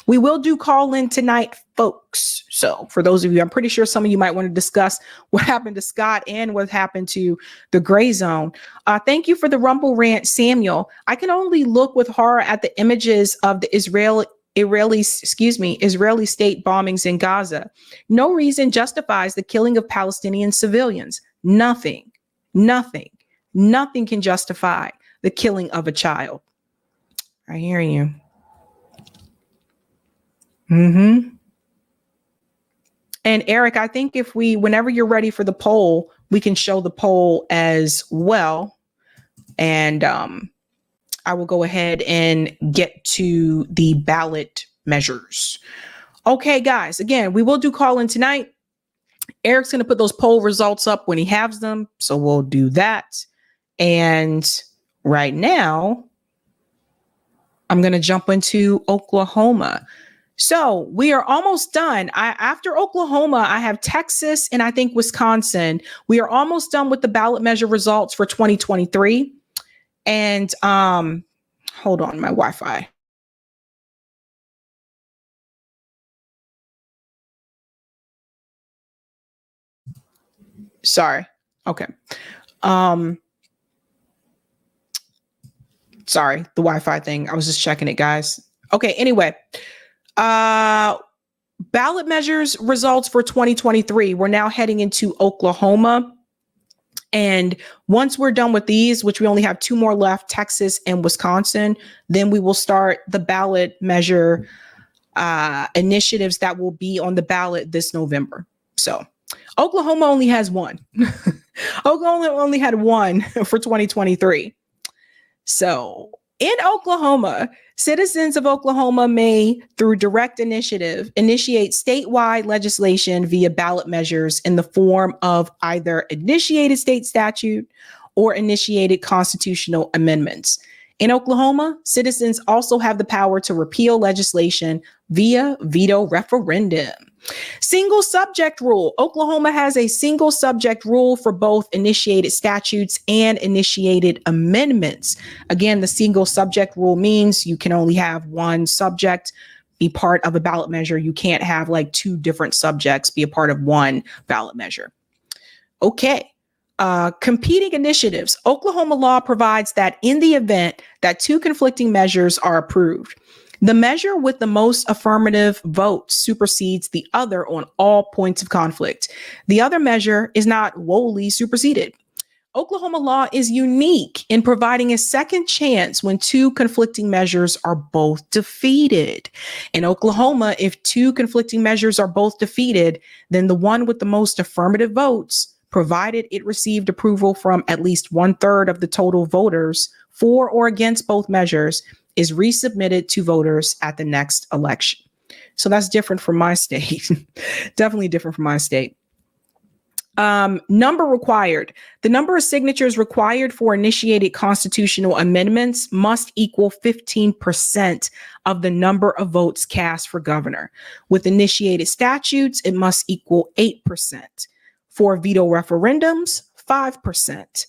We will do call in tonight, folks. So for those of you, I'm pretty sure some of you might want to discuss what happened to Scott and what happened to the Grayzone. Thank you for the Rumble rant, Samuel. I can only look with horror at the images of the Israeli state bombings in Gaza. No reason justifies the killing of Palestinian civilians. Nothing can justify the killing of a child. I hear you. And Eric, I think whenever you're ready for the poll, we can show the poll as well. And I will go ahead and get to the ballot measures. Okay, guys, again, we will do call in tonight. Eric's going to put those poll results up when he has them. So we'll do that. And right now, I'm going to jump into Oklahoma. So we are almost done. After Oklahoma, I have Texas and I think Wisconsin. We are almost done with the ballot measure results for 2023. And hold on, my Wi-Fi. Sorry. Okay. Sorry, the Wi-Fi thing. I was just checking it, guys. Okay, anyway. Ballot measures results for 2023. We're now heading into Oklahoma. And once we're done with these, which we only have two more left, Texas and Wisconsin, then we will start the ballot measure initiatives that will be on the ballot this November. So Oklahoma only has one. Oklahoma only had one for 2023. So in Oklahoma, citizens of Oklahoma may, through direct initiative, initiate statewide legislation via ballot measures in the form of either initiated state statute or initiated constitutional amendments. In Oklahoma, citizens also have the power to repeal legislation via veto referendum. Single subject rule. Oklahoma has a single subject rule for both initiated statutes and initiated amendments. Again, the single subject rule means you can only have one subject be part of a ballot measure. You can't have like two different subjects be a part of one ballot measure. Okay. Competing initiatives. Oklahoma law provides that in the event that two conflicting measures are approved, the measure with the most affirmative votes supersedes the other on all points of conflict. The other measure is not wholly superseded. Oklahoma law is unique in providing a second chance when two conflicting measures are both defeated. In Oklahoma, if two conflicting measures are both defeated, then the one with the most affirmative votes, provided it received approval from at least 1/3 of the total voters for or against both measures, is resubmitted to voters at the next election. So that's different from my state. Definitely different from my state. Number required. The number of signatures required for initiated constitutional amendments must equal 15% of the number of votes cast for governor. With initiated statutes, it must equal 8%. For veto referendums, 5%.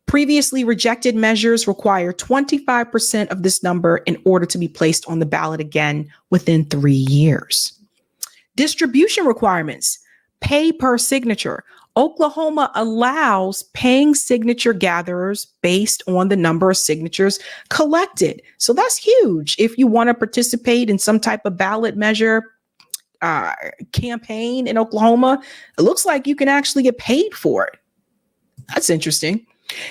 Previously rejected measures require 25% of this number in order to be placed on the ballot again within 3 years. Distribution requirements. Pay per signature. Oklahoma allows paying signature gatherers based on the number of signatures collected. So that's huge. If you want to participate in some type of ballot measure campaign in Oklahoma, it looks like you can actually get paid for it. That's interesting.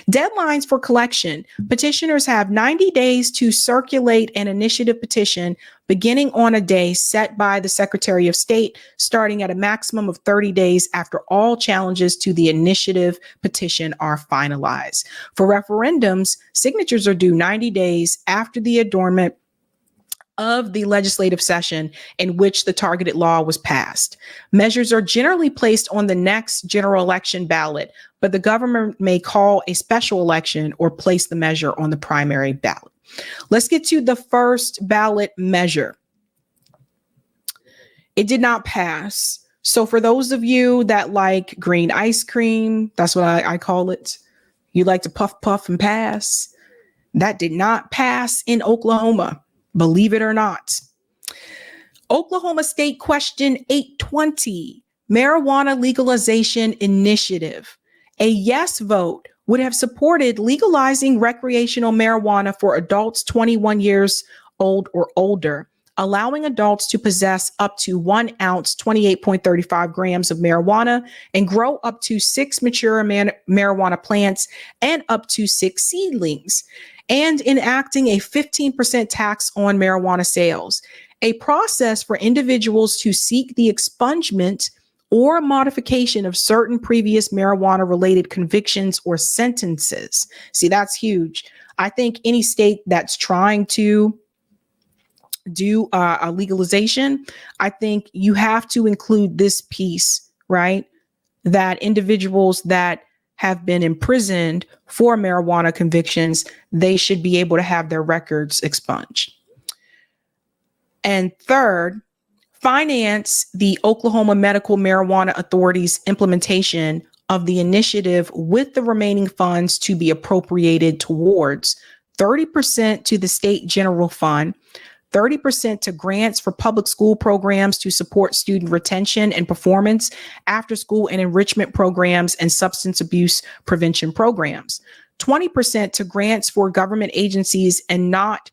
Deadlines for collection. Petitioners have 90 days to circulate an initiative petition beginning on a day set by the Secretary of State, starting at a maximum of 30 days after all challenges to the initiative petition are finalized. For referendums, signatures are due 90 days after the adjournment of the legislative session in which the targeted law was passed. Measures are generally placed on the next general election ballot, but the government may call a special election or place the measure on the primary ballot. Let's get to the first ballot measure. It did not pass. So for those of you that like green ice cream, that's what I call it. You like to puff, puff, and pass. That did not pass in Oklahoma. Believe it or not. Oklahoma State Question 820, Marijuana Legalization Initiative. A yes vote would have supported legalizing recreational marijuana for adults 21 years old or older, allowing adults to possess up to 1 ounce, 28.35 grams of marijuana, and grow up to 6 mature marijuana plants and up to 6 seedlings, and enacting a 15% tax on marijuana sales, a process for individuals to seek the expungement or modification of certain previous marijuana-related convictions or sentences. See, that's huge. I think any state that's trying to do a legalization, I think you have to include this piece, right? That individuals that have been imprisoned for marijuana convictions, they should be able to have their records expunged. And third, finance the Oklahoma Medical Marijuana Authority's implementation of the initiative with the remaining funds to be appropriated towards 30% to the state general fund, 30% to grants for public school programs to support student retention and performance, after school and enrichment programs, and substance abuse prevention programs, 20% to grants for government agencies and not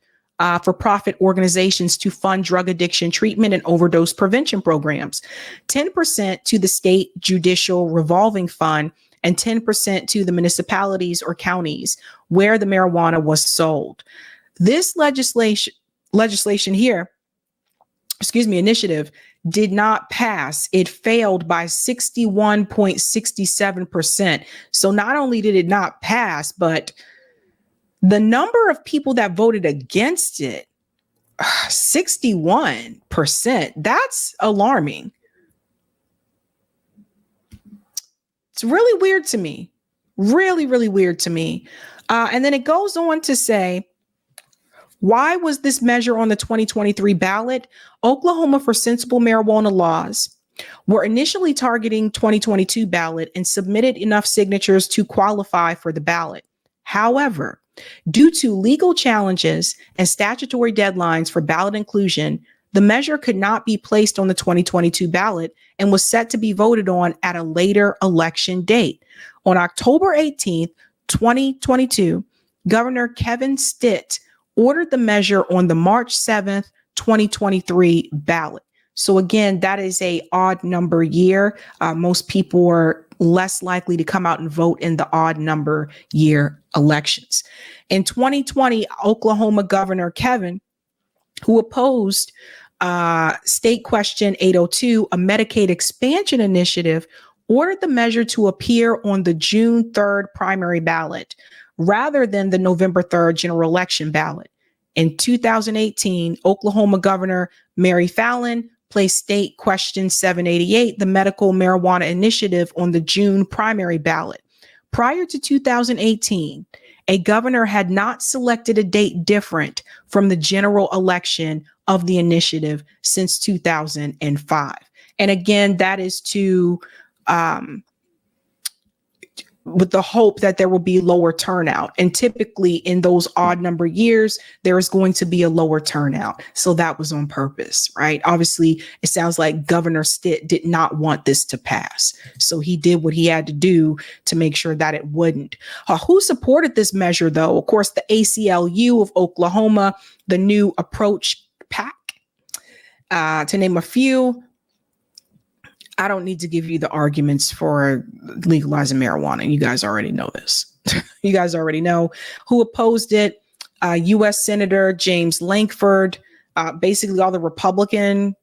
for-profit organizations to fund drug addiction treatment and overdose prevention programs, 10% to the state judicial revolving fund, and 10% to the municipalities or counties where the marijuana was sold. This initiative did not pass. It failed by 61.67%. So not only did it not pass, but the number of people that voted against it, 61%, that's alarming. It's really weird to me. Really, really weird to me. And then it goes on to say, why was this measure on the 2023 ballot? Oklahoma for Sensible Marijuana Laws were initially targeting 2022 ballot and submitted enough signatures to qualify for the ballot. However, due to legal challenges and statutory deadlines for ballot inclusion, the measure could not be placed on the 2022 ballot and was set to be voted on at a later election date. On October 18th, 2022, Governor Kevin Stitt ordered the measure on the March 7th, 2023 ballot. So again, that is a odd number year. Most people are less likely to come out and vote in the odd number year elections. In 2020, Oklahoma Governor Kevin, who opposed State Question 802, a Medicaid expansion initiative, ordered the measure to appear on the June 3rd primary ballot rather than the November 3rd general election ballot. In 2018, Oklahoma Governor Mary Fallin placed State Question 788, the medical marijuana initiative, on the June primary ballot. Prior to 2018, a governor had not selected a date different from the general election of the initiative since 2005. And again, that is with the hope that there will be lower turnout. And typically in those odd number years, there is going to be a lower turnout. So that was on purpose, right? Obviously, it sounds like Governor Stitt did not want this to pass. So he did what he had to do to make sure that it wouldn't. Who supported this measure, though? Of course, the ACLU of Oklahoma, the New Approach PAC, to name a few. I don't need to give you the arguments for legalizing marijuana. You guys already know this. You guys already know who opposed it. U.S. Senator James Lankford, basically all the Republican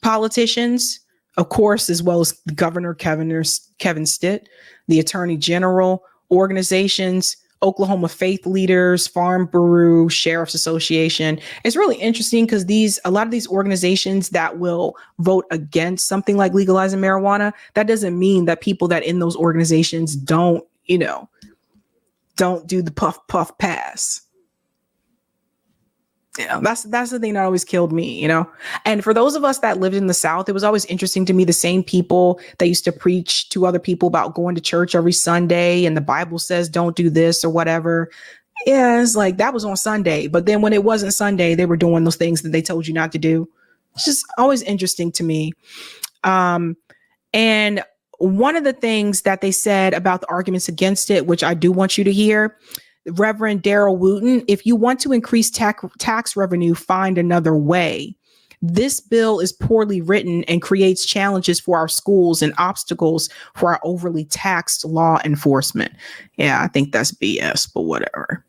politicians, of course, as well as Governor Kevin Stitt, the Attorney General, organizations, Oklahoma faith leaders, Farm Bureau, Sheriff's Association. It's really interesting because a lot of these organizations that will vote against something like legalizing marijuana, that doesn't mean that people that in those organizations don't do the puff pass. That's the thing that always killed me, And for those of us that lived in the South, it was always interesting to me, the same people that used to preach to other people about going to church every Sunday and the Bible says don't do this or whatever. Yeah, it's like that was on Sunday. But then when it wasn't Sunday, they were doing those things that they told you not to do. It's just always interesting to me. And one of the things that they said about the arguments against it, which I do want you to hear, Reverend Daryl Wooten, if you want to increase tax revenue, find another way. This bill is poorly written and creates challenges for our schools and obstacles for our overly taxed law enforcement. Yeah, I think that's BS, but whatever.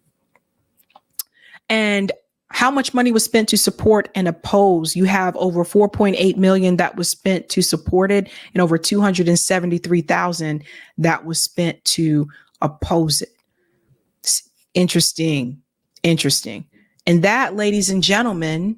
And how much money was spent to support and oppose? You have over $4.8 million that was spent to support it and over $273,000 that was spent to oppose it. Interesting. And that, ladies and gentlemen,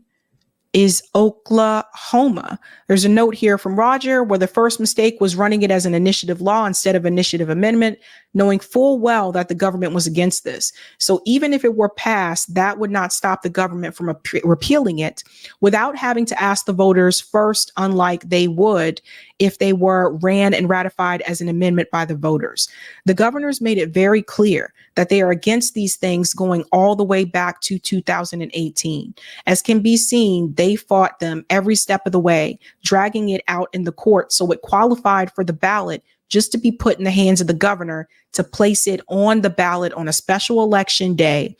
is Oklahoma. There's a note here from Roger where the first mistake was running it as an initiative law instead of initiative amendment, knowing full well that the government was against this. So even if it were passed, that would not stop the government from repealing it without having to ask the voters first, unlike they would if they were ran and ratified as an amendment by the voters. The governors made it very clear that they are against these things going all the way back to 2018. As can be seen, they fought them every step of the way, dragging it out in the court so it qualified for the ballot just to be put in the hands of the governor to place it on the ballot on a special election day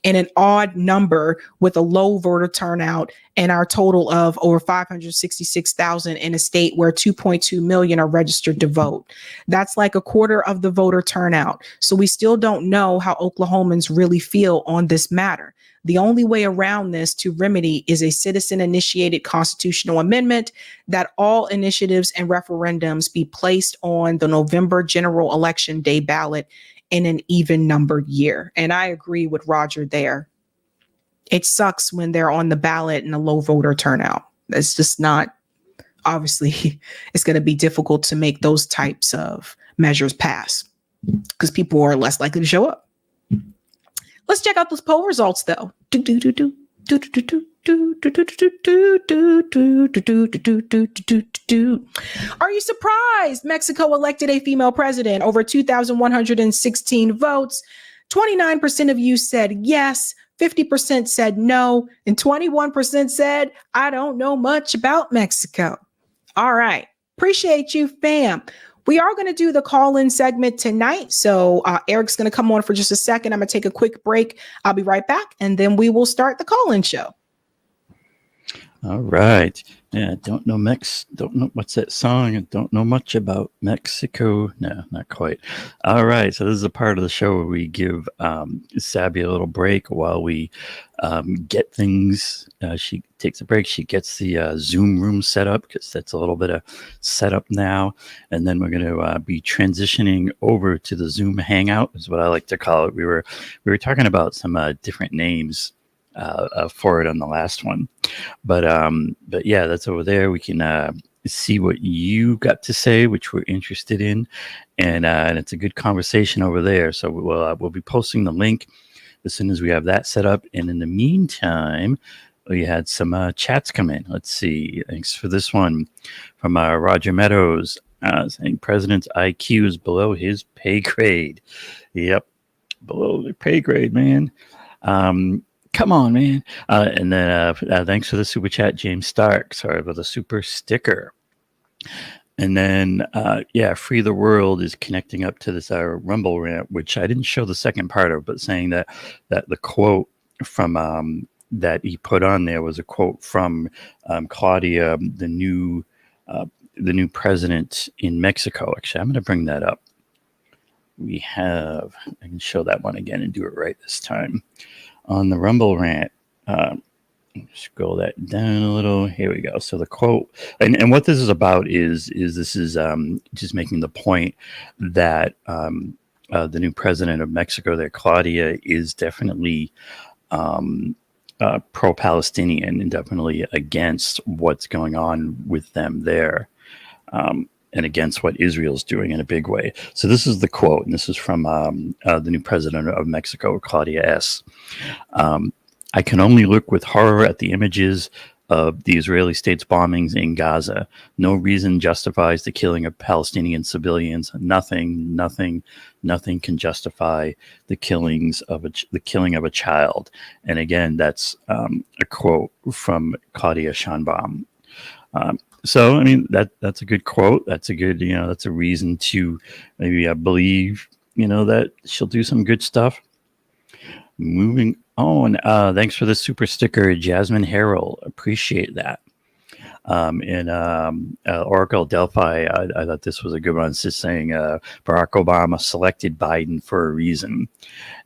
in an odd number with a low voter turnout and our total of over 566,000 in a state where 2.2 million are registered to vote. That's like a quarter of the voter turnout. So we still don't know how Oklahomans really feel on this matter. The only way around this to remedy is a citizen-initiated constitutional amendment that all initiatives and referendums be placed on the November general election day ballot in an even numbered year. And I agree with Roger there. It sucks when they're on the ballot and a low voter turnout. That's just not, obviously, it's going to be difficult to make those types of measures pass because people are less likely to show up. Let's check out those poll results, though. Are you surprised Mexico elected a female president? Over 2,116 votes. 29% of you said yes, 50% said no, and 21% said, I don't know much about Mexico. All right. Appreciate you, fam. We are going to do the call-in segment tonight. So Eric's going to come on for just a second. I'm going to take a quick break. I'll be right back, and then we will start the call-in show. All right. Yeah, don't know what's that song? I don't know much about Mexico. No, not quite. All right. So this is a part of the show where we give Sabby a little break while we get things. She takes a break. She gets the Zoom room set up because that's a little bit of setup now. And then we're going to be transitioning over to the Zoom Hangout is what I like to call it. We were talking about some different names for it on the last one, but yeah, that's over there. We can see what you got to say, which we're interested in, and it's a good conversation over there. So we'll be posting the link as soon as we have that set up. And in the meantime, we had some chats come in. Let's see. Thanks for this one from Roger Meadows saying President's IQ is below his pay grade. Yep, below the pay grade, man. Come on, man. And then thanks for the super chat, James Stark. Sorry about the super sticker. And then, Free the World is connecting up to this Rumble rant, which I didn't show the second part of, but saying that the quote from that he put on there was a quote from Claudia, the new president in Mexico. Actually, I'm going to bring that up. I can show that one again and do it right this time. On the Rumble rant, scroll that down a little. Here we go. So the quote, and what this is about is this is just making the point that the new president of Mexico, there, Claudia, is definitely pro-Palestinian and definitely against what's going on with them there. And against what Israel's doing in a big way. So this is the quote, and this is from the new president of Mexico, Claudia S. I can only look with horror at the images of the Israeli state's bombings in Gaza. No reason justifies the killing of Palestinian civilians. Nothing can justify the killing of a child. And again, that's a quote from Claudia Sheinbaum. So, I mean, that's a good quote. That's a good, that's a reason to maybe believe, that she'll do some good stuff. Moving on. Thanks for the super sticker, Jasmine Harrell. Appreciate that. Oracle Delphi, I thought this was a good one. It's just saying Barack Obama selected Biden for a reason.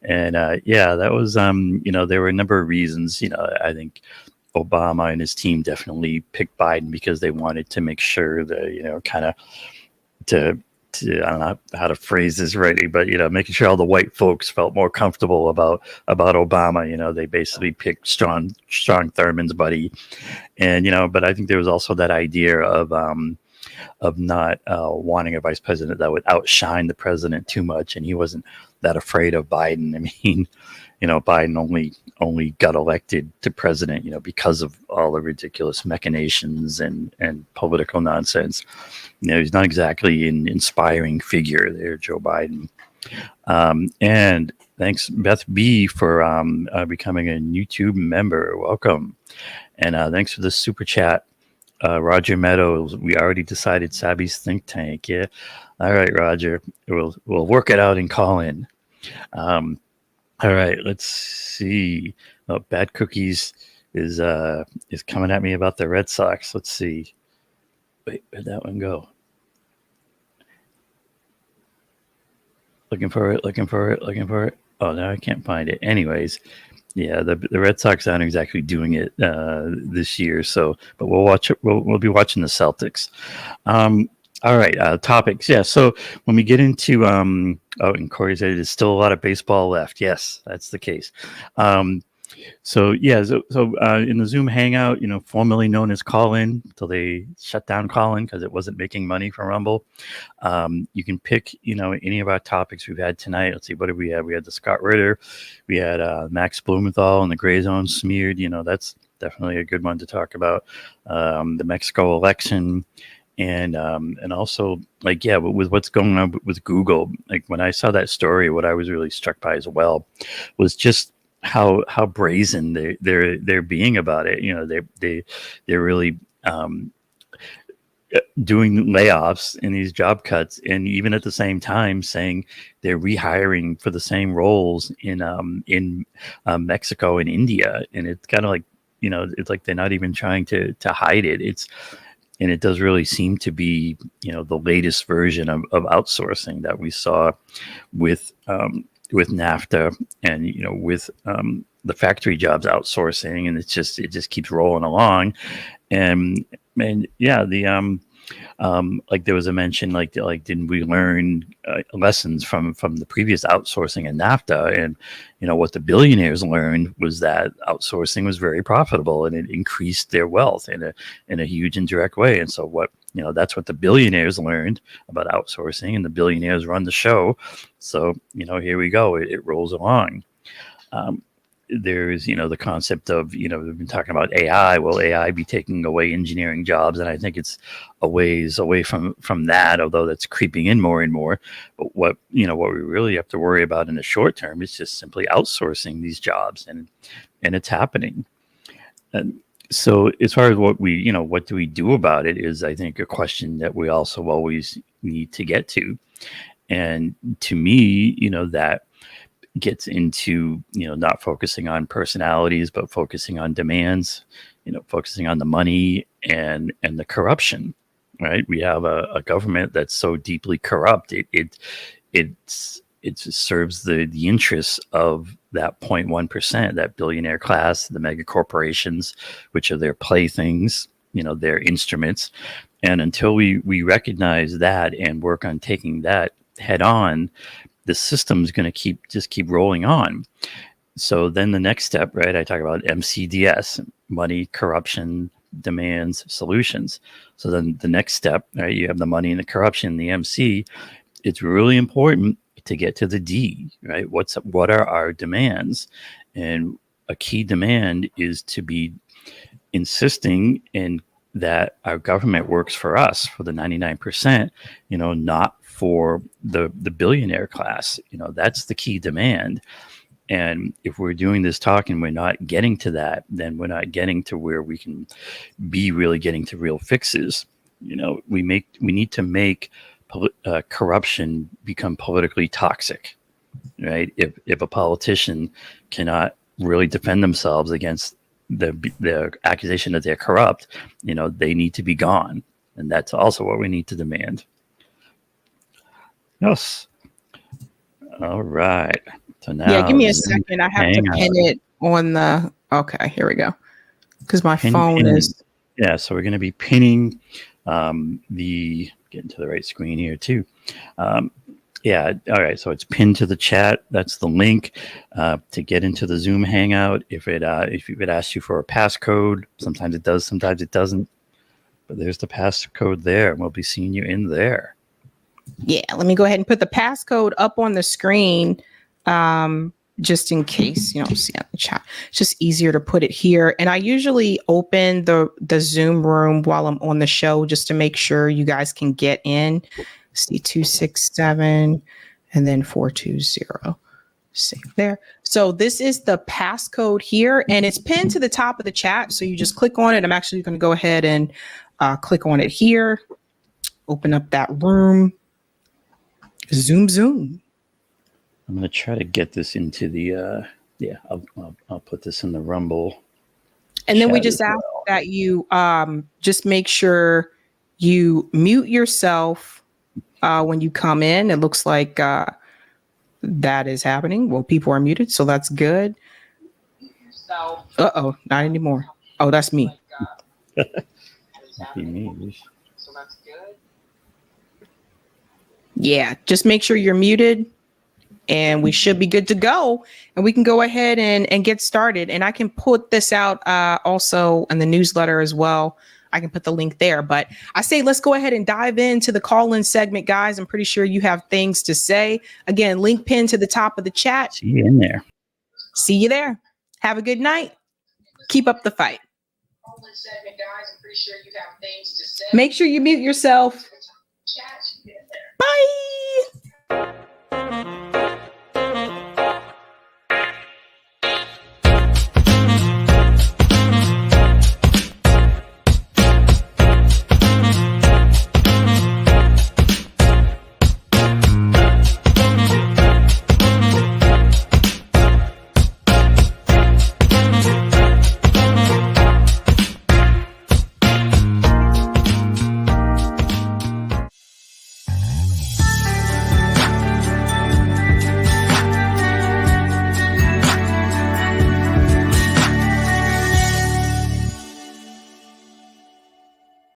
And that was, there were a number of reasons. I think Obama and his team definitely picked Biden because they wanted to make sure that, kind of to I don't know how to phrase this rightly, but, making sure all the white folks felt more comfortable about Obama. They basically picked strong Thurman's buddy. And, but I think there was also that idea of not wanting a vice president that would outshine the president too much. And he wasn't that afraid of Biden. I mean, Biden only got elected to president, because of all the ridiculous machinations and political nonsense. He's not exactly an inspiring figure there, Joe Biden. And thanks, Beth B, for becoming a YouTube member. Welcome. And thanks for the super chat, Roger Meadows. We already decided Sabby's think tank. Yeah. All right, Roger. We'll work it out and call in. All right, let's see. Oh, Bad Cookies is coming at me about the Red Sox. Let's see. Wait, where'd that one go? Looking for it. Oh, no, I can't find it. Anyways, yeah, the Red Sox aren't exactly doing it this year. So, but we'll watch it. We'll be watching the Celtics. All right, topics. Yeah, so when we get into and Corey said there's still a lot of baseball left. Yes, that's the case. So in the Zoom Hangout, formerly known as Call-In, until they shut down Call-In because it wasn't making money for Rumble. You can pick, any of our topics we've had tonight. Let's see, what did we have? We had the Scott Ritter, we had Max Blumenthal and the Grayzone smeared. That's definitely a good one to talk about. The Mexico election, and also like, yeah, with what's going on with Google. Like when I saw that story, what I was really struck by as well was just how brazen they're being about it. You know, they're really doing layoffs and these job cuts, and even at the same time saying they're rehiring for the same roles in Mexico and India. And it's kind of like, you know, it's like they're not even trying to hide it. And it does really seem to be, you know, the latest version of outsourcing that we saw with NAFTA, and, you know, with the factory jobs outsourcing, and it just keeps rolling along. And yeah, the like there was a mention, like didn't we learn lessons from the previous outsourcing in NAFTA? And, you know, what the billionaires learned was that outsourcing was very profitable, and it increased their wealth in a huge indirect way. And so what, you know, that's what the billionaires learned about outsourcing, and the billionaires run the show. So, you know, here we go. It rolls along. There's, you know, the concept of, you know, we've been talking about AI. Will AI be taking away engineering jobs? And I think it's a ways away from that, although that's creeping in more and more. But what we really have to worry about in the short term is just simply outsourcing these jobs, and it's happening. And so as far as what do we do about it is, I think, a question that we also always need to get to. And to me, you know, that gets into, you know, not focusing on personalities, but focusing on demands, you know, focusing on the money and the corruption, right? We have a government that's so deeply corrupt. It serves the interests of that 0.1%, that billionaire class, the mega corporations, which are their playthings, you know, their instruments. And until we recognize that and work on taking that head on, the system's going to keep rolling on. So then the next step, right? I talk about MCDS, money, corruption, demands, solutions. So then the next step, right? You have the money and the corruption, the MC. It's really important to get to the D, right? What are our demands? And a key demand is to be insisting in that our government works for us, for the 99%, you know, not for the billionaire class. You know, that's the key demand. And if we're doing this talk and we're not getting to that, then we're not getting to where we can be really getting to real fixes. You know, we need to make corruption become politically toxic, right? If a politician cannot really defend themselves against the accusation that they're corrupt, you know, they need to be gone. And that's also what we need to demand. Yes. All right. So now, yeah, give me a second. I have to pin it on the. Okay, here we go. Because my phone is. Yeah, so we're going to be pinning getting to the right screen here too. Yeah. All right. So it's pinned to the chat. That's the link to get into the Zoom Hangout. If it asks you for a passcode, sometimes it does, sometimes it doesn't. But there's the passcode there, and we'll be seeing you in there. Yeah, let me go ahead and put the passcode up on the screen, just in case you don't see it in the chat. It's just easier to put it here. And I usually open the Zoom room while I'm on the show, just to make sure you guys can get in. See 267 and then 420. Save there. So this is the passcode here, and it's pinned to the top of the chat. So you just click on it. I'm actually going to go ahead and click on it here. Open up that room. Zoom. I'm going to try to get this into the, I'll put this in the Rumble. And then we just ask that you just make sure you mute yourself when you come in. It looks like that is happening. Well, people are muted, so that's good. Uh-oh, not anymore. Oh, that's me. Yeah, just make sure you're muted and we should be good to go. And we can go ahead and get started. And I can put this out also in the newsletter as well. I can put the link there. But I say let's go ahead and dive into the call-in segment, guys. I'm pretty sure you have things to say. Again, link pinned to the top of the chat. See you in there. See you there. Have a good night. Keep up the fight. Make sure you mute yourself.